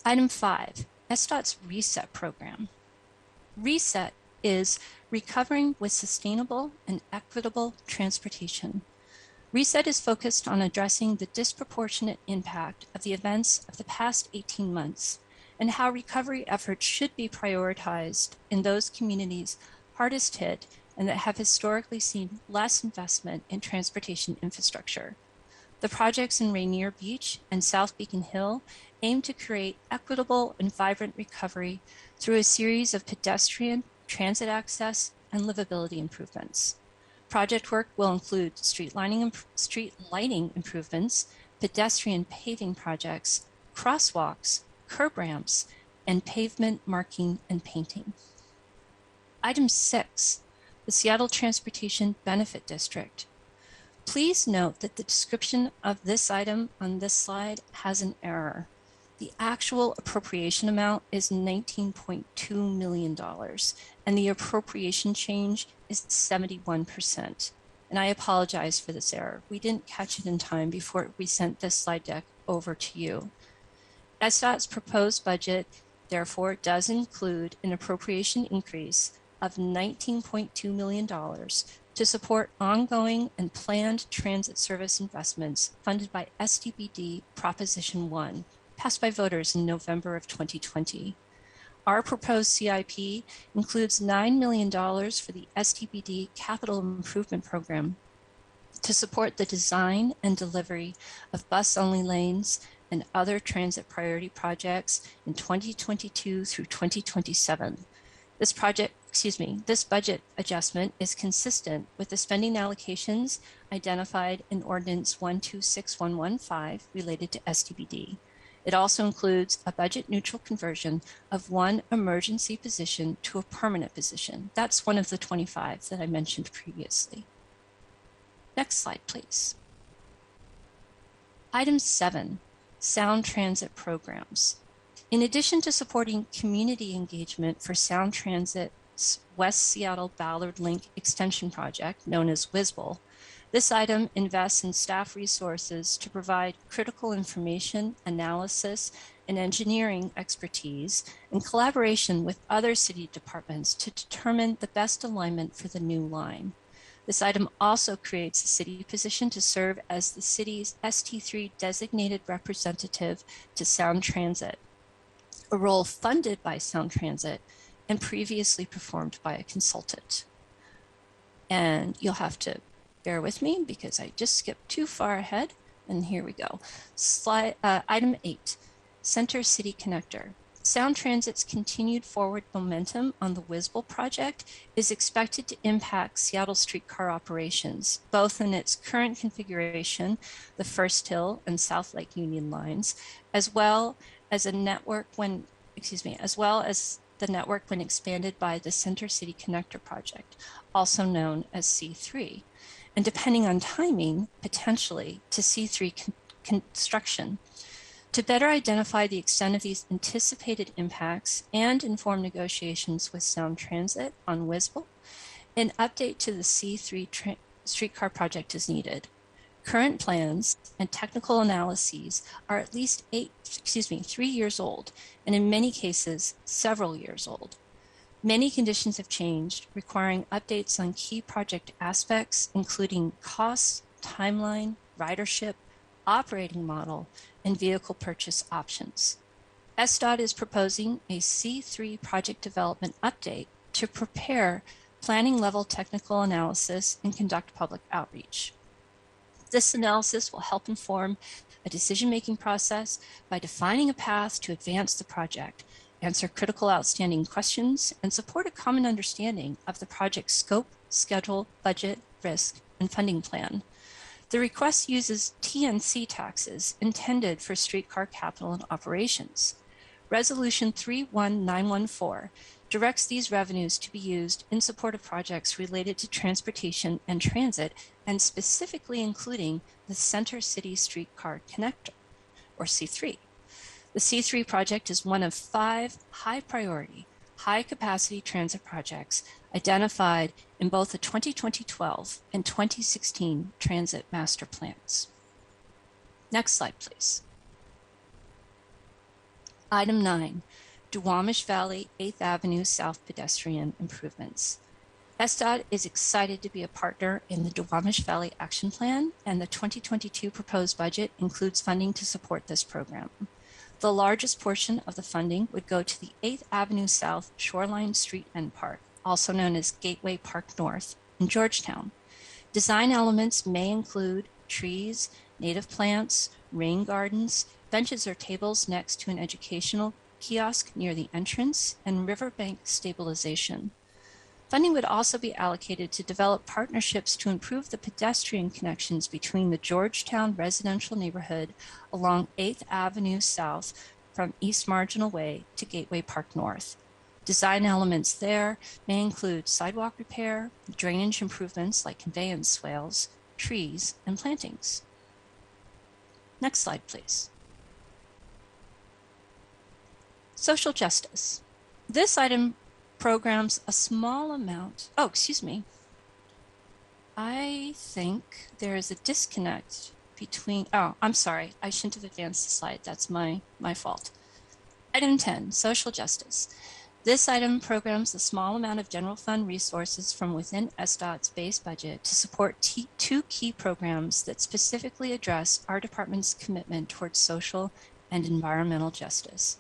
Item 5, SDOT's RESET program. RESET is Recovering with Sustainable and Equitable Transportation. RESET is focused on addressing the disproportionate impact of the events of the past 18 months and how recovery efforts should be prioritized in those communities hardest hit and that have historically seen less investment in transportation infrastructure. The projects in Rainier Beach and South Beacon Hill aim to create equitable and vibrant recovery through a series of pedestrian, transit access, and livability improvements. Project work will include street lighting improvements, pedestrian paving projects, crosswalks, curb ramps, and pavement marking and painting. Item 6, the Seattle Transportation Benefit District. Please note that the description of this item on this slide has an error. The actual appropriation amount is $19.2 million, and the appropriation change is 71%. And I apologize for this error. We didn't catch it in time before we sent this slide deck over to you. SDOT's proposed budget, therefore, does include an appropriation increase of $19.2 million to support ongoing and planned transit service investments funded by SDBD Proposition 1, passed by voters in November of 2020. Our proposed CIP includes $9 million for the SDBD Capital Improvement Program to support the design and delivery of bus-only lanes and other transit priority projects in 2022 through 2027. This budget adjustment is consistent with the spending allocations identified in Ordinance 126115 related to SDBD. It also includes a budget neutral conversion of one emergency position to a permanent position. That's one of the 25 that I mentioned previously. Next slide, please. Item 7, Sound Transit Programs. In addition to supporting community engagement for Sound Transit's West Seattle Ballard Link Extension Project, known as WSBL, this item invests in staff resources to provide critical information, analysis, and engineering expertise in collaboration with other city departments to determine the best alignment for the new line. This item also creates a city position to serve as the city's ST3 designated representative to Sound Transit, a role funded by Sound Transit and previously performed by a consultant. And you'll have to bear with me because I just skipped too far ahead. And here we go. Item 8, Center City Connector. Sound Transit's continued forward momentum on the WSBL project is expected to impact Seattle streetcar operations, both in its current configuration, the First Hill and South Lake Union lines, as well as the network when expanded by the Center City Connector project, also known as C3, and depending on timing, potentially to C3 construction. To better identify the extent of these anticipated impacts and inform negotiations with Sound Transit on WSBL, an update to the C3 streetcar project is needed. Current plans and technical analyses are at least 3 years old, and in many cases, several years old. Many conditions have changed, requiring updates on key project aspects, including costs, timeline, ridership, operating model, and vehicle purchase options. SDOT is proposing a C3 project development update to prepare planning level technical analysis and conduct public outreach. This analysis will help inform a decision-making process by defining a path to advance the project, answer critical outstanding questions, and support a common understanding of the project's scope, schedule, budget, risk, and funding plan. The request uses TNC taxes intended for streetcar capital and operations. Resolution 31914 directs these revenues to be used in support of projects related to transportation and transit, and specifically including the Center City Streetcar Connector, or C3. The C3 project is one of 5 high-priority, high-capacity transit projects identified in both the 2012 and 2016 transit master plans. Next slide, please. Item 9, Duwamish Valley 8th Avenue South pedestrian improvements. SDOT is excited to be a partner in the Duwamish Valley Action Plan, and the 2022 proposed budget includes funding to support this program. The largest portion of the funding would go to the 8th Avenue South Shoreline Street End Park, also known as Gateway Park North, in Georgetown. Design elements may include trees, native plants, rain gardens, benches or tables next to an educational kiosk near the entrance, and riverbank stabilization. Funding would also be allocated to develop partnerships to improve the pedestrian connections between the Georgetown residential neighborhood along 8th Avenue South from East Marginal Way to Gateway Park North. Design elements there may include sidewalk repair, drainage improvements like conveyance swales, trees, and plantings. Next slide, please. Social justice. This item programs a small amount. I think there is a disconnect between, I'm sorry, I shouldn't have advanced the slide. That's my fault. Item 10, social justice. This item programs a small amount of general fund resources from within SDOT's base budget to support 2 key programs that specifically address our department's commitment towards social and environmental justice.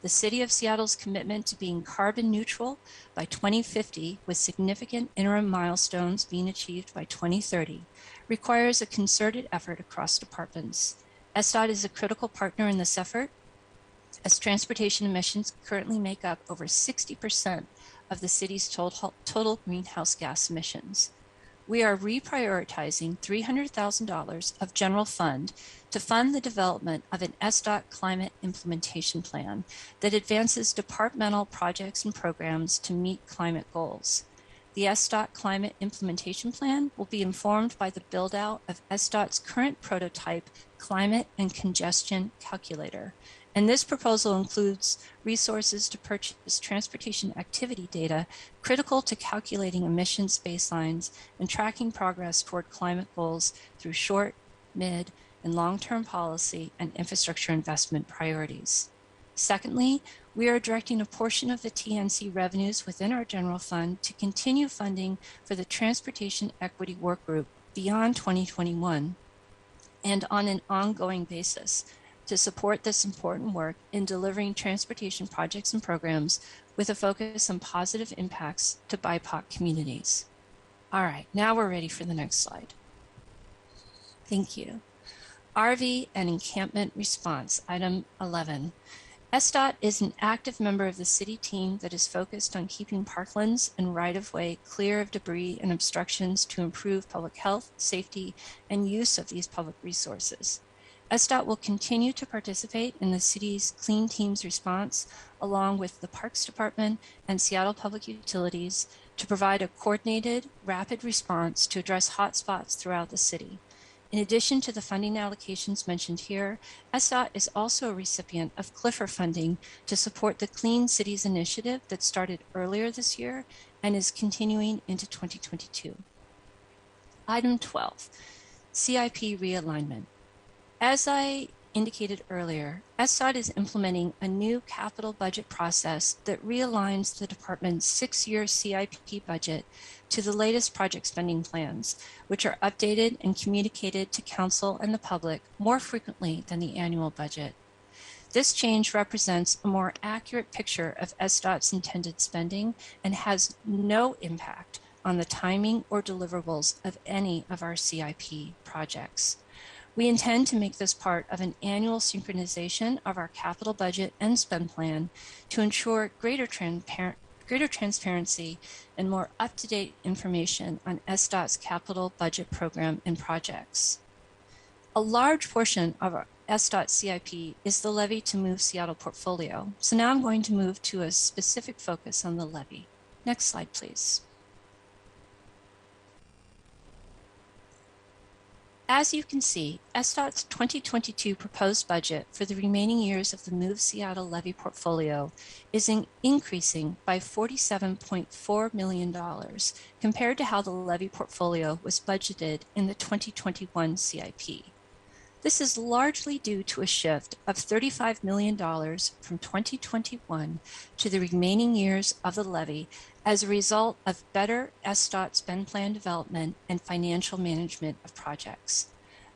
The City of Seattle's commitment to being carbon neutral by 2050, with significant interim milestones being achieved by 2030, requires a concerted effort across departments. SDOT is a critical partner in this effort, as transportation emissions currently make up over 60% of the city's total greenhouse gas emissions. We are reprioritizing $300,000 of general fund to fund the development of an SDOT climate implementation plan that advances departmental projects and programs to meet climate goals. The SDOT climate implementation plan will be informed by the build-out of SDOT's current prototype climate and congestion calculator. And this proposal includes resources to purchase transportation activity data critical to calculating emissions baselines and tracking progress toward climate goals through short, mid, and long-term policy and infrastructure investment priorities. Secondly, we are directing a portion of the TNC revenues within our general fund to continue funding for the Transportation Equity Work Group beyond 2021 and on an ongoing basis to support this important work in delivering transportation projects and programs with a focus on positive impacts to BIPOC communities. All right, now we're ready for the next slide. Thank you. RV and encampment response, item 11. SDOT is an active member of the city team that is focused on keeping parklands and right-of-way clear of debris and obstructions to improve public health, safety, and use of these public resources. SDOT will continue to participate in the city's Clean Teams response, along with the Parks Department and Seattle Public Utilities, to provide a coordinated, rapid response to address hotspots throughout the city. In addition to the funding allocations mentioned here, SDOT is also a recipient of CLIFFR funding to support the Clean Cities initiative that started earlier this year and is continuing into 2022. Item 12, CIP realignment. As I indicated earlier, SDOT is implementing a new capital budget process that realigns the department's 6-year CIP budget to the latest project spending plans, which are updated and communicated to council and the public more frequently than the annual budget. This change represents a more accurate picture of SDOT's intended spending and has no impact on the timing or deliverables of any of our CIP projects. We intend to make this part of an annual synchronization of our capital budget and spend plan to ensure greater transparency and more up-to-date information on SDOT's capital budget program and projects. A large portion of our SDOT CIP is the levy to move Seattle portfolio. So now I'm going to move to a specific focus on the levy. Next slide, please. As you can see, SDOT's 2022 proposed budget for the remaining years of the Move Seattle levy portfolio is increasing by $47.4 million compared to how the levy portfolio was budgeted in the 2021 CIP. This is largely due to a shift of $35 million from 2021 to the remaining years of the levy as a result of better SDOT spend plan development and financial management of projects.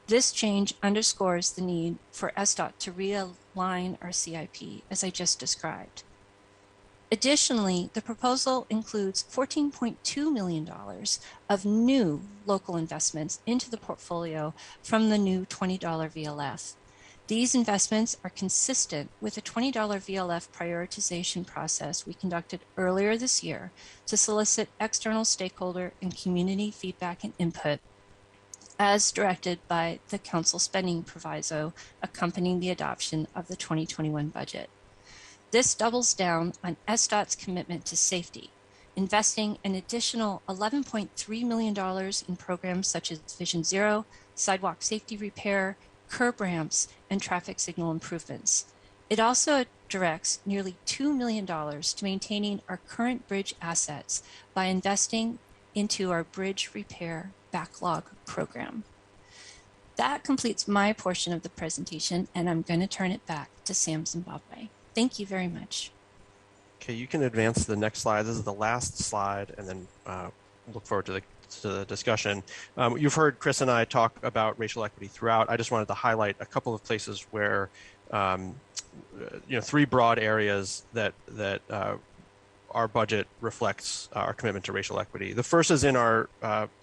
This change underscores the need for SDOT to realign our CIP, as I just described. Additionally, the proposal includes $14.2 million of new local investments into the portfolio from the new $20 VLF. These investments are consistent with the $20 VLF prioritization process we conducted earlier this year to solicit external stakeholder and community feedback and input, as directed by the council spending proviso accompanying the adoption of the 2021 budget. This doubles down on SDOT's commitment to safety, investing an additional $11.3 million in programs such as Vision Zero, sidewalk safety repair, curb ramps, and traffic signal improvements. It also directs nearly $2 million to maintaining our current bridge assets by investing into our bridge repair backlog program. That completes my portion of the presentation, and I'm going to turn it back to Sam Zimbabwe. Thank you very much. Okay, you can advance to the next slide. This is the last slide, and then look forward to the discussion. You've heard Chris and I talk about racial equity throughout. I just wanted to highlight a couple of places where, three broad areas that our budget reflects our commitment to racial equity. The first is in our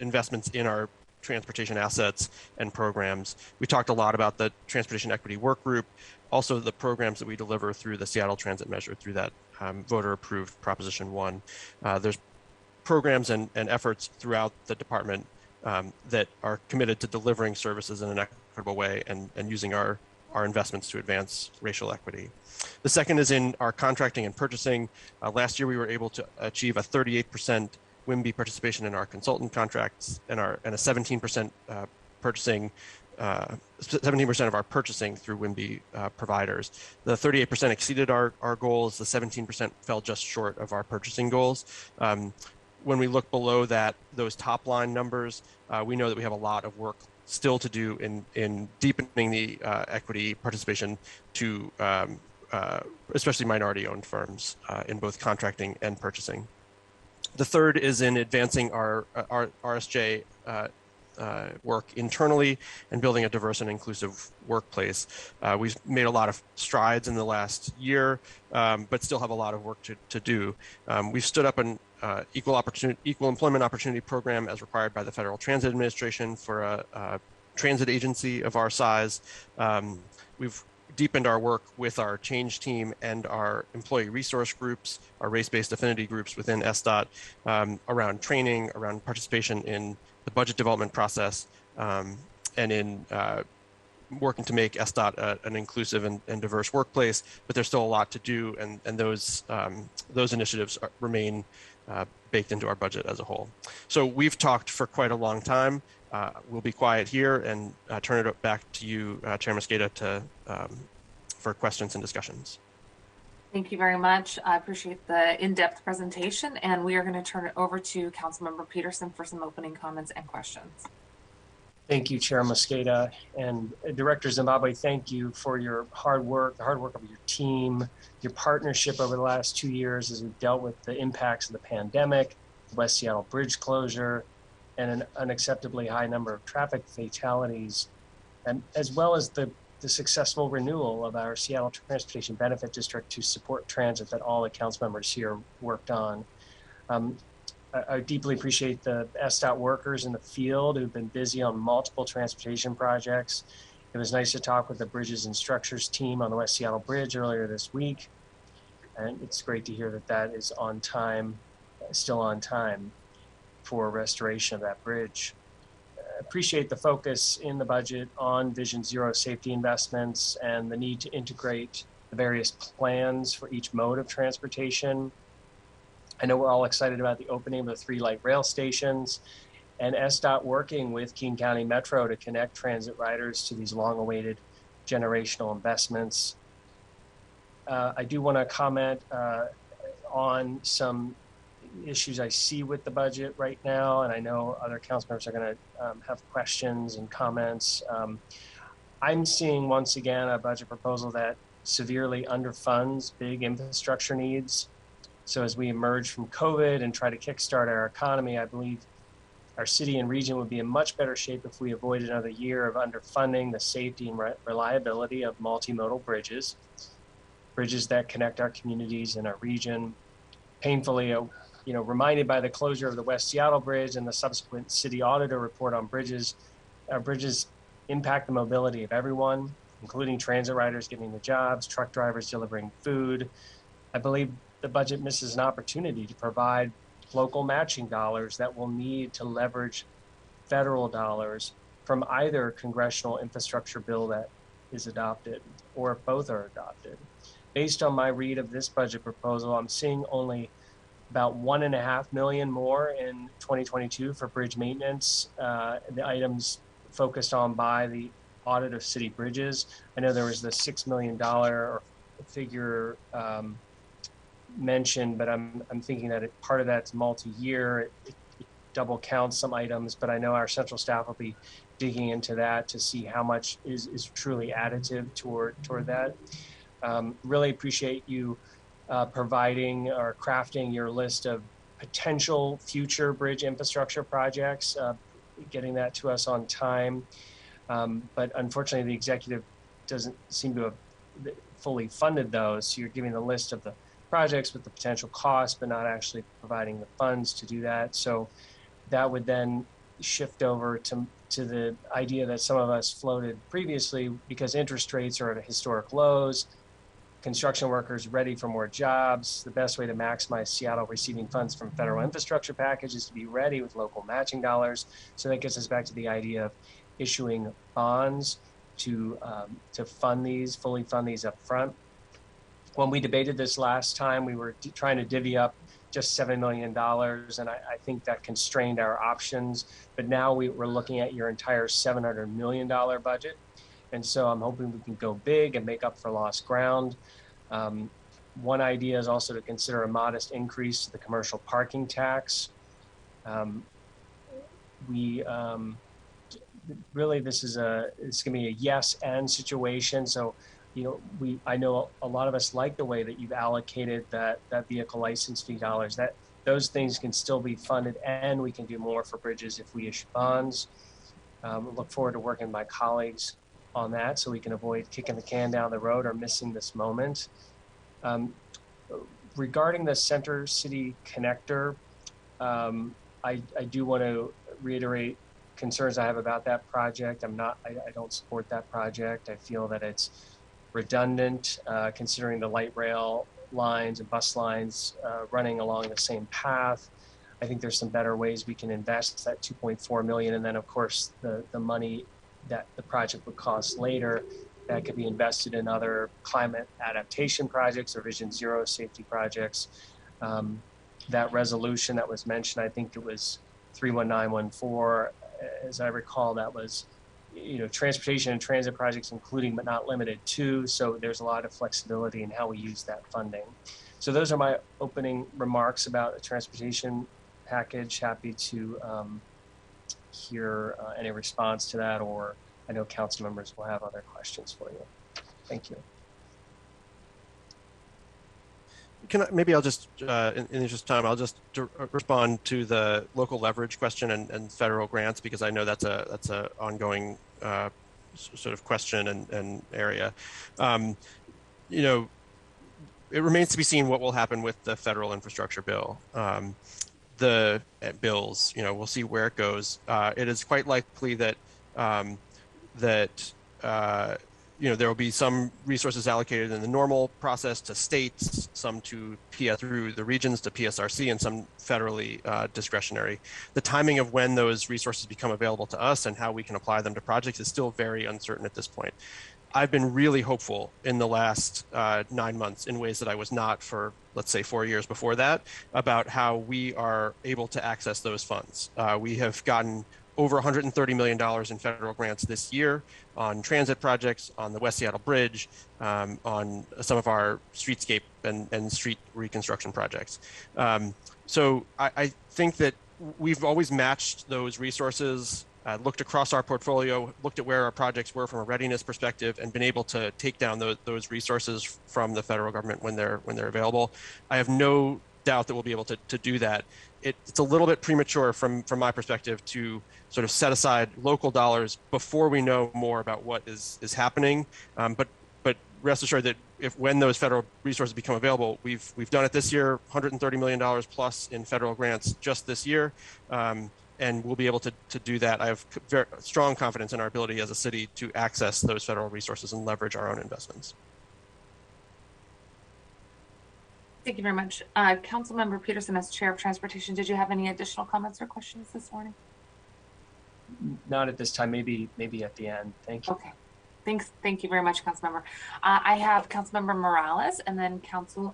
investments in our transportation assets and programs. We talked a lot about the Transportation Equity Work Group, also the programs that we deliver through the Seattle Transit Measure, through that voter-approved Proposition 1. There's programs and efforts throughout the department that are committed to delivering services in an equitable way and using our investments to advance racial equity. The second is in our contracting and purchasing. Last year, we were able to achieve a 38% WIMBY participation in our consultant contracts and a 17% purchasing, 17% of our purchasing through WIMBY providers. The 38% exceeded our goals. The 17% fell just short of our purchasing goals. When we look below that, those top line numbers, we know that we have a lot of work still to do in deepening the equity participation to especially minority-owned firms in both contracting and purchasing. The third is in advancing our RSJ work internally and building a diverse and inclusive workplace. We've made a lot of strides in the last year, but still have a lot of work to do. We've stood up an equal employment opportunity program as required by the Federal Transit Administration for a transit agency of our size. We've deepened our work with our change team and our employee resource groups, our race-based affinity groups within SDOT, around training, around participation in the budget development process, and in working to make SDOT an inclusive and diverse workplace. But there's still a lot to do, and those initiatives remain baked into our budget as a whole. So we've talked for quite a long time. We'll be quiet here and turn it back to you, Chair Mosqueda, for questions and discussions. Thank you very much. I appreciate the in-depth presentation, and we are going to turn it over to Councilmember Peterson for some opening comments and questions. Thank you, Chair Mosqueda, and Director Zimbabwe. Thank you for your hard work, the hard work of your team, your partnership over the last 2 years as we've dealt with the impacts of the pandemic, the West Seattle Bridge closure, and an unacceptably high number of traffic fatalities, and as well as the successful renewal of our Seattle Transportation Benefit District to support transit that all the council members here worked on. I deeply appreciate the SDOT workers in the field who've been busy on multiple transportation projects. It was nice to talk with the Bridges and Structures team on the West Seattle Bridge earlier this week. And it's great to hear that that is on time, still on time for restoration of that bridge. Appreciate the focus in the budget on Vision Zero safety investments and the need to integrate the various plans for each mode of transportation. I know we're all excited about the opening of the 3 light rail stations and SDOT working with King County Metro to connect transit riders to these long-awaited generational investments. I do want to comment on some issues I see with the budget right now, and I know other council members are going to have questions and comments. I'm seeing once again a budget proposal that severely underfunds big infrastructure needs. So as we emerge from COVID and try to kickstart our economy, I believe our city and region would be in much better shape if we avoided another year of underfunding the safety and reliability of multimodal bridges that connect our communities and our region. Painfully, reminded by the closure of the West Seattle Bridge and the subsequent city auditor report on bridges, our bridges impact the mobility of everyone, including transit riders getting the jobs, truck drivers delivering food. I believe the budget misses an opportunity to provide local matching dollars that will need to leverage federal dollars from either congressional infrastructure bill that is adopted or if both are adopted. Based on my read of this budget proposal, I'm seeing only about $1.5 million more in 2022 for bridge maintenance, the items focused on by the audit of city bridges. I know there was the $6 million figure mentioned, but I'm thinking that part of that's multi-year. It double counts some items, but I know our central staff will be digging into that to see how much is truly additive toward that. Really appreciate you providing or crafting your list of potential future bridge infrastructure projects, getting that to us on time. But unfortunately, the executive doesn't seem to have fully funded those. So you're giving the list of the projects with the potential costs, but not actually providing the funds to do that. So that would then shift over to the idea that some of us floated previously, because interest rates are at historic lows, construction workers ready for more jobs. The best way to maximize Seattle receiving funds from federal infrastructure package is to be ready with local matching dollars. So that gets us back to the idea of issuing bonds to fund these, fully fund these up front. When we debated this last time, we were trying to divvy up just $7 million, and I think that constrained our options. But now we're looking at your entire $700 million budget. And so I'm hoping we can go big and make up for lost ground. One idea is also to consider a modest increase to the commercial parking tax. Really, it's going to be a yes and situation. So, I know a lot of us like the way that you've allocated that vehicle license fee dollars. That those things can still be funded, and we can do more for bridges if we issue bonds. Look forward to working with my colleagues on that so we can avoid kicking the can down the road or missing this moment. Regarding the Center City Connector, I do want to reiterate concerns I have about that project. I don't support that project. I feel that it's redundant, considering the light rail lines and bus lines running along the same path. I think there's some better ways we can invest that $2.4 million, and then of course the money that the project would cost later, that could be invested in other climate adaptation projects or Vision Zero safety projects. That resolution that was mentioned, I think it was 31914, as I recall, that was transportation and transit projects, including but not limited to. So there's a lot of flexibility in how we use that funding. So those are my opening remarks about the transportation package. Happy to hear any response to that, or I know council members will have other questions for you. Thank you. Maybe I'll just, in the interest of time, I'll just respond to the local leverage question and federal grants, because I know that's a ongoing sort of question and area. It remains to be seen what will happen with the federal infrastructure bill. The bills, we'll see where it goes. It is quite likely that there will be some resources allocated in the normal process to states, some to through the regions to PSRC, and some federally discretionary. The timing of when those resources become available to us and how we can apply them to projects is still very uncertain at this point. I've been really hopeful in the last 9 months in ways that I was not for, let's say, 4 years before that, about how we are able to access those funds. We have gotten over $130 million in federal grants this year on transit projects, on the West Seattle Bridge, on some of our streetscape and street reconstruction projects. So I think that we've always matched those resources, looked across our portfolio, looked at where our projects were from a readiness perspective, and been able to take down those resources from the federal government when they're available. I have no doubt that we'll be able to do that. It's a little bit premature from my perspective to sort of set aside local dollars before we know more about what is happening. But rest assured that when those federal resources become available, we've done it this year, $130 million plus in federal grants just this year. And we'll be able to do that. I have very strong confidence in our ability as a city to access those federal resources and leverage our own investments. Thank you very much. Councilmember Peterson, as Chair of Transportation, did you have any additional comments or questions this morning? Not at this time, maybe at the end. Thank you. Okay. Thanks. Thank you very much, Councilmember. I have Councilmember Morales and then Councilmember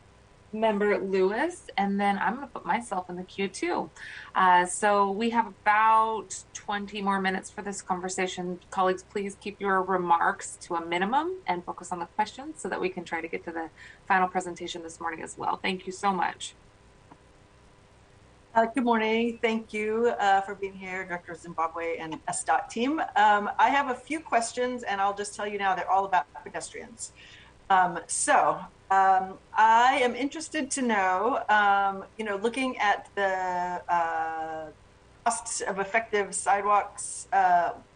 Lewis, and then I'm going to put myself in the queue too. So we have about 20 more minutes for this conversation. Colleagues, please keep your remarks to a minimum and focus on the questions so that we can try to get to the final presentation this morning as well. Thank you so much. Good morning. Thank you for being here, Director Zimbabwe and SDOT team. I have a few questions, and I'll just tell you now they're all about pedestrians. I am interested to know, looking at the costs of effective sidewalks,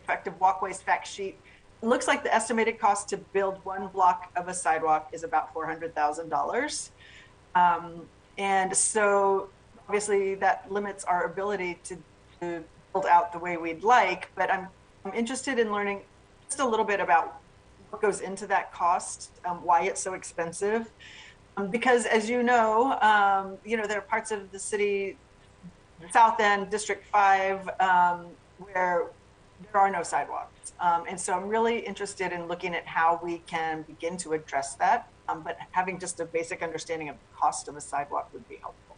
effective walkways fact sheet, it looks like the estimated cost to build one block of a sidewalk is about $400,000. And so obviously that limits our ability to build out the way we'd like, but I'm interested in learning just a little bit about what goes into that cost, why it's so expensive. Because as you know, there are parts of the city, South End, District 5, where there are no sidewalks. And so I'm really interested in looking at how we can begin to address that. But having just a basic understanding of the cost of a sidewalk would be helpful.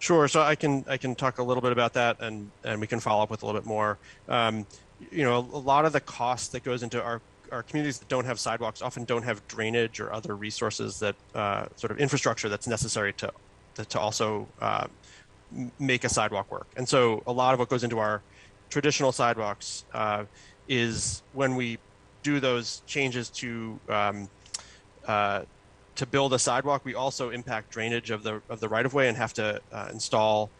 Sure. So I can talk a little bit about that, and we can follow up with a little bit more. A lot of the cost that goes into our communities that don't have sidewalks often don't have drainage or other resources that sort of infrastructure that's necessary to also make a sidewalk work. And so a lot of what goes into our traditional sidewalks is when we do those changes to build a sidewalk, we also impact drainage of the right of way and have to install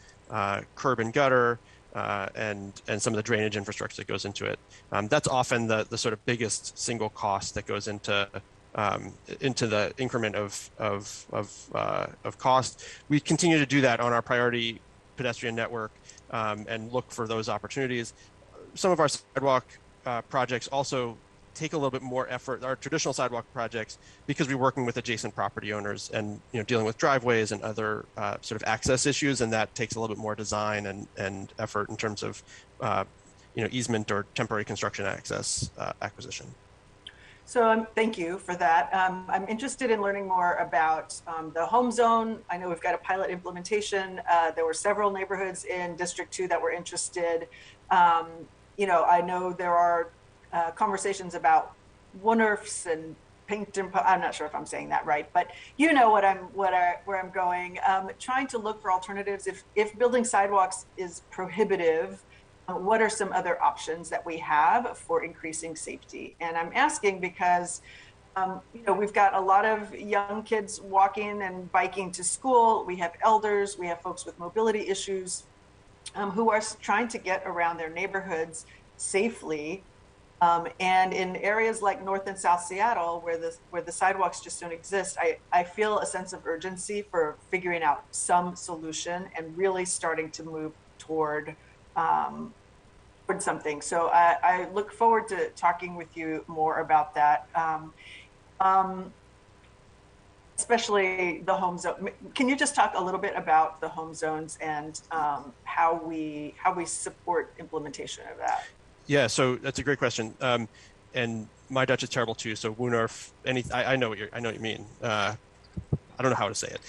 curb and gutter and some of the drainage infrastructure that goes into it. That's often the sort of biggest single cost that goes into the increment of cost. We continue to do that on our priority pedestrian network and look for those opportunities. Some of our sidewalk projects also take a little bit more effort, our traditional sidewalk projects, because we're working with adjacent property owners and dealing with driveways and other sort of access issues, and that takes a little bit more design and effort in terms of easement or temporary construction access acquisition. So thank you for that. I'm interested in learning more about the home zone. I know we've got a pilot implementation. There were several neighborhoods in District 2 that were interested. I know there are conversations about Wonerfs and Pinkton. I'm not sure if I'm saying that right, but you know where I'm going. Trying to look for alternatives. If building sidewalks is prohibitive, what are some other options that we have for increasing safety? And I'm asking because we've got a lot of young kids walking and biking to school. We have elders, we have folks with mobility issues who are trying to get around their neighborhoods safely. And in areas like North and South Seattle, where the sidewalks just don't exist, I feel a sense of urgency for figuring out some solution and really starting to move toward something. So I look forward to talking with you more about that, especially the home zone. Can you just talk a little bit about the home zones and how we support implementation of that? Yeah, so that's a great question, and my Dutch is terrible too. So Woonerf, I know what you mean. I don't know how to say it.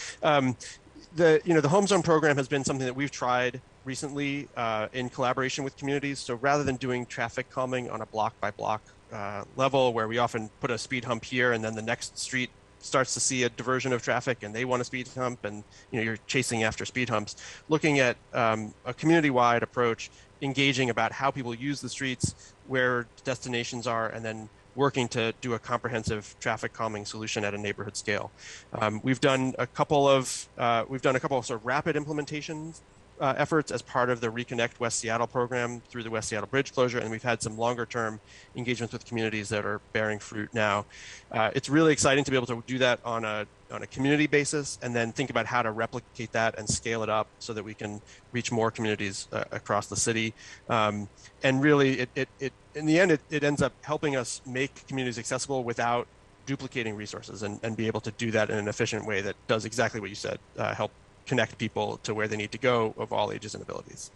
The home zone program has been something that we've tried recently in collaboration with communities. So rather than doing traffic calming on a block by block level, where we often put a speed hump here and then the next street starts to see a diversion of traffic and they want a speed hump, and you're chasing after speed humps, looking at a community-wide approach, engaging about how people use the streets, where destinations are, and then working to do a comprehensive traffic calming solution at a neighborhood scale. We've done a couple of sort of rapid implementation efforts as part of the Reconnect West Seattle program through the West Seattle Bridge closure, and we've had some longer term engagements with communities that are bearing fruit now. It's really exciting to be able to do that on a community basis, and then think about how to replicate that and scale it up so that we can reach more communities across the city. And really, it in the end, it ends up helping us make communities accessible without duplicating resources, and be able to do that in an efficient way that does exactly what you said, help connect people to where they need to go of all ages and abilities.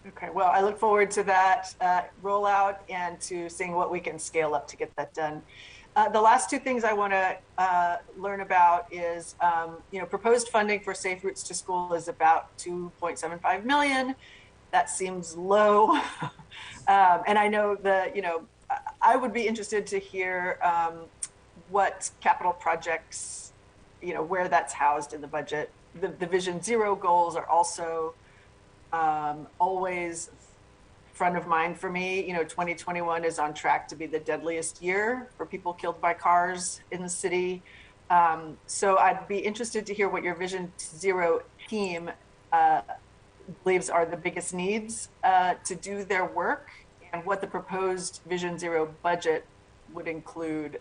Okay, well, I look forward to that rollout and to seeing what we can scale up to get that done. The last two things I want to learn about is, proposed funding for Safe Routes to School is about $2.75 million. That seems low. And I know that, I would be interested to hear what capital projects, where that's housed in the budget. The Vision Zero goals are also always front of mind for me. 2021 is on track to be the deadliest year for people killed by cars in the city. So I'd be interested to hear what your Vision Zero team believes are the biggest needs to do their work, and what the proposed Vision Zero budget would include.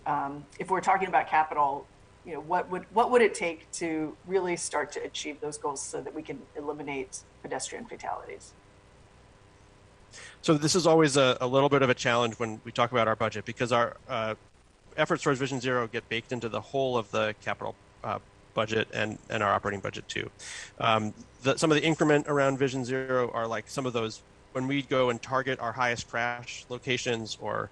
If we're talking about capital, what would it take to really start to achieve those goals so that we can eliminate pedestrian fatalities? So this is always a little bit of a challenge when we talk about our budget, because our efforts towards Vision Zero get baked into the whole of the capital budget and our operating budget too. Some of the increment around Vision Zero are like some of those when we go and target our highest crash locations, or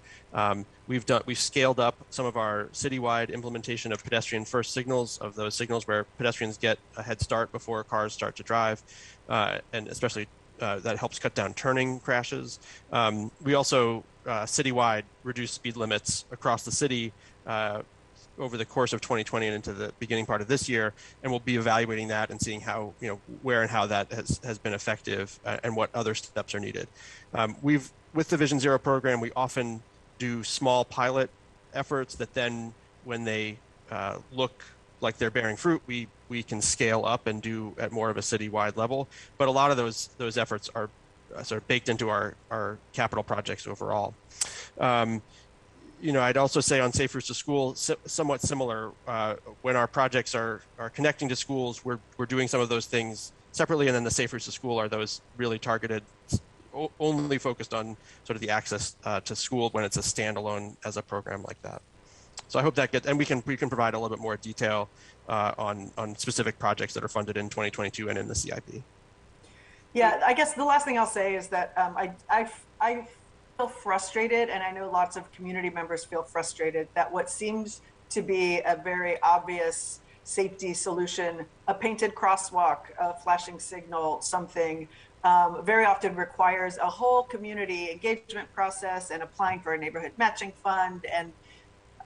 we've scaled up some of our citywide implementation of pedestrian first signals, of those signals where pedestrians get a head start before cars start to drive, and especially that helps cut down turning crashes. We also citywide reduced speed limits across the city over the course of 2020 and into the beginning part of this year, and we'll be evaluating that and seeing how, where and how that has been effective and what other steps are needed. With the Vision Zero program, we often do small pilot efforts that then, when they look like they're bearing fruit, we can scale up and do at more of a citywide level. But a lot of those efforts are sort of baked into our capital projects overall. I'd also say on Safe Routes to School, somewhat similar. When our projects are connecting to schools, we're doing some of those things separately, and then the Safe Routes to School are those really targeted, only focused on sort of the access to school when it's a standalone as a program like that. So I hope that gets, and we can provide a little bit more detail on specific projects that are funded in 2022 and in the CIP. Yeah, I guess the last thing I'll say is that I feel frustrated, and I know lots of community members feel frustrated, that what seems to be a very obvious safety solution, a painted crosswalk, a flashing signal, something, very often requires a whole community engagement process and applying for a neighborhood matching fund. And,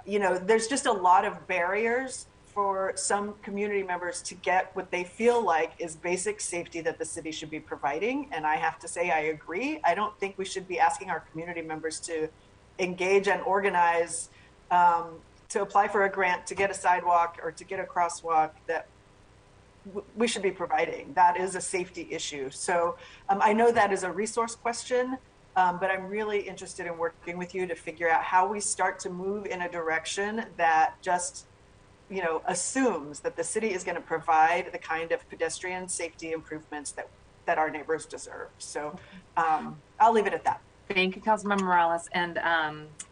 there's just a lot of barriers for some community members to get what they feel like is basic safety that the city should be providing. And I have to say, I agree. I don't think we should be asking our community members to engage and organize to apply for a grant, to get a sidewalk or to get a crosswalk that we should be providing. That is a safety issue. So I know that is a resource question, but I'm really interested in working with you to figure out how we start to move in a direction that just assumes that the city is going to provide the kind of pedestrian safety improvements that our neighbors deserve. So I'll leave it at that. Thank you, Councilmember Morales, and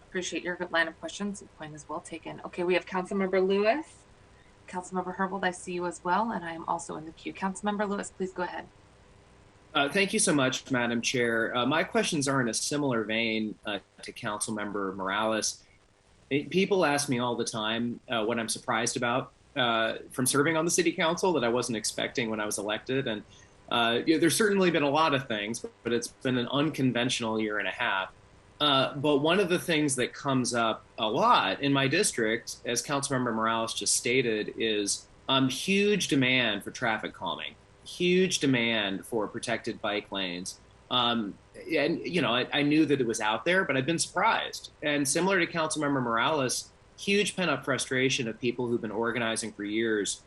appreciate your good line of questions. The point is well taken. Okay, we have Councilmember Lewis. Councilmember Herbold, I see you as well, and I am also in the queue. Councilmember Lewis, please go ahead. Thank you so much, Madam Chair. My questions are in a similar vein to Councilmember Morales. People ask me all the time what I'm surprised about from serving on the city council that I wasn't expecting when I was elected. And there's certainly been a lot of things, but it's been an unconventional year and a half. But one of the things that comes up a lot in my district, as Councilmember Morales just stated, is huge demand for traffic calming, huge demand for protected bike lanes. And, I knew that it was out there, but I've been surprised. And similar to Councilmember Morales, huge pent-up frustration of people who've been organizing for years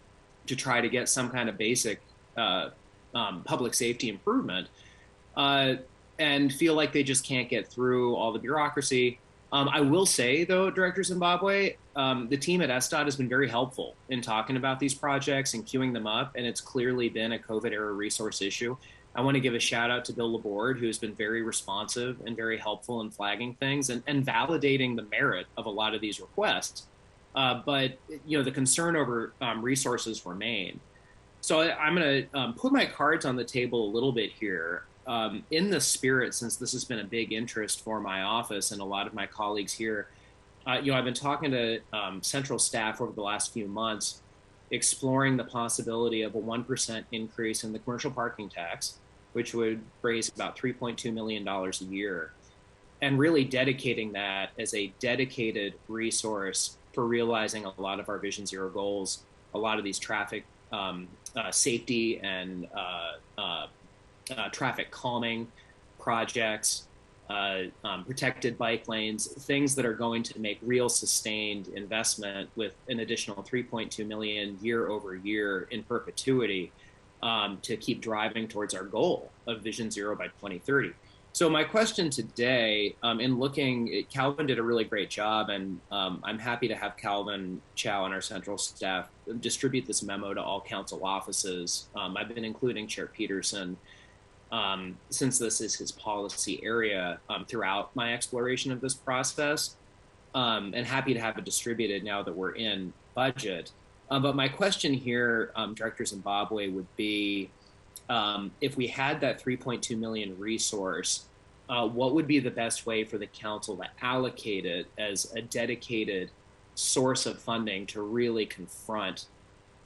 to try to get some kind of basic public safety improvement and feel like they just can't get through all the bureaucracy. I will say, though, Director Zimbabwe, the team at SDOT has been very helpful in talking about these projects and queuing them up, and it's clearly been a COVID-era resource issue. I want to give a shout out to Bill Laborde, who's been very responsive and very helpful in flagging things and validating the merit of a lot of these requests. But the concern over resources remain. So I'm going to put my cards on the table a little bit here. In the spirit, since this has been a big interest for my office and a lot of my colleagues here, I've been talking to central staff over the last few months, exploring the possibility of a 1% increase in the commercial parking tax, which would raise about $3.2 million a year, and really dedicating that as a dedicated resource for realizing a lot of our Vision Zero goals, a lot of these traffic safety and traffic calming projects, protected bike lanes, things that are going to make real sustained investment with an additional $3.2 million year over year in perpetuity to keep driving towards our goal of Vision Zero by 2030. So my question today, in looking, Calvin did a really great job, and I'm happy to have Calvin Chow and our central staff distribute this memo to all council offices. I've been including Chair Peterson since this is his policy area throughout my exploration of this process, and happy to have it distributed now that we're in budget. But my question here, Director Zimbabwe, would be, if we had that 3.2 million resource, what would be the best way for the council to allocate it as a dedicated source of funding to really confront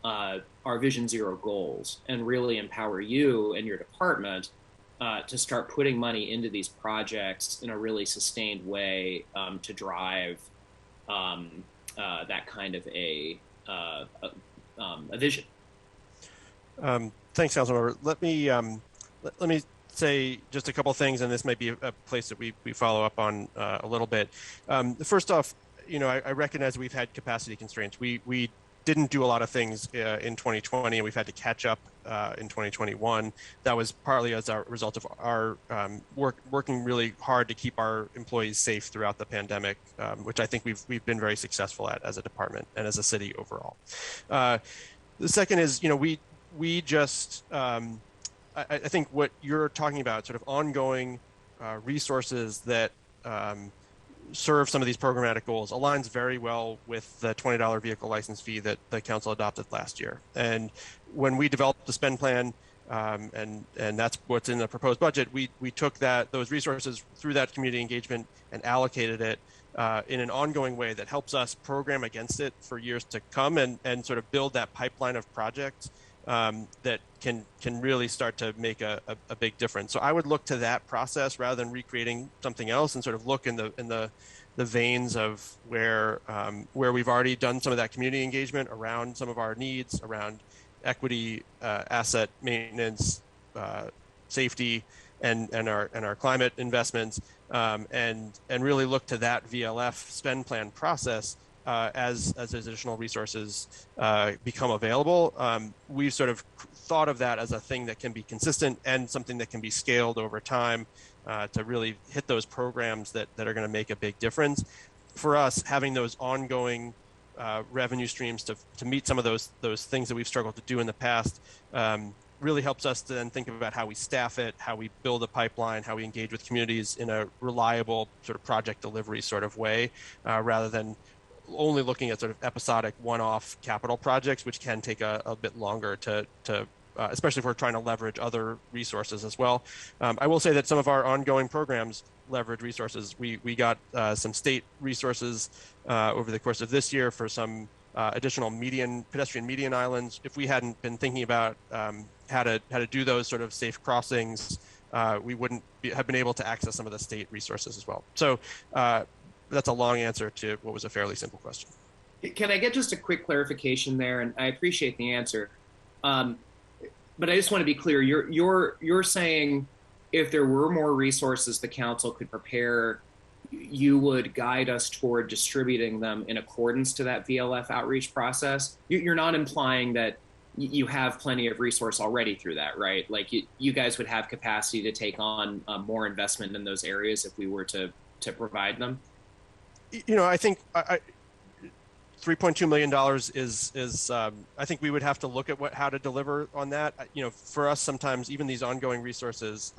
our Vision Zero goals and really empower you and your department to start putting money into these projects in a really sustained way to drive that kind of a vision? Thanks, Councilmember. Let me say just a couple things, and this might be a place that we follow up on a little bit. First off, I recognize we've had capacity constraints. We didn't do a lot of things in 2020, and we've had to catch up in 2021. That was partly as a result of our working really hard to keep our employees safe throughout the pandemic, which I think we've been very successful at as a department and as a city overall. The second is, we just, I think what you're talking about, sort of ongoing resources that serve some of these programmatic goals, aligns very well with the $20 vehicle license fee that the council adopted last year. And when we developed the spend plan, and that's what's in the proposed budget, we took those resources through that community engagement and allocated it in an ongoing way that helps us program against it for years to come and sort of build that pipeline of projects that can really start to make a big difference. So I would look to that process rather than recreating something else, and sort of look in the veins of where we've already done some of that community engagement around some of our needs around equity, asset maintenance, safety, and our climate investments, and really look to that VLF spend plan process as additional resources become available. We've sort of thought of that as a thing that can be consistent and something that can be scaled over time to really hit those programs that are going to make a big difference. For us, having those ongoing revenue streams to meet some of those things that we've struggled to do in the past really helps us to then think about how we staff it, how we build a pipeline, how we engage with communities in a reliable sort of project delivery sort of way, rather than only looking at sort of episodic one-off capital projects, which can take a bit longer to especially if we're trying to leverage other resources as well. I will say that some of our ongoing programs leverage resources. We got some state resources over the course of this year for some additional pedestrian median islands. If we hadn't been thinking about how to do those sort of safe crossings, we wouldn't have been able to access some of the state resources as well. So that's a long answer to what was a fairly simple question. Can I get just a quick clarification there? And I appreciate the answer, but I just want to be clear. You're saying if there were more resources the council could prepare, you would guide us toward distributing them in accordance to that VLF outreach process. You're not implying that you have plenty of resource already through that, right? Like you guys would have capacity to take on more investment in those areas if we were to provide them? I think $3.2 million is I think we would have to look at how to deliver on that. For us, sometimes even these ongoing resources,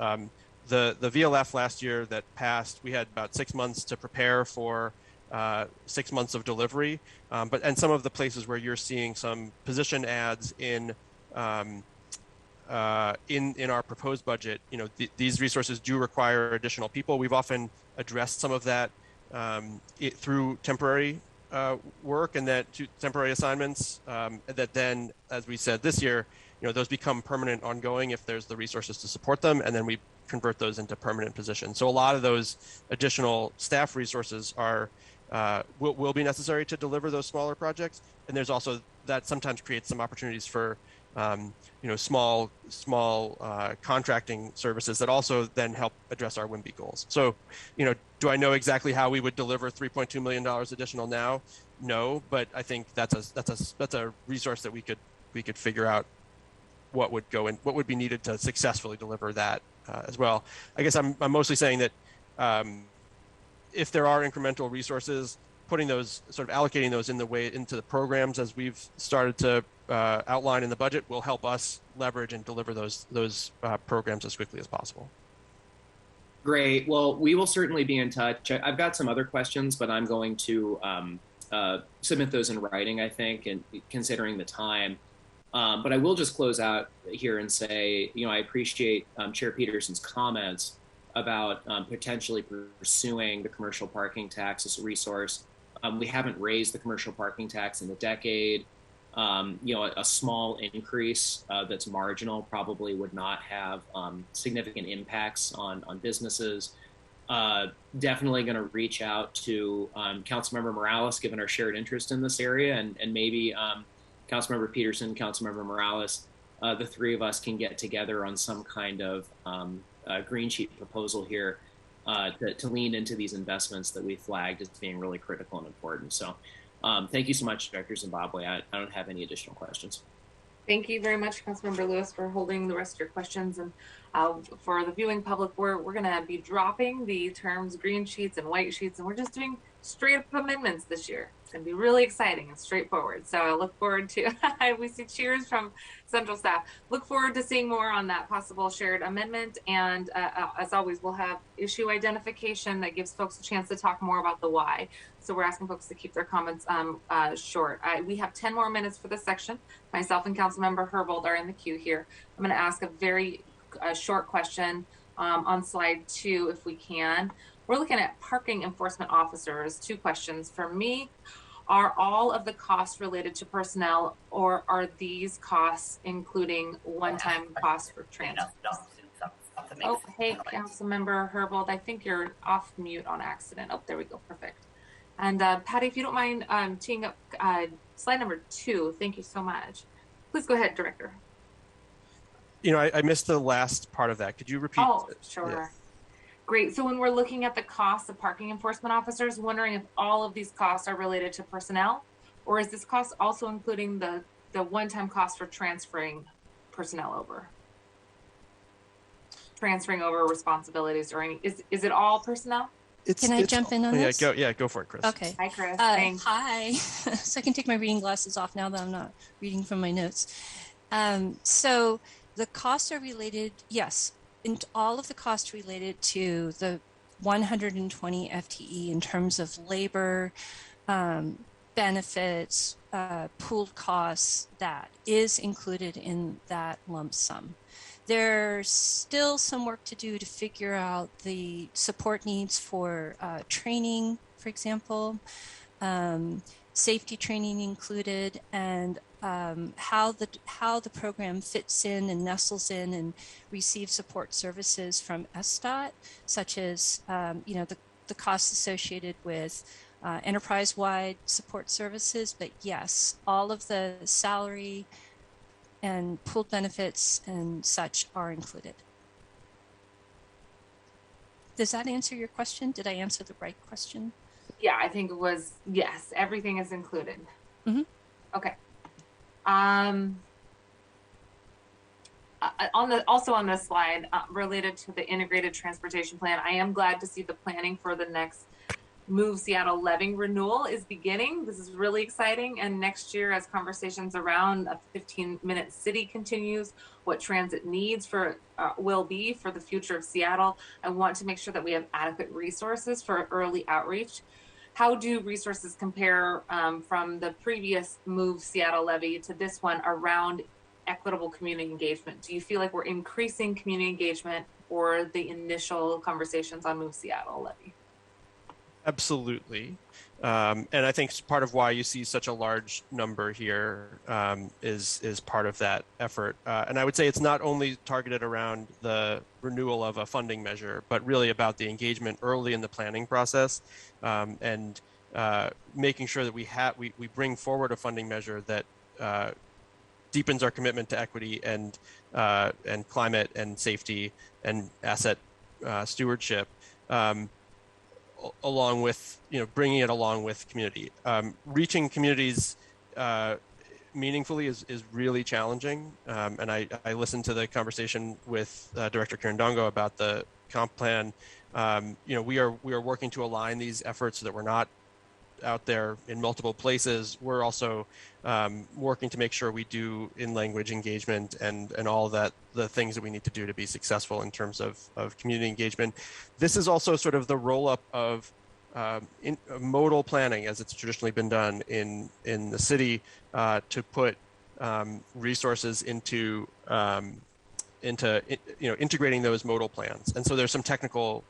the VLF last year that passed, we had about 6 months to prepare for 6 months of delivery. And some of the places where you're seeing some position adds in our proposed budget, these resources do require additional people. We've often addressed some of that through temporary work and temporary assignments that then, as we said this year, those become permanent ongoing if there's the resources to support them, and then we convert those into permanent positions. So a lot of those additional staff resources will be necessary to deliver those smaller projects. And there's also that sometimes creates some opportunities for small contracting services that also then help address our WIMBY goals. So, do I know exactly how we would deliver $3.2 million additional now? No, but I think that's a resource that we could figure out what would be needed to successfully deliver that as well. I guess I'm mostly saying that if there are incremental resources, putting those, sort of allocating those into the programs as we've started to outline in the budget will help us leverage and deliver those programs as quickly as possible. Great. Well, we will certainly be in touch. I've got some other questions, but I'm going to submit those in writing, I think, and considering the time. But I will just close out here and say, I appreciate Chair Peterson's comments about potentially pursuing the commercial parking tax as a resource. We haven't raised the commercial parking tax in a decade. A small increase that's marginal probably would not have significant impacts on businesses. Definitely going to reach out to Councilmember Morales, given our shared interest in this area, and maybe Councilmember Peterson, Councilmember Morales, the three of us can get together on some kind of green sheet proposal here to lean into these investments that we flagged as being really critical and important. So thank you so much, Director Zimbabwe. I don't have any additional questions. Thank you very much, Councilmember Lewis, for holding the rest of your questions. And for the viewing public, we're going to be dropping the terms green sheets and white sheets, and we're just doing straight up amendments this year. It's going to be really exciting and straightforward. So I look forward to, we see cheers from Central staff. Look forward to seeing more on that possible shared amendment. And as always, we'll have issue identification that gives folks a chance to talk more about the why. So we're asking folks to keep their comments short. We have 10 more minutes for this section. Myself and Councilmember Herbold are in the queue here. I'm going to ask a very short question on slide 2, if we can. We're looking at parking enforcement officers. 2 questions for me. Are all of the costs related to personnel, or are these costs including one-time costs for transfer? Oh, hey, Councilmember Herbold, I think you're off mute on accident. Oh, there we go. Perfect. And Patty, if you don't mind teeing up slide number 2, thank you so much. Please go ahead, Director. I missed the last part of that. Could you repeat? Oh, sure. Yeah. Great. So when we're looking at the costs of parking enforcement officers, wondering if all of these costs are related to personnel, or is this cost also including the one-time cost for transferring personnel over? Transferring over responsibilities or any, is it all personnel? Can I jump in on this? Go for it, Chris. Okay. Hi, Chris. Hi. So I can take my reading glasses off now that I'm not reading from my notes. So the costs are related, yes, and all of the costs related to the 120 FTE in terms of labor, benefits, pooled costs, that is included in that lump sum. There's still some work to do to figure out the support needs for training, for example, safety training included, and how the program fits in and nestles in and receives support services from SDOT, such as the costs associated with enterprise-wide support services. But yes, all of the salary and pooled benefits and such are included. Does that answer your question? Did I answer the right question? Yeah, I think it was, yes, everything is included. Mm-hmm. Okay. Also on this slide, related to the integrated transportation plan, I am glad to see the planning for the next Move Seattle levy renewal is beginning. This is really exciting. And next year, as conversations around a 15-minute city continues, what transit needs will be for the future of Seattle, I want to make sure that we have adequate resources for early outreach. How do resources compare from the previous Move Seattle levy to this one around equitable community engagement? Do you feel like we're increasing community engagement or the initial conversations on Move Seattle levy? Absolutely. And I think part of why you see such a large number here is part of that effort. And I would say it's not only targeted around the renewal of a funding measure, but really about the engagement early in the planning process, and making sure that we bring forward a funding measure that deepens our commitment to equity and climate and safety and asset stewardship. Along with, bringing it along with community, reaching communities meaningfully is really challenging. And I listened to the conversation with Director Kirindongo about the comp plan. We are working to align these efforts so that we're not out there in multiple places. We're also working to make sure we do in-language engagement and all that, the things that we need to do to be successful in terms of community engagement. This is also sort of the roll-up of modal planning, as it's traditionally been done in the city, to put resources into integrating those modal plans. And so there's some technical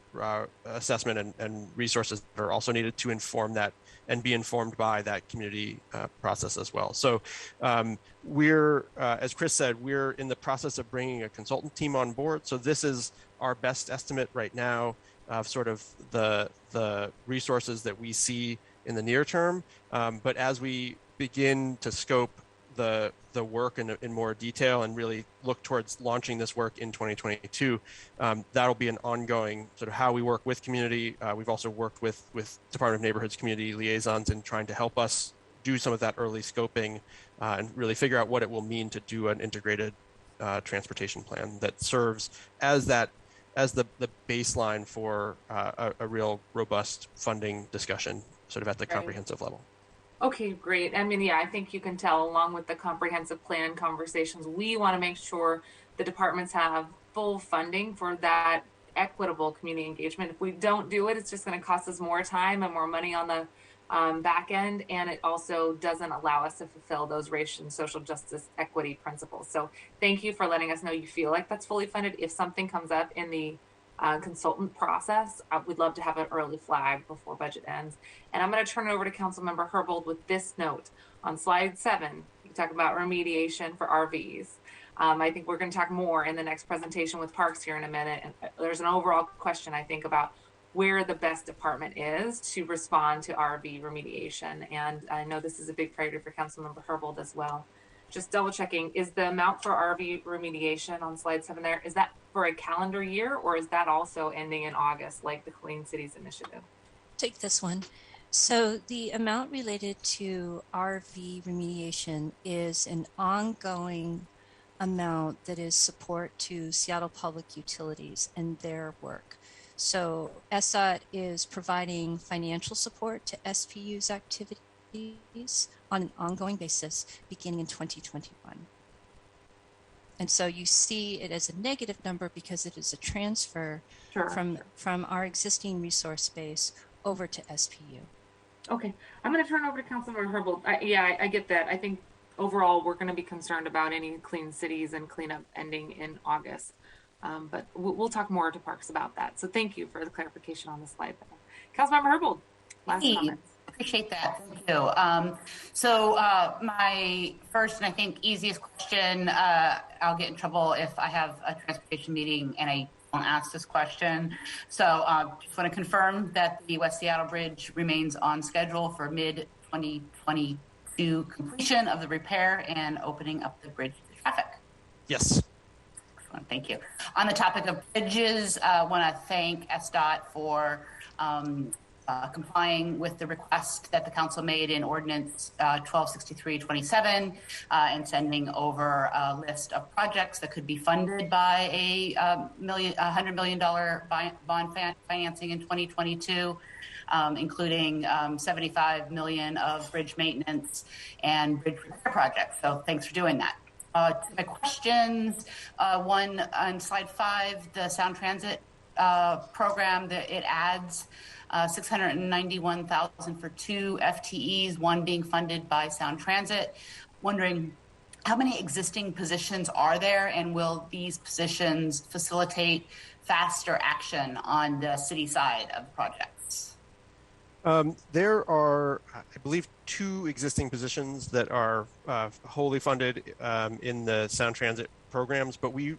assessment and resources that are also needed to inform that and be informed by that community process as well. So we're, as Chris said, we're in the process of bringing a consultant team on board. So this is our best estimate right now of sort of the resources that we see in the near term. But as we begin to scope the work in more detail and really look towards launching this work in 2022, that'll be an ongoing sort of how we work with community. We've also worked with Department of Neighborhoods community liaisons in trying to help us do some of that early scoping and really figure out what it will mean to do an integrated transportation plan that serves as the baseline for a real robust funding discussion sort of at the comprehensive level. Okay, great. I mean, yeah, I think you can tell along with the comprehensive plan conversations, we want to make sure the departments have full funding for that equitable community engagement. If we don't do it, it's just going to cost us more time and more money on the back end. And it also doesn't allow us to fulfill those racial and social justice equity principles. So thank you for letting us know you feel like that's fully funded. If something comes up in the consultant process, we'd love to have an early flag before budget ends. And I'm going to turn it over to Councilmember Herbold with this note. On slide 7, you talk about remediation for RVs. I think we're going to talk more in the next presentation with Parks here in a minute. And there's an overall question, I think, about where the best department is to respond to RV remediation. And I know this is a big priority for Councilmember Herbold as well. Just double checking, is the amount for RV remediation on slide 7 there, is that for a calendar year or is that also ending in August like the Clean Cities Initiative? Take this one. So the amount related to RV remediation is an ongoing amount that is support to Seattle Public Utilities and their work. So SDOT is providing financial support to SPU's activities on an ongoing basis beginning in 2021. And so you see it as a negative number because it is a transfer from our existing resource base over to SPU. Okay, I'm going to turn over to Councilmember Herbold. I get that. I think overall we're going to be concerned about any clean cities and cleanup ending in August. But we'll talk more to Parks about that. So thank you for the clarification on the slide. Councilmember Herbold, last comments. Appreciate that. Thank you. So my first and I think easiest question, I'll get in trouble if I have a transportation meeting and I don't ask this question. So just want to confirm that the West Seattle Bridge remains on schedule for mid-2022 completion of the repair and opening up the bridge to traffic. Yes. Excellent. Thank you. On the topic of bridges, I want to thank SDOT for complying with the request that the council made in Ordinance 1263-27 and sending over a list of projects that could be funded by a $100 million bond financing in 2022, including $75 million of bridge maintenance and bridge repair projects. So thanks for doing that. My questions, one on slide 5, the Sound Transit program, that it adds $691,000 for 2 FTEs, one being funded by Sound Transit. Wondering how many existing positions are there, and will these positions facilitate faster action on the city side of the projects? There are, I believe, 2 existing positions that are wholly funded in the Sound Transit programs, but we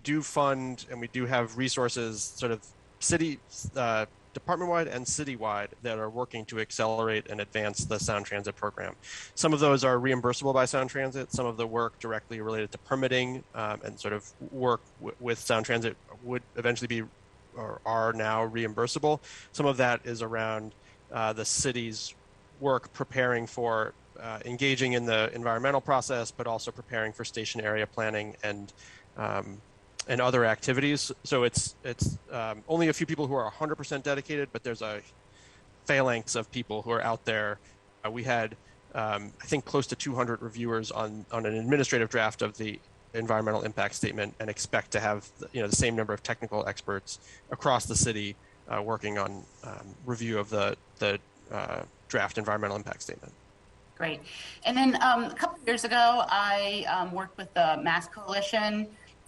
do fund and we do have resources sort of city department-wide and citywide that are working to accelerate and advance the Sound Transit program. Some of those are reimbursable by Sound Transit. Some of the work directly related to permitting and sort of work with Sound Transit would eventually be or are now reimbursable. Some of that is around the city's work preparing for engaging in the environmental process, but also preparing for station area planning and other activities. So it's only a few people who are 100% dedicated, but there's a phalanx of people who are out there. We had, I think, close to 200 reviewers on an administrative draft of the environmental impact statement, and expect to have the same number of technical experts across the city working on review of the draft environmental impact statement. Great. And then a couple of years ago, I worked with the Mass Coalition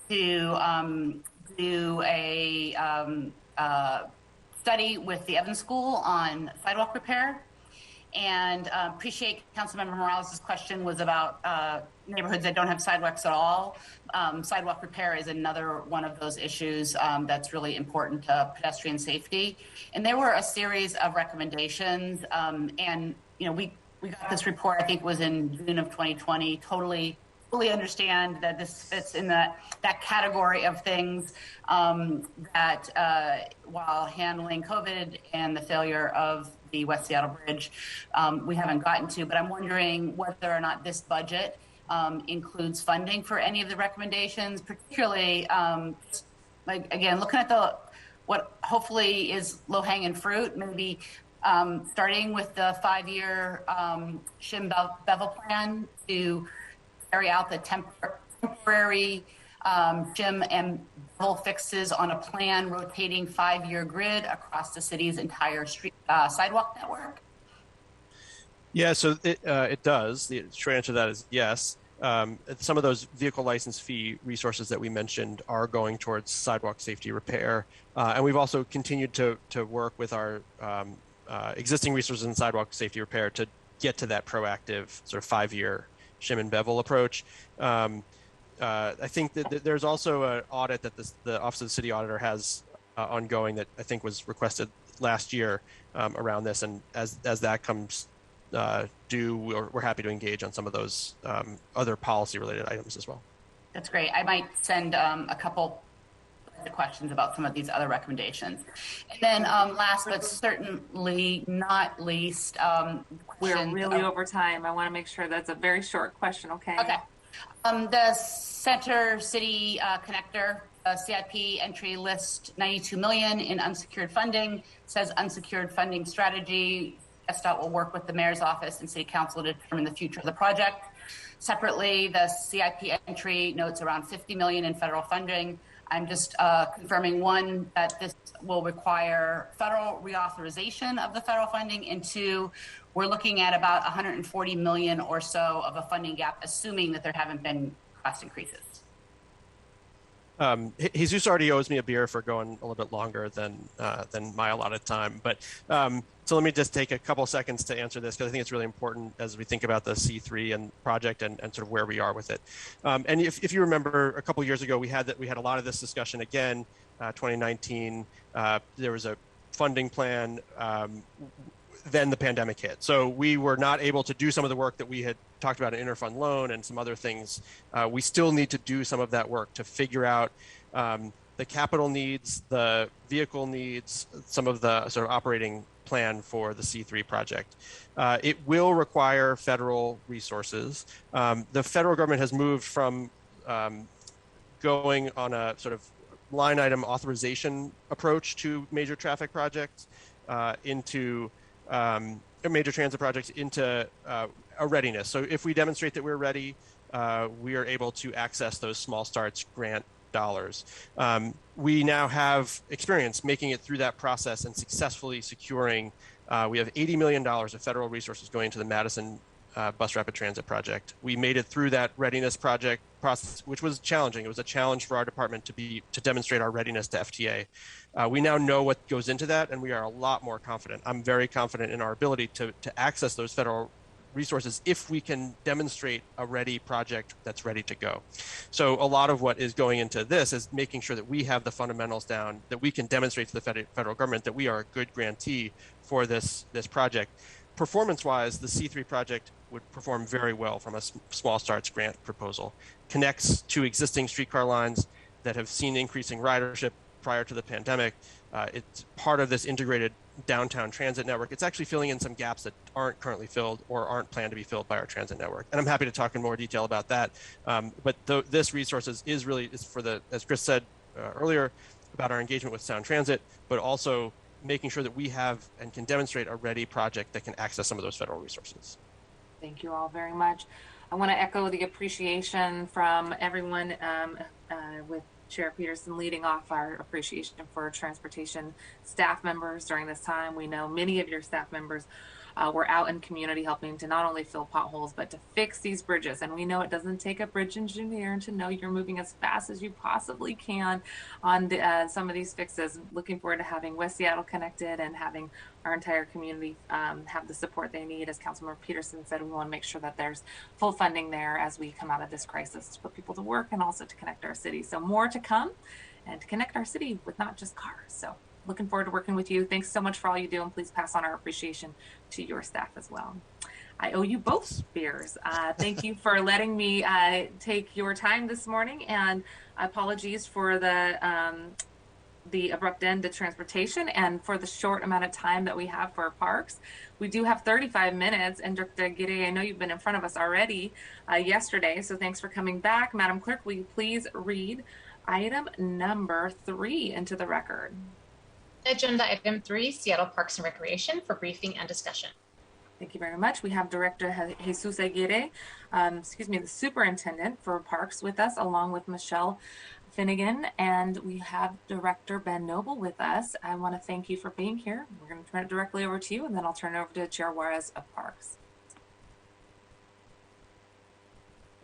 to do a study with the Evans School on sidewalk repair. And appreciate Councilmember Morales' question was about neighborhoods that don't have sidewalks at all. Sidewalk repair is another one of those issues that's really important to pedestrian safety. And there were a series of recommendations. And we got this report, I think it was in June of 2020, fully understand that this fits in that category of things that while handling COVID and the failure of the West Seattle Bridge, we haven't gotten to, but I'm wondering whether or not this budget includes funding for any of the recommendations, particularly, again, looking at what hopefully is low-hanging fruit, maybe starting with the 5-year shim bevel plan to carry out the temporary shim and bevel fixes on a plan rotating 5-year grid across the city's entire street sidewalk network? Yeah, so it does. The short answer to that is yes. Some of those vehicle license fee resources that we mentioned are going towards sidewalk safety repair. And we've also continued to work with our existing resources in sidewalk safety repair to get to that proactive sort of 5-year shim and bevel approach. I think that there's also an audit that the Office of the City Auditor has ongoing that I think was requested last year around this. And as that comes due, we're happy to engage on some of those other policy-related items as well. That's great. I might send a couple of questions about some of these other recommendations. And then last but certainly not least, we're really over time. I want to make sure that's a very short question, okay? Okay. The Center City Connector CIP entry list $92 million in unsecured funding. It says unsecured funding strategy. SDOT will work with the mayor's office and city council to determine the future of the project. Separately, the CIP entry notes around $50 million in federal funding. I'm just confirming, one, that this will require federal reauthorization of the federal funding, and two, we're looking at about $140 million or so of a funding gap, assuming that there haven't been cost increases. Jesus already owes me a beer for going a little bit longer than my allotted time. But so let me just take a couple seconds to answer this, because I think it's really important as we think about the C3 and project and sort of where we are with it. And if you remember, a couple years ago, we had a lot of this discussion again. 2019, there was a funding plan. Then the pandemic hit. So we were not able to do some of the work that we had talked about in interfund loan and some other things. We still need to do some of that work to figure out the capital needs, the vehicle needs, some of the sort of operating plan for the C3 project. It will require federal resources. The federal government has moved from going on a sort of line item authorization approach to major traffic projects into major transit projects into a readiness. So if we demonstrate that we're ready, we are able to access those small starts grant dollars. We now have experience making it through that process and successfully securing, we have $80 million of federal resources going into the Madison Bus Rapid Transit project. We made it through that readiness project process, which was challenging. It was a challenge for our department to demonstrate our readiness to FTA. We now know what goes into that, and we are a lot more confident. I'm very confident in our ability to access those federal resources if we can demonstrate a ready project that's ready to go. So a lot of what is going into this is making sure that we have the fundamentals down, that we can demonstrate to the federal government that we are a good grantee for this project. Performance-wise, the C3 project would perform very well from a small starts grant proposal. Connects to existing streetcar lines that have seen increasing ridership prior to the pandemic. It's part of this integrated downtown transit network. It's actually filling in some gaps that aren't currently filled or aren't planned to be filled by our transit network. And I'm happy to talk in more detail about that. But this resource is really for the, as Chris said earlier, about our engagement with Sound Transit, but also making sure that we have and can demonstrate a ready project that can access some of those federal resources. Thank you all very much. I want to echo the appreciation from everyone with Chair Peterson leading off our appreciation for transportation staff members during this time. We know many of your staff members were out in community helping to not only fill potholes, but to fix these bridges. And we know it doesn't take a bridge engineer to know you're moving as fast as you possibly can on some of these fixes. Looking forward to having West Seattle connected and having our entire community have the support they need. As Councilmember Peterson said, we want to make sure that there's full funding there as we come out of this crisis to put people to work and also to connect our city. So more to come and to connect our city with not just cars. So looking forward to working with you. Thanks so much for all you do, and please pass on our appreciation to your staff as well. I owe you both beers. Thank you for letting me take your time this morning, and apologies for the abrupt end to transportation and for the short amount of time that we have for parks. We do have 35 minutes, and Dr. Gide, I know you've been in front of us already yesterday, so thanks for coming back. Madam Clerk, will you please read item number 3 into the record? Agenda item 3, Seattle Parks and Recreation, for briefing and discussion. Thank you very much. We have Director Jesus Aguirre, the Superintendent for Parks with us, along with Michelle Finnegan, and we have Director Ben Noble with us. I want to thank you for being here. We're going to turn it directly over to you, and then I'll turn it over to Chair Juarez of Parks.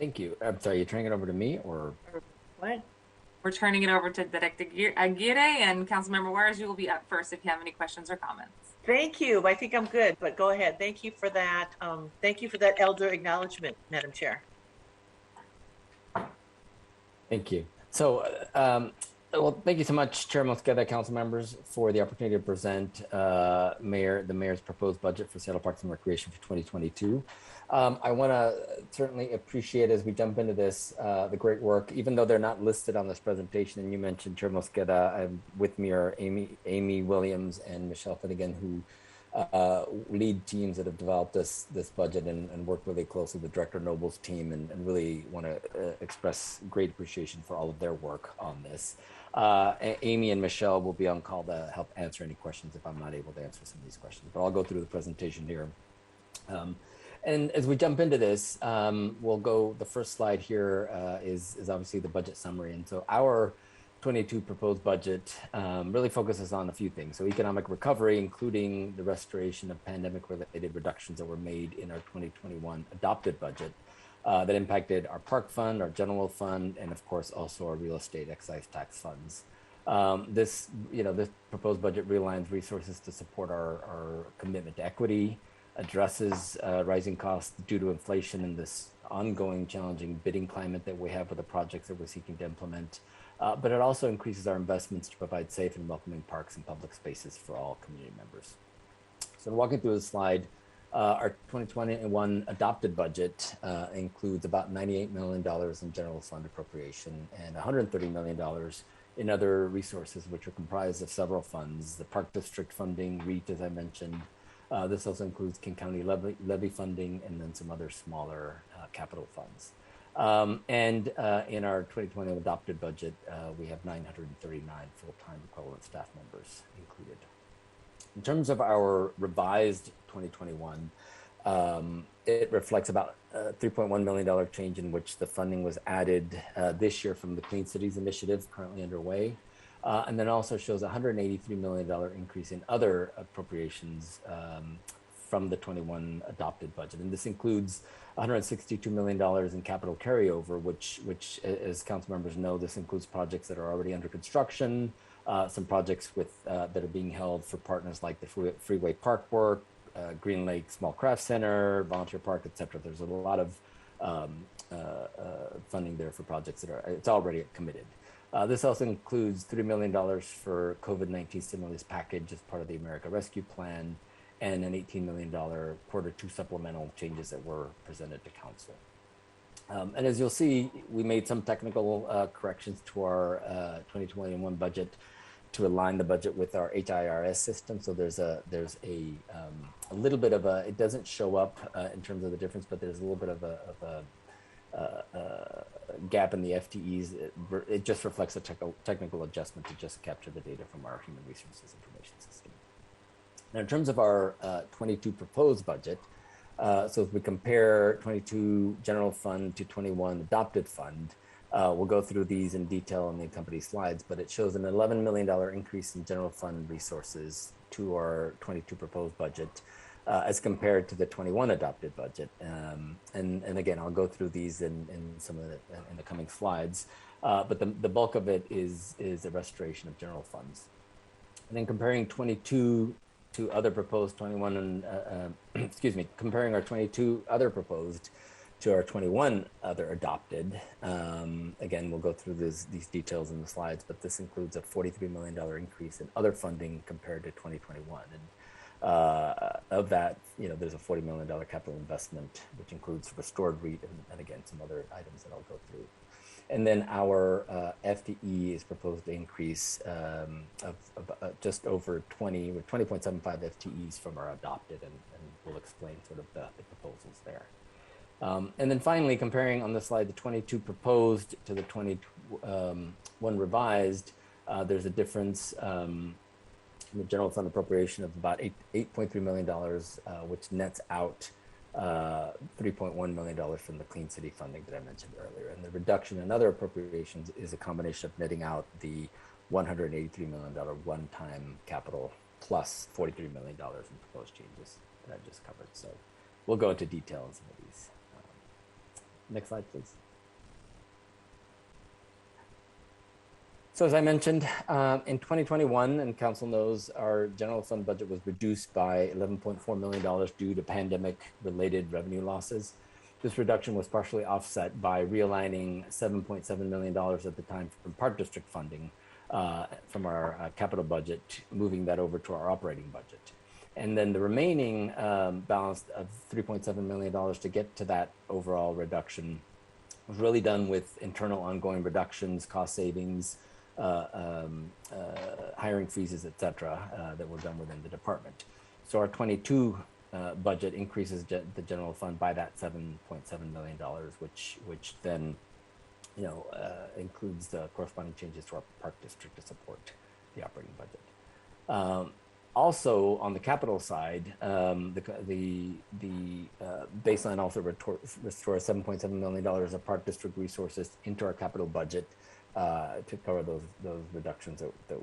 Thank you. I'm sorry, you're turning it over to me, or? What? We're turning it over to Director Aguirre, and Councilmember Juarez, you will be up first if you have any questions or comments. Thank you. I think I'm good, but go ahead. Thank you for that. Thank you for that elder acknowledgement, Madam Chair. Thank you. So, well, thank you so much, Chair Mosqueda, council members, for the opportunity to present the mayor's proposed budget for Seattle Parks and Recreation for 2022. I want to certainly appreciate, as we jump into this, the great work, even though they're not listed on this presentation. And you mentioned, Chair Mosqueda, with me are Amy Williams and Michelle Finnegan, who lead teams that have developed this budget and work really closely with Director Noble's team, and really want to express great appreciation for all of their work on this. Amy and Michelle will be on call to help answer any questions if I'm not able to answer some of these questions, but I'll go through the presentation here. And as we jump into this, we'll go, the first slide here is obviously the budget summary. And so our 22 proposed budget really focuses on a few things. So economic recovery, including the restoration of pandemic-related reductions that were made in our 2021 adopted budget that impacted our park fund, our general fund, and of course also our real estate excise tax funds. This proposed budget realigns resources to support our commitment to equity, addresses rising costs due to inflation and this ongoing challenging bidding climate that we have with the projects that we're seeking to implement. But it also increases our investments to provide safe and welcoming parks and public spaces for all community members. So walking through the slide, our 2021 adopted budget includes about $98 million in general fund appropriation and $130 million in other resources, which are comprised of several funds, the Park District funding, REIT, as I mentioned. This also includes King County levy funding and then some other smaller capital funds. And in our 2020 adopted budget, we have 939 full-time equivalent staff members included. In terms of our revised 2021, it reflects about a $3.1 million change in which the funding was added this year from the Clean Cities Initiative currently underway. And then also shows a $183 million increase in other appropriations from the 21 adopted budget. And this includes $162 million in capital carryover, which as council members know, this includes projects that are already under construction, some projects that are being held for partners like the Freeway Park work, Green Lake Small Craft Center, Volunteer Park, et cetera. There's a lot of funding there for projects it's already committed. This also includes $3 million for COVID-19 stimulus package as part of the America Rescue Plan, and an $18 million Q2 supplemental changes that were presented to council. And as you'll see, we made some technical corrections to our 2021 budget to align the budget with our HIRS system. So there's a little bit of a, it doesn't show up in terms of the difference, but there's a little bit of a gap in the FTEs. It just reflects a technical adjustment to just capture the data from our human resources information system. Now, in terms of our 22 proposed budget, so if we compare 22 general fund to 21 adopted fund, we'll go through these in detail in the accompanying slides, but it shows an $11 million increase in general fund resources to our 22 proposed budget as compared to the 21 adopted budget. And again, I'll go through these in some of the coming slides, but the bulk of it is the restoration of general funds. And then comparing 22 to other proposed 21 and excuse me, comparing our 22 other proposed to our 21 other adopted. Again, we'll go through these details in the slides, but this includes a $43 million increase in other funding compared to 2021. And of that, there's a $40 million capital investment, which includes restored REIT and again, some other items that I'll go through. And then our FTE is proposed to increase of just over 20.75 FTEs from our adopted, and we'll explain sort of the proposals there. And then finally, comparing on the slide the 22 proposed to the 21 revised, there's a difference in the general fund appropriation of about $8.3 million, which nets out $3.1 million from the Clean City funding that I mentioned earlier. And the reduction in other appropriations is a combination of netting out the $183 million one-time capital plus $43 million in proposed changes that I just covered. So we'll go into detail on some of these. Next slide, please. So as I mentioned, in 2021, and Council knows, our general fund budget was reduced by $11.4 million due to pandemic-related revenue losses. This reduction was partially offset by realigning $7.7 million at the time from Park District funding from our capital budget, moving that over to our operating budget. And then the remaining balance of $3.7 million to get to that overall reduction was really done with internal ongoing reductions, cost savings, hiring freezes, et cetera, that were done within the department. So our 22 budget increases the general fund by that $7.7 million, which then includes the corresponding changes to our Park District to support the operating budget. Also, on the capital side, the baseline also restores $7.7 million of Park District resources into our capital budget to cover those reductions that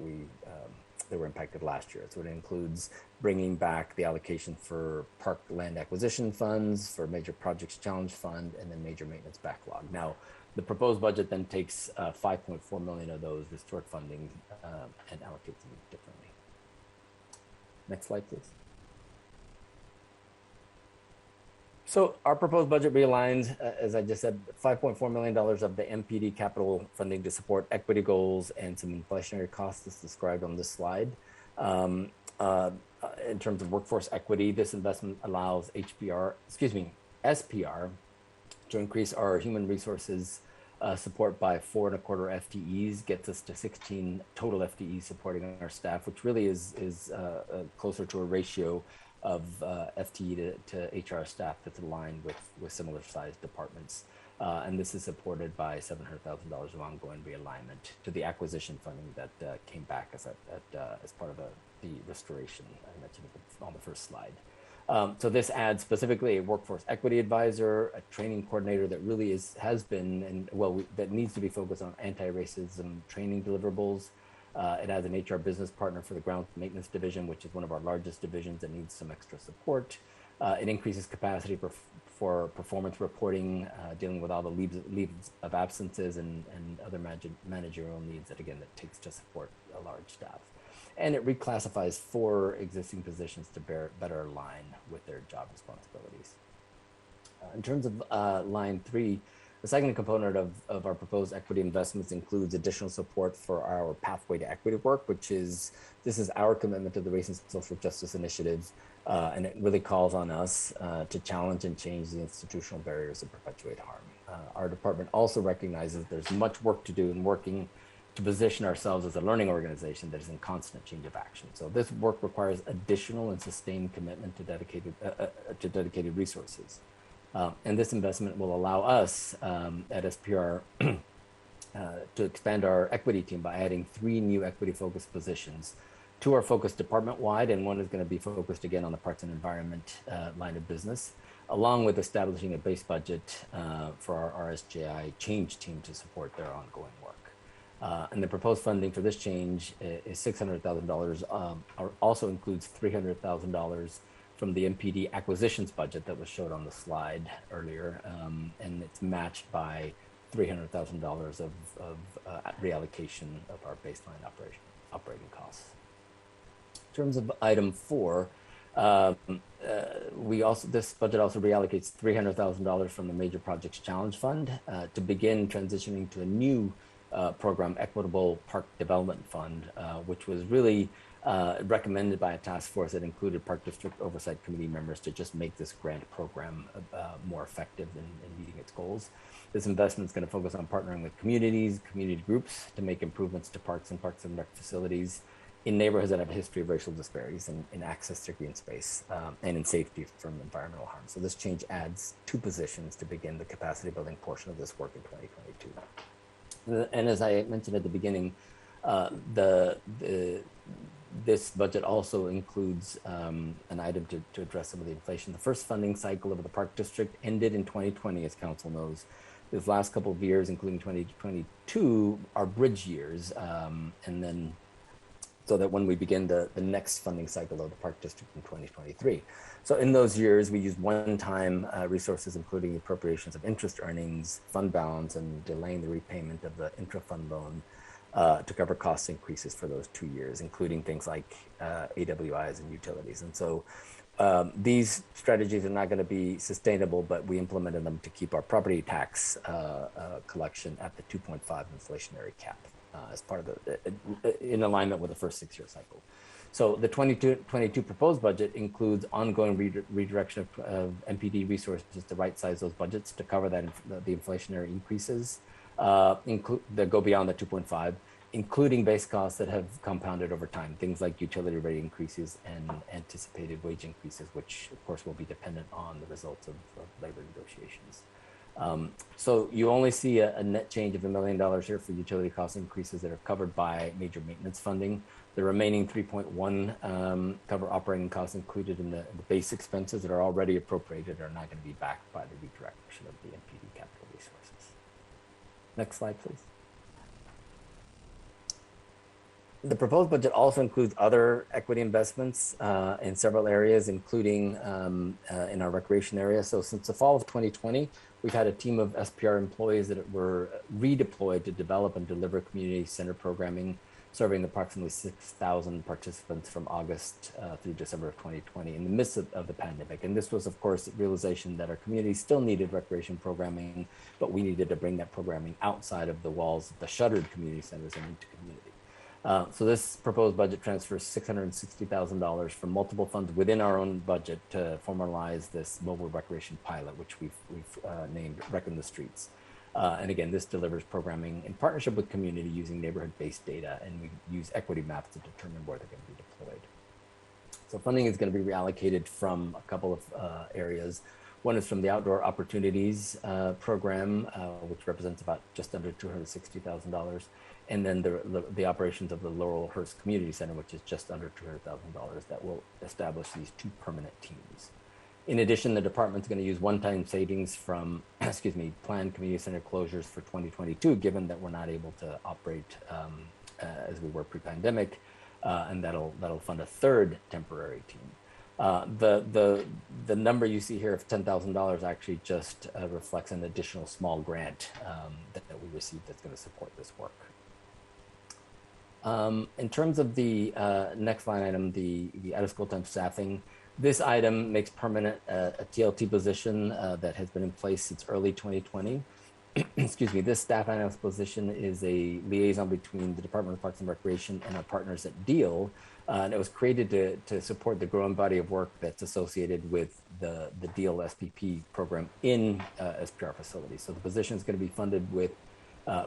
were impacted last year. So it includes bringing back the allocation for park land acquisition funds, for major projects challenge fund, and then major maintenance backlog. Now, the proposed budget then takes 5.4 million of those restored funding and allocates them differently. Next slide, please. So our proposed budget realigns, as I just said, $5.4 million of the MPD capital funding to support equity goals and some inflationary costs as described on this slide. In terms of workforce equity, this investment allows SPR to increase our human resources support by 4.25 FTEs, gets us to 16 total FTEs supporting our staff, which really is closer to a ratio of FTE to HR staff that's aligned with similar sized departments. And this is supported by $700,000 of ongoing realignment to the acquisition funding that came back as part of the restoration I mentioned on the first slide. So this adds specifically a workforce equity advisor, a training coordinator that really has been, that needs to be focused on anti-racism training deliverables. It has an HR business partner for the ground maintenance division, which is one of our largest divisions that needs some extra support. It increases capacity for performance reporting, dealing with all the leaves of absences and other managerial needs that takes to support a large staff. And it reclassifies 4 existing positions to better align with their job responsibilities. In terms of line 3, the second component of our proposed equity investments includes additional support for our Pathway to Equity work, this is our commitment to the Race and Social Justice Initiative, and it really calls on us to challenge and change the institutional barriers that perpetuate harm. Our department also recognizes there's much work to do in working to position ourselves as a learning organization that is in constant change of action. So this work requires additional and sustained commitment to dedicated resources. And this investment will allow us at SPR to expand our equity team by adding 3 new equity-focused positions. 2 are focused department-wide, and 1 is going to be focused again on the parts and environment line of business, along with establishing a base budget for our RSJI change team to support their ongoing work. And the proposed funding for this change is $600,000. Also includes $300,000 from the MPD acquisitions budget that was showed on the slide earlier, and it's matched by $300,000 of reallocation of our baseline operating costs. In terms of item 4, this budget also reallocates $300,000 from the Major Projects Challenge Fund to begin transitioning to a new program, Equitable Park Development Fund, which was really recommended by a task force that included Park District Oversight Committee members to just make this grant program more effective in meeting its goals. This investment is going to focus on partnering with communities, community groups to make improvements to parks and rec facilities in neighborhoods that have a history of racial disparities in access to green space and in safety from environmental harm. So this change adds 2 positions to begin the capacity building portion of this work in 2022. And as I mentioned at the beginning, this budget also includes an item to address some of the inflation. The first funding cycle of the Park District ended in 2020, as Council knows. These last couple of years, including 2022, are bridge years, and then so that when we begin the next funding cycle of the Park District in 2023. So in those years, we used one-time resources, including appropriations of interest earnings, fund balance, and delaying the repayment of the intra-fund loan to cover cost increases for those 2 years, including things like AWIs and utilities. And so these strategies are not going to be sustainable, but we implemented them to keep our property tax collection at the 2.5 inflationary cap as part of in alignment with the first 6-year cycle. So the 22 proposed budget includes ongoing redirection of MPD resources to right-size those budgets to cover the inflationary increases that go beyond the 2.5, including base costs that have compounded over time, things like utility rate increases and anticipated wage increases, which of course will be dependent on the results of labor negotiations. So you only see a net change of $1 million here for utility cost increases that are covered by major maintenance funding. The remaining 3.1 cover operating costs included in the base expenses that are already appropriated are not going to be backed by the redirection of the MPD capital resources. Next slide, please. The proposed budget also includes other equity investments in several areas, including in our recreation area. So since the fall of 2020, we've had a team of SPR employees that were redeployed to develop and deliver community center programming, serving approximately 6,000 participants from August through December of 2020 in the midst of the pandemic. And this was, of course, the realization that our community still needed recreation programming, but we needed to bring that programming outside of the walls of the shuttered community centers and into community. So this proposed budget transfers $660,000 from multiple funds within our own budget to formalize this mobile recreation pilot, which we've named Rec in the Streets. And again, this delivers programming in partnership with community using neighborhood-based data, and we use equity maps to determine where they're going to be deployed. So funding is going to be reallocated from a couple of areas. One is from the Outdoor Opportunities Program, which represents about just under $260,000. And then the operations of the Laurelhurst Community Center, which is just under $200,000, that will establish these 2 permanent teams. In addition, the department's going to use one-time savings from, planned community center closures for 2022, given that we're not able to operate as we were pre-pandemic, and that'll fund a 3rd temporary team. The number you see here of $10,000 actually just reflects an additional small grant that we received that's going to support this work. In terms of the next line item, the out-of-school time staffing, this item makes permanent a TLT position that has been in place since early 2020. This staff analyst position is a liaison between the Department of Parks and Recreation and our partners at DEAL, and it was created to support the growing body of work that's associated with the DEAL SPP program in SPR facilities. So the position is going to be funded with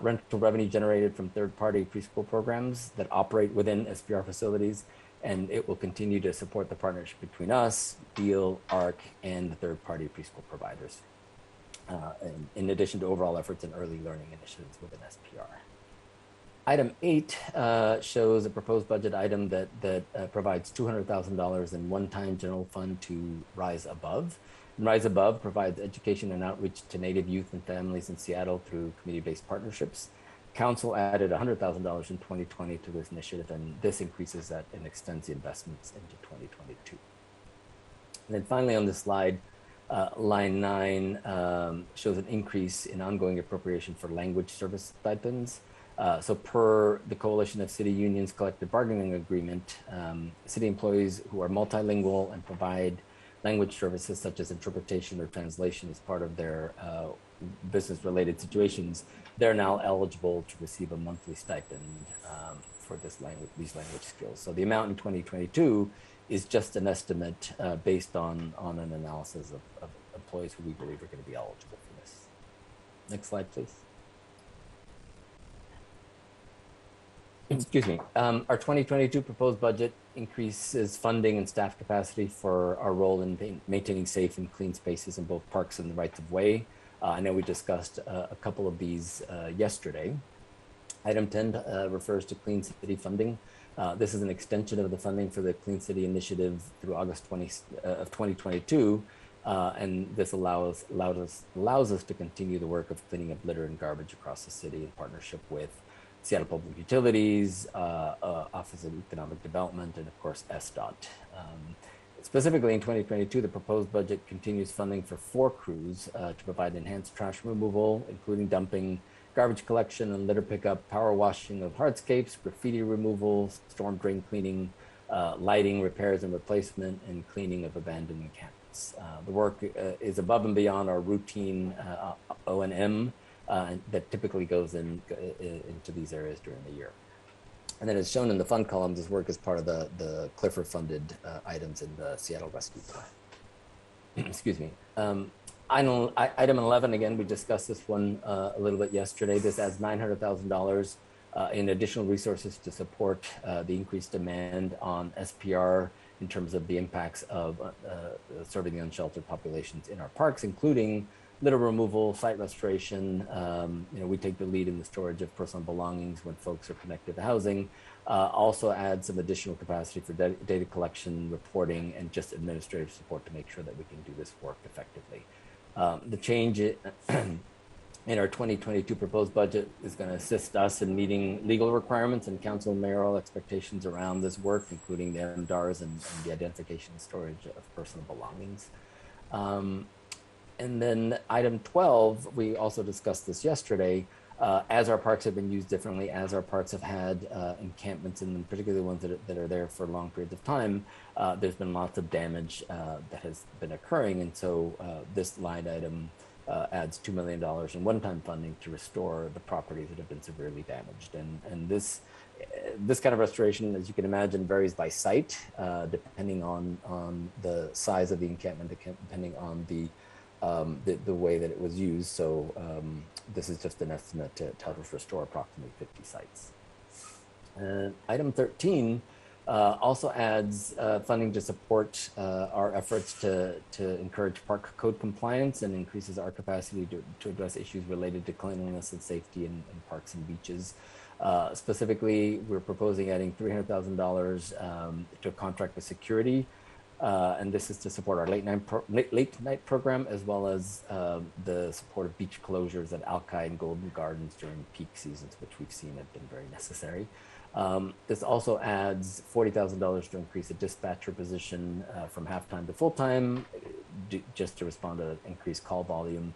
rental revenue generated from third-party preschool programs that operate within SPR facilities, and it will continue to support the partnership between us, Deal, ARC, and the third-party preschool providers, in addition to overall efforts in early learning initiatives within SPR. Item 8 shows a proposed budget item that provides $200,000 in one-time general fund to Rise Above. And Rise Above provides education and outreach to Native youth and families in Seattle through community-based partnerships. Council added $100,000 in 2020 to this initiative, and this increases that and extends the investments into 2022. And then finally on this slide, line 9 shows an increase in ongoing appropriation for language service stipends. So per the Coalition of City Unions collective bargaining agreement, city employees who are multilingual and provide language services such as interpretation or translation as part of their business-related situations, they're now eligible to receive a monthly stipend for these language skills. So the amount in 2022 is just an estimate based on an analysis of employees who we believe are going to be eligible for this. Next slide, please. Excuse me. Our 2022 proposed budget increases funding and staff capacity for our role in maintaining safe and clean spaces in both parks and the rights of way. I know we discussed a couple of these yesterday. Item 10 refers to Clean City funding. This is an extension of the funding for the Clean City Initiative through August 2022, and this allows us to continue the work of cleaning up litter and garbage across the city in partnership with Seattle Public Utilities, Office of Economic Development, and of course, SDOT. Specifically in 2022, the proposed budget continues funding for 4 crews to provide enhanced trash removal, including dumping, garbage collection and litter pickup, power washing of hardscapes, graffiti removal, storm drain cleaning, lighting, repairs and replacement, and cleaning of abandoned encampments. The work is above and beyond our routine O&M that typically goes into these areas during the year. And then as shown in the fund column, this work is part of the Clifford funded items in the Seattle Rescue Plan. Excuse me. Item 11, again, we discussed this one a little bit yesterday. This adds $900,000 in additional resources to support the increased demand on SPR in terms of the impacts of serving the unsheltered populations in our parks, including litter removal, site restoration. We take the lead in the storage of personal belongings when folks are connected to housing. Also add some additional capacity for data collection, reporting, and just administrative support to make sure that we can do this work effectively. The change in our 2022 proposed budget is going to assist us in meeting legal requirements and council and mayoral expectations around this work, including the MDARs and the identification and storage of personal belongings. And then item 12, we also discussed this yesterday, as our parks have been used differently, as our parks have had encampments in them, particularly ones that are there for long periods of time, there's been lots of damage that has been occurring. And so this line item adds $2 million in one-time funding to restore the properties that have been severely damaged. And this kind of restoration, as you can imagine, varies by site, depending on the size of the encampment, depending on the way that it was used. So this is just an estimate to help us restore approximately 50 sites. Item 13 also adds funding to support our efforts to encourage park code compliance and increases our capacity to address issues related to cleanliness and safety in parks and beaches. Specifically, we're proposing adding $300,000 to a contract with security. And this is to support our late night program, as well as the support of beach closures at Alki and Golden Gardens during peak seasons, which we've seen have been very necessary. This also adds $40,000 to increase a dispatcher position from half-time to full-time, just to respond to increased call volume.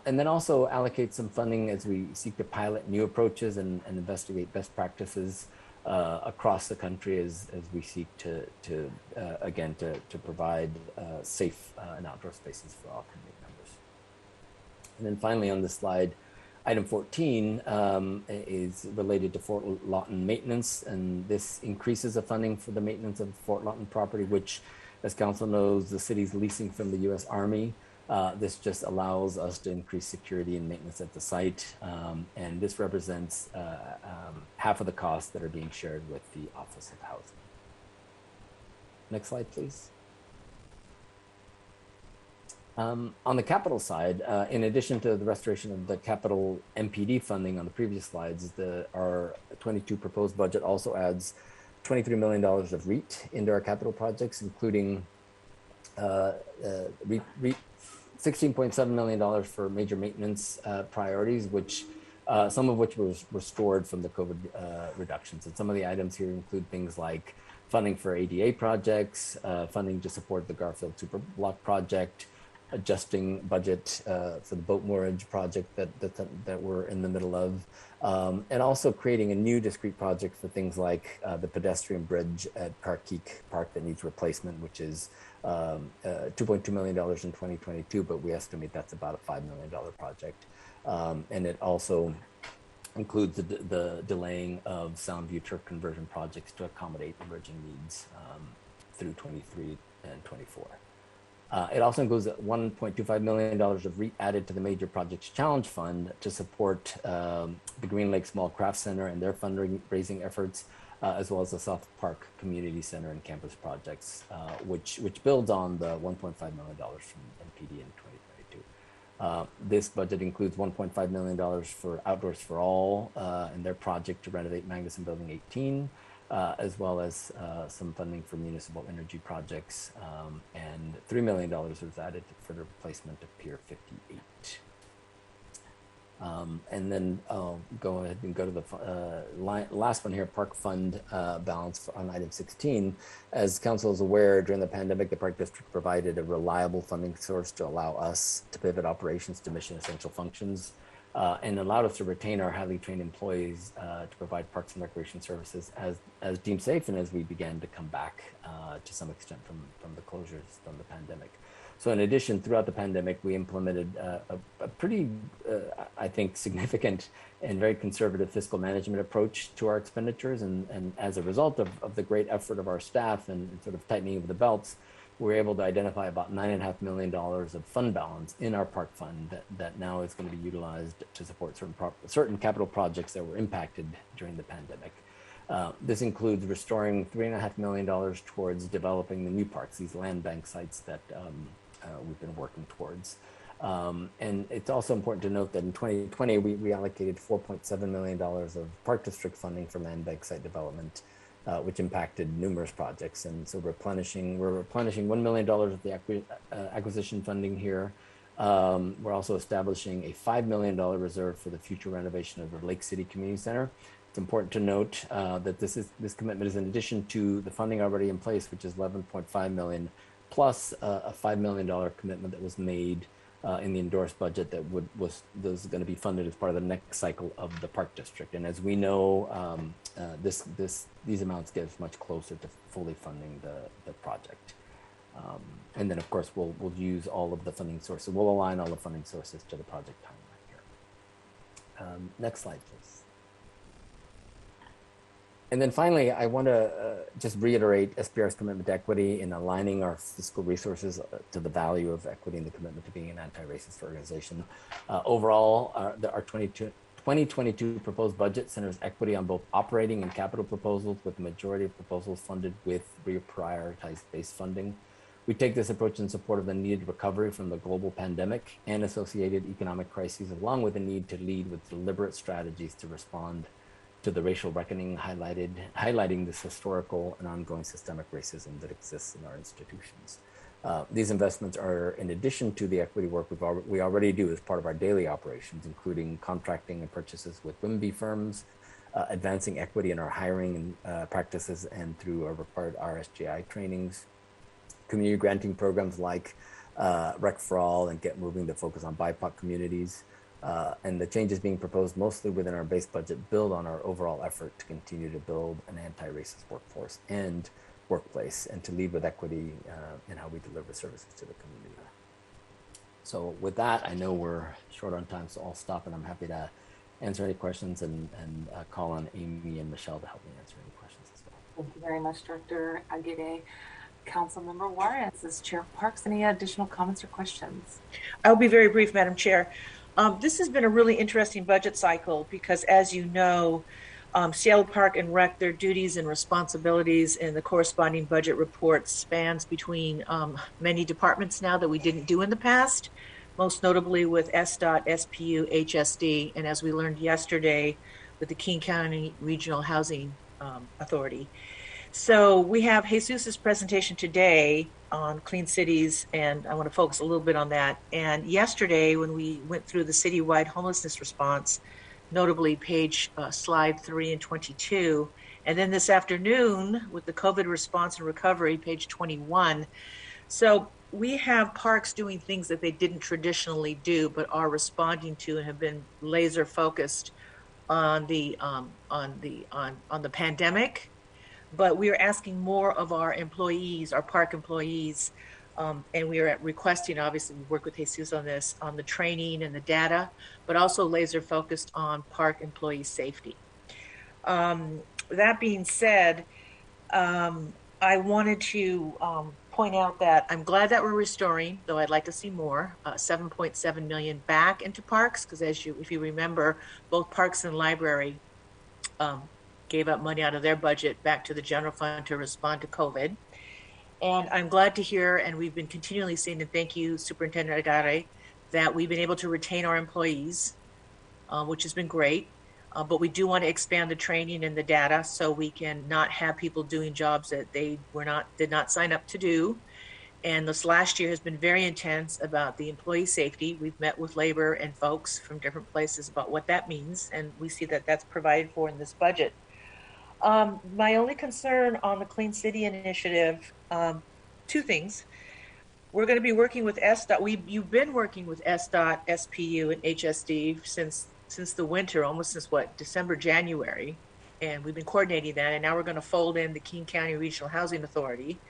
And then also allocate some funding as we seek to pilot new approaches and investigate best practices across the country as we seek to provide safe and outdoor spaces for all community members. And then finally on this slide, item 14 is related to Fort Lawton maintenance, and this increases the funding for the maintenance of Fort Lawton property, which, as council knows, the city's leasing from the U.S. Army. This just allows us to increase security and maintenance at the site, and this represents half of the costs that are being shared with the Office of Housing. Next slide, please. On the capital side, in addition to the restoration of the capital MPD funding on the previous slides, our 22 proposed budget also adds $23 million of REIT into our capital projects, including $16.7 million for major maintenance priorities, which some of which was restored from the COVID reductions. And some of the items here include things like funding for ADA projects, funding to support the Garfield Superblock project, adjusting budget for the boat moorage project that we're in the middle of, and also creating a new discrete project for things like the pedestrian bridge at Carkeek Park that needs replacement, which is $2.2 million in 2022, but we estimate that's about a $5 million project. And it also includes the delaying of Soundview turf conversion projects to accommodate emerging needs through 23 and 24. It also includes $1.25 million of REIT added to the Major Projects Challenge Fund to support the Green Lake Small Craft Center and their fundraising efforts, as well as the South Park Community Center and campus projects, which builds on the $1.5 million from MPD in 2022. This budget includes $1.5 million for Outdoors for All and their project to renovate Magnuson Building 18, as well as some funding for municipal energy projects, and $3 million was added for the replacement of Pier 58. And then I'll go ahead and go to the last one here, Park Fund balance on item 16. As council is aware, during the pandemic, the Park District provided a reliable funding source to allow us to pivot operations to mission essential functions, and allowed us to retain our highly trained employees to provide parks and recreation services as deemed safe and as we began to come back to some extent from the closures from the pandemic. So in addition, throughout the pandemic, we implemented a pretty, I think, significant and very conservative fiscal management approach to our expenditures. And as a result of the great effort of our staff and sort of tightening of the belts, we were able to identify about $9.5 million of fund balance in our park fund that now is going to be utilized to support certain capital projects that were impacted during the pandemic. This includes restoring $3.5 million towards developing the new parks, these land bank sites that we've been working towards. And it's also important to note that in 2020, we allocated $4.7 million of Park District funding for land bank site development, which impacted numerous projects. And so we're replenishing $1 million of the acquisition funding here. We're also establishing a $5 million reserve for the future renovation of the Lake City Community Center. It's important to note that this commitment is in addition to the funding already in place, which is $11.5 million, plus a $5 million commitment that was made in the endorsed budget that was going to be funded as part of the next cycle of the Park District. And as we know, these amounts get us much closer to fully funding the project. And then, of course, we'll use all of the funding sources. We'll align all the funding sources to the project timeline here. Next slide, please. And then finally, I want to just reiterate SPR's commitment to equity in aligning our fiscal resources to the value of equity and the commitment to being an anti-racist organization. Overall, our 2022 proposed budget centers equity on both operating and capital proposals, with the majority of proposals funded with reprioritized base funding. We take this approach in support of the needed recovery from the global pandemic and associated economic crises, along with the need to lead with deliberate strategies to respond to the racial reckoning highlighting this historical and ongoing systemic racism that exists in our institutions. These investments are in addition to the equity work we already do as part of our daily operations, including contracting and purchases with WIMBY firms, advancing equity in our hiring and practices and through our required RSGI trainings, community granting programs like Rec for All and Get Moving to focus on BIPOC communities. And the changes being proposed mostly within our base budget build on our overall effort to continue to build an anti-racist workforce and workplace, and to lead with equity in how we deliver services to the community. So with that, I know we're short on time, so I'll stop, and I'm happy to answer any questions and call on Amy and Michelle to help me answer any questions as well. Thank you very much, Director Aguirre. Councilmember Juarez as Chair of Parks. Any additional comments or questions? I'll be very brief, Madam Chair. This has been a really interesting budget cycle because, as you know, Seattle Park and Rec, their duties and responsibilities and the corresponding budget report spans between many departments now that we didn't do in the past, most notably with SDOT, SPU, HSD, and as we learned yesterday, with the King County Regional Housing Authority. So we have Jesus's presentation today on clean cities, and I want to focus a little bit on that. And yesterday, when we went through the citywide homelessness response, notably slide 3 and 22, and then this afternoon with the COVID response and recovery, page 21. So we have parks doing things that they didn't traditionally do, but are responding to and have been laser focused on the pandemic. But we are asking more of our employees, our park employees, and we are requesting, obviously, we work with Jesus on this, on the training and the data, but also laser focused on park employee safety. That being said, I wanted to point out that I'm glad that we're restoring, though I'd like to see more, 7.7 million back into parks, because if you remember, both parks and library gave up money out of their budget back to the general fund to respond to COVID. And I'm glad to hear, and we've been continually saying, and thank you, Superintendent Agarre, that we've been able to retain our employees, which has been great. But we do want to expand the training and the data so we can not have people doing jobs that they did not sign up to do. And this last year has been very intense about the employee safety. We've met with labor and folks from different places about what that means, and we see that that's provided for in this budget. My only concern on the Clean City Initiative, two things. We're going to be working with SDOT. You've been working with SDOT, SPU, and HSD since the winter, almost since December, January, and we've been coordinating that. And now we're going to fold in the King County Regional Housing Authority.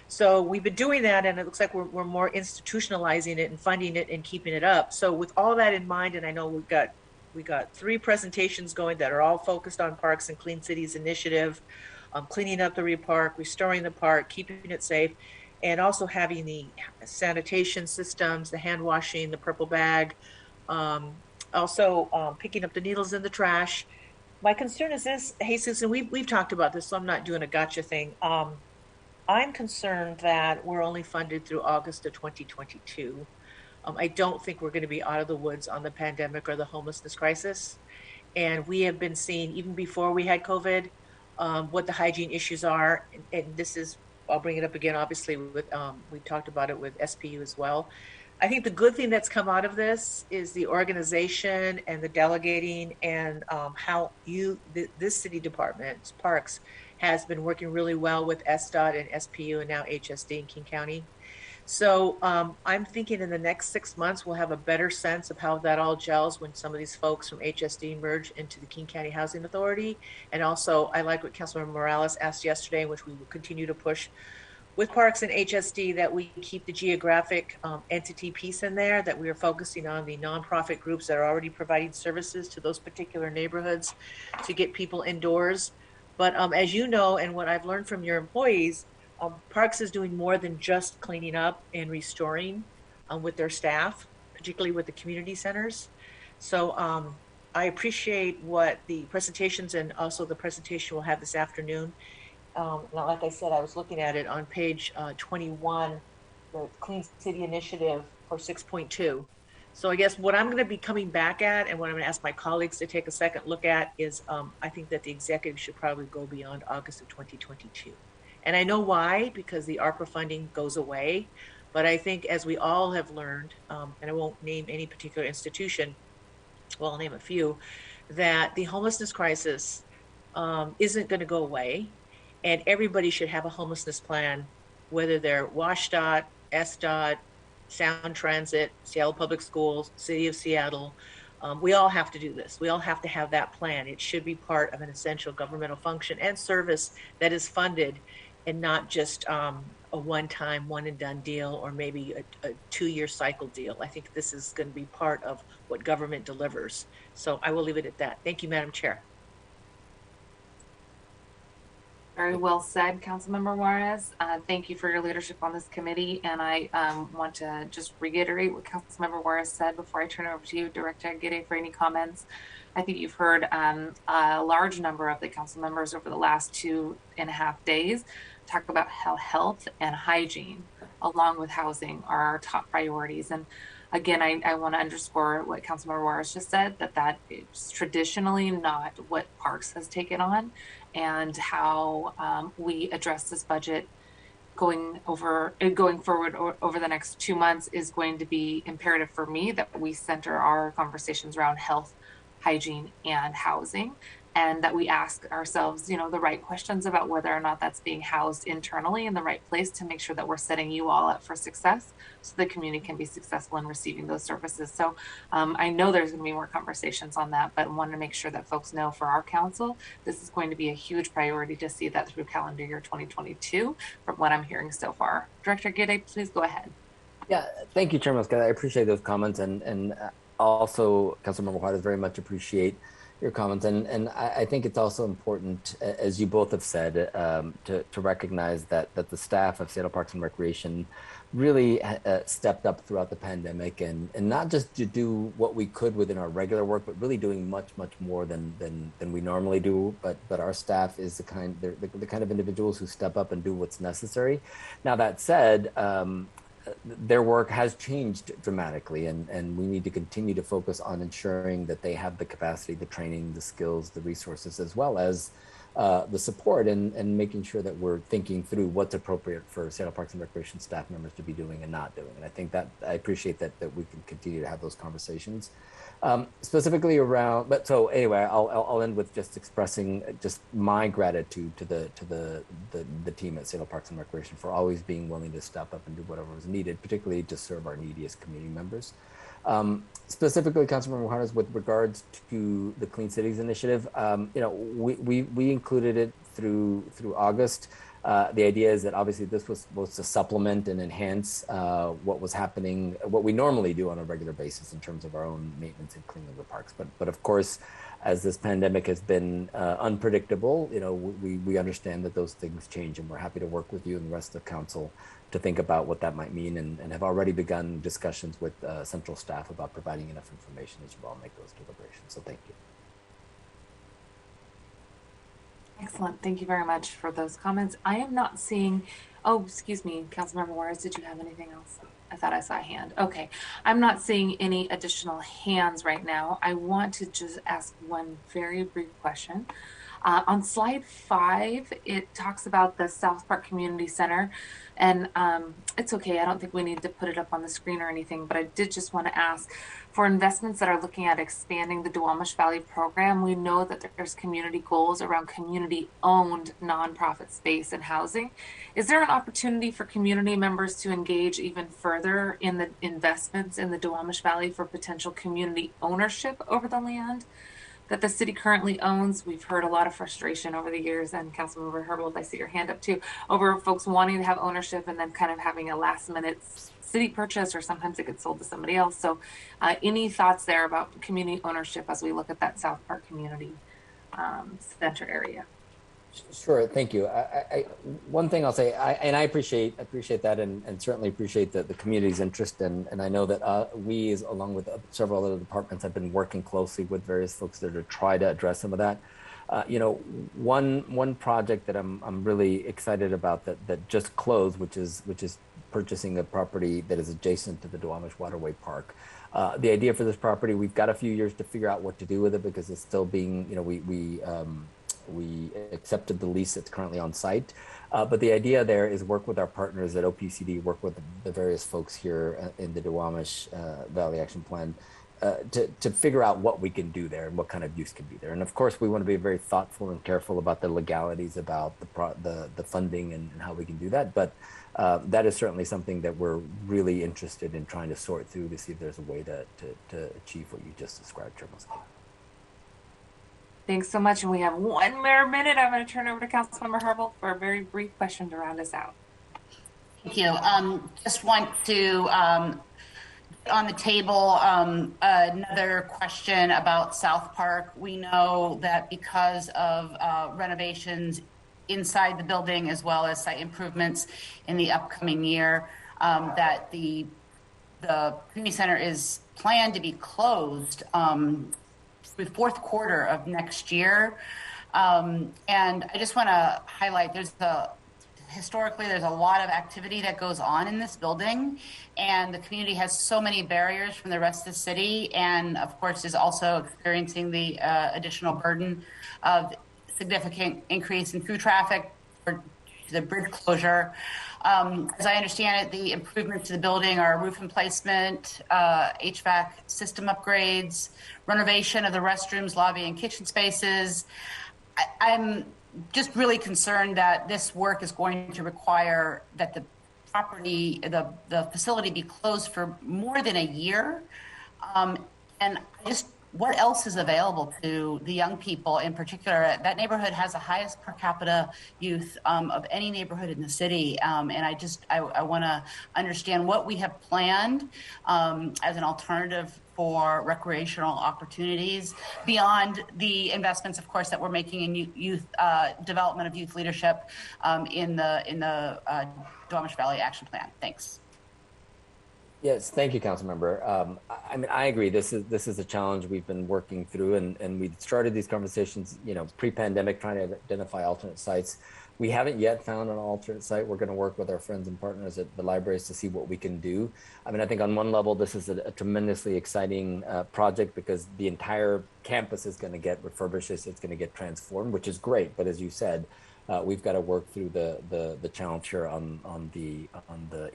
So we've been doing that, and it looks like we're more institutionalizing it and funding it and keeping it up. So with all that in mind, and I know we got 3 presentations going that are all focused on Parks and Clean Cities Initiative, cleaning up the park, restoring the park, keeping it safe, and also having the sanitation systems, the hand washing, the purple bag, also picking up the needles in the trash. My concern is this, Jesus, and we've talked about this, so I'm not doing a gotcha thing. I'm concerned that we're only funded through August of 2022. I don't think we're going to be out of the woods on the pandemic or the homelessness crisis. And we have been seeing, even before we had COVID, what the hygiene issues are. And this is, I'll bring it up again, obviously, with we talked about it with SPU as well. I think the good thing that's come out of this is the organization and the delegating and how this city department, Parks, has been working really well with SDOT and SPU and now HSD in King County. So I'm thinking in the next 6 months, we'll have a better sense of how that all gels when some of these folks from HSD merge into the King County Housing Authority. And also, I like what Councilmember Morales asked yesterday, which we will continue to push with Parks and HSD, that we keep the geographic entity piece in there, that we are focusing on the nonprofit groups that are already providing services to those particular neighborhoods to get people indoors. But as you know, and what I've learned from your employees, Parks is doing more than just cleaning up and restoring with their staff, particularly with the community centers. So I appreciate what the presentations and also the presentation we'll have this afternoon. Now, like I said, I was looking at it on page 21, the Clean City Initiative for 6.2. So I guess what I'm going to be coming back at and what I'm going to ask my colleagues to take a second look at is I think that the executive should probably go beyond August of 2022. And I know why, because the ARPA funding goes away. But I think as we all have learned, and I won't name any particular institution, well, I'll name a few, that the homelessness crisis isn't going to go away. And everybody should have a homelessness plan, whether they're WashDOT, SDOT, Sound Transit, Seattle Public Schools, City of Seattle. We all have to do this. We all have to have that plan. It should be part of an essential governmental function and service that is funded and not just a one-time, one-and-done deal or maybe a 2-year cycle deal. I think this is going to be part of what government delivers. So I will leave it at that. Thank you, Madam Chair. Very well said, Councilmember Juarez. Thank you for your leadership on this committee. And I want to just reiterate what Councilmember Juarez said before I turn it over to you, Director Gide, for any comments. I think you've heard a large number of the council members over the last 2.5 days talk about how health and hygiene, along with housing, are our top priorities. And again, I want to underscore what Councilmember Juarez just said, that is traditionally not what Parks has taken on, and how we address this budget going forward over the next 2 months is going to be imperative for me, that we center our conversations around health, hygiene, and housing, and that we ask ourselves, the right questions about whether or not that's being housed internally in the right place, to make sure that we're setting you all up for success, so the community can be successful in receiving those services. So I know there's going to be more conversations on that, but I want to make sure that folks know, for our council, this is going to be a huge priority to see that through calendar year 2022, from what I'm hearing so far. Director Gide, please go ahead. Yeah, thank you, Chairman Scott. I appreciate those comments, and also, Councilmember Juarez, very much appreciate your comments. And I think it's also important, as you both have said, to recognize that the staff of Seattle Parks and Recreation really stepped up throughout the pandemic, and not just to do what we could within our regular work, but really doing much more than we normally do. But our staff is the kind of individuals who step up and do what's necessary. Now, that said, their work has changed dramatically, and we need to continue to focus on ensuring that they have the capacity, the training, the skills, the resources, as well as the support, and making sure that we're thinking through what's appropriate for Seattle Parks and Recreation staff members to be doing and not doing. And I think that I appreciate that we can continue to have those conversations. Specifically around, but so anyway, I'll end with just expressing just my gratitude to the team at Seattle Parks and Recreation for always being willing to step up and do whatever was needed, particularly to serve our neediest community members. Specifically, Councilmember Juarez, with regards to the Clean Cities Initiative, we included it through August. The idea is that obviously this was supposed to supplement and enhance what was happening, what we normally do on a regular basis in terms of our own maintenance and cleaning of the parks. But of course, as this pandemic has been unpredictable, we understand that those things change, and we're happy to work with you and the rest of the council to think about what that might mean, and have already begun discussions with central staff about providing enough information as you all make those deliberations. So thank you. Excellent. Thank you very much for those comments. I am not seeing, oh, excuse me, Councilmember Juarez, did you have anything else? I thought I saw a hand. Okay. I'm not seeing any additional hands right now. I want to just ask one very brief question. On slide 5, it talks about the South Park Community Center, and it's okay. I don't think we need to put it up on the screen or anything, but I did just want to ask, for investments that are looking at expanding the Duwamish Valley program, we know that there's community goals around community-owned nonprofit space and housing. Is there an opportunity for community members to engage even further in the investments in the Duwamish Valley for potential community ownership over the land that the city currently owns? We've heard a lot of frustration over the years, and Councilmember Herbold, I see your hand up too, over folks wanting to have ownership and then kind of having a last minute city purchase, or sometimes it gets sold to somebody else. So any thoughts there about community ownership as we look at that South Park Community Center area? Sure, thank you. One thing I'll say, and I appreciate that, and certainly appreciate the community's interest, and I know that we, along with several other departments, have been working closely with various folks there to try to address some of that. One project that I'm really excited about that just closed, which is purchasing a property that is adjacent to the Duwamish Waterway Park. The idea for this property, we've got a few years to figure out what to do with it, because it's still being, we accepted the lease that's currently on site. But the idea there is work with our partners at OPCD, work with the various folks here in the Duwamish Valley Action Plan to figure out what we can do there and what kind of use can be there. And of course, we want to be very thoughtful and careful about the legalities about the funding and how we can do that. But that is certainly something that we're really interested in trying to sort through to see if there's a way to achieve what you just described, Chair Muscat. Thanks so much. And we have one more minute. I'm going to turn over to Councilmember Herbold for a very brief question to round us out. Thank you. Just want to, on the table, another question about South Park. We know that because of renovations inside the building as well as site improvements in the upcoming year. That the community center is planned to be closed the fourth quarter of next year. And I just want to highlight, historically, there's a lot of activity that goes on in this building, and the community has so many barriers from the rest of the city, and of course is also experiencing the additional burden of significant increase in through traffic for the bridge closure. As I understand it, the improvements to the building are roof replacement, HVAC system upgrades, renovation of the restrooms, lobby, and kitchen spaces. I'm just really concerned that this work is going to require that the property, the facility be closed for more than a year. And what else is available to the young people in particular? That neighborhood has the highest per capita youth of any neighborhood in the city. And I want to understand what we have planned as an alternative for recreational opportunities beyond the investments, of course, that we're making in youth development of youth leadership in the Duwamish Valley Action Plan. Thanks. Yes, thank you, Councilmember. I mean, I agree. This is a challenge we've been working through, and we started these conversations, pre-pandemic, trying to identify alternate sites. We haven't yet found an alternate site. We're going to work with our friends and partners at the libraries to see what we can do. I mean, I think on one level, this is a tremendously exciting project because the entire campus is going to get refurbished. It's going to get transformed, which is great. But as you said, we've got to work through the challenge here on the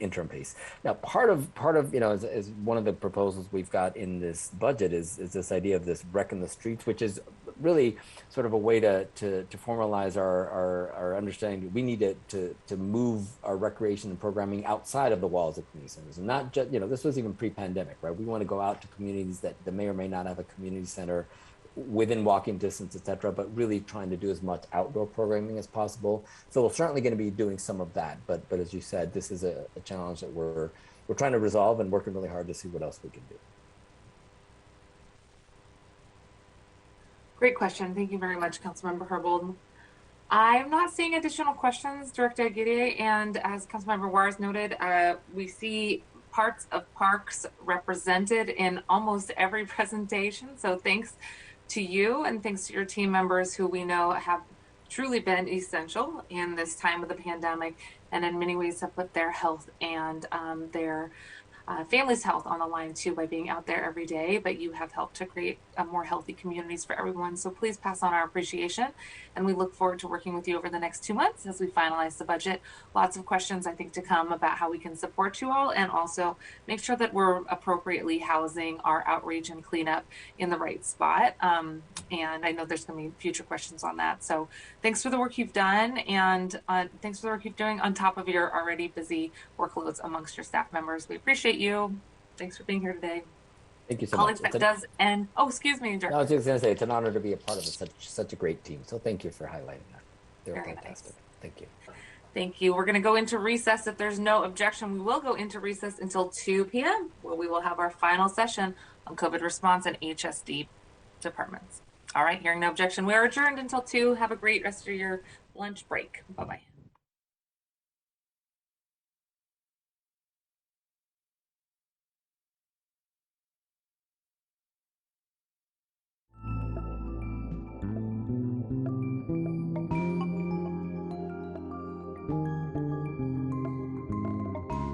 interim piece. Now, part of is one of the proposals we've got in this budget is this idea of this wreck in the streets, which is really sort of a way to formalize our understanding. We need to move our recreation and programming outside of the walls of community centers, and not just this was even pre-pandemic, right? We want to go out to communities that may or may not have a community center within walking distance, et cetera, but really trying to do as much outdoor programming as possible. So we're certainly going to be doing some of that. But as you said, this is a challenge that we're trying to resolve and working really hard to see what else we can do. Great question. Thank you very much, Councilmember Herbold. I'm not seeing additional questions, Director Aguirre, and as Councilmember Juarez noted, we see parts of parks represented in almost every presentation. So thanks to you and thanks to your team members who we know have truly been essential in this time of the pandemic and in many ways have put their health and their family's health on the line too by being out there every day, but you have helped to create more healthy communities for everyone. So please pass on our appreciation, and we look forward to working with you over the next 2 months as we finalize the budget. Lots of questions I think to come about how we can support you all and also make sure that we're appropriately housing our outreach and cleanup in the right spot. And I know there's going to be future questions on that. So thanks for the work you've done, and thanks for the work you're doing on top of your already busy workloads amongst your staff members. We appreciate you. Thanks for being here today. Thank you so Colleagues, much. that does end. Oh, excuse me, Director. I was just going to say it's an honor to be a part of such a great team. So thank you for highlighting that. They're Very fantastic. Nice. Thank you. Thank you. We're going to go into recess. If there's no objection, we will go into recess until 2 p.m. where we will have our final session on COVID response and HSD departments. All right, hearing no objection, we are adjourned until 2. Have a great rest of your lunch break. Bye-bye.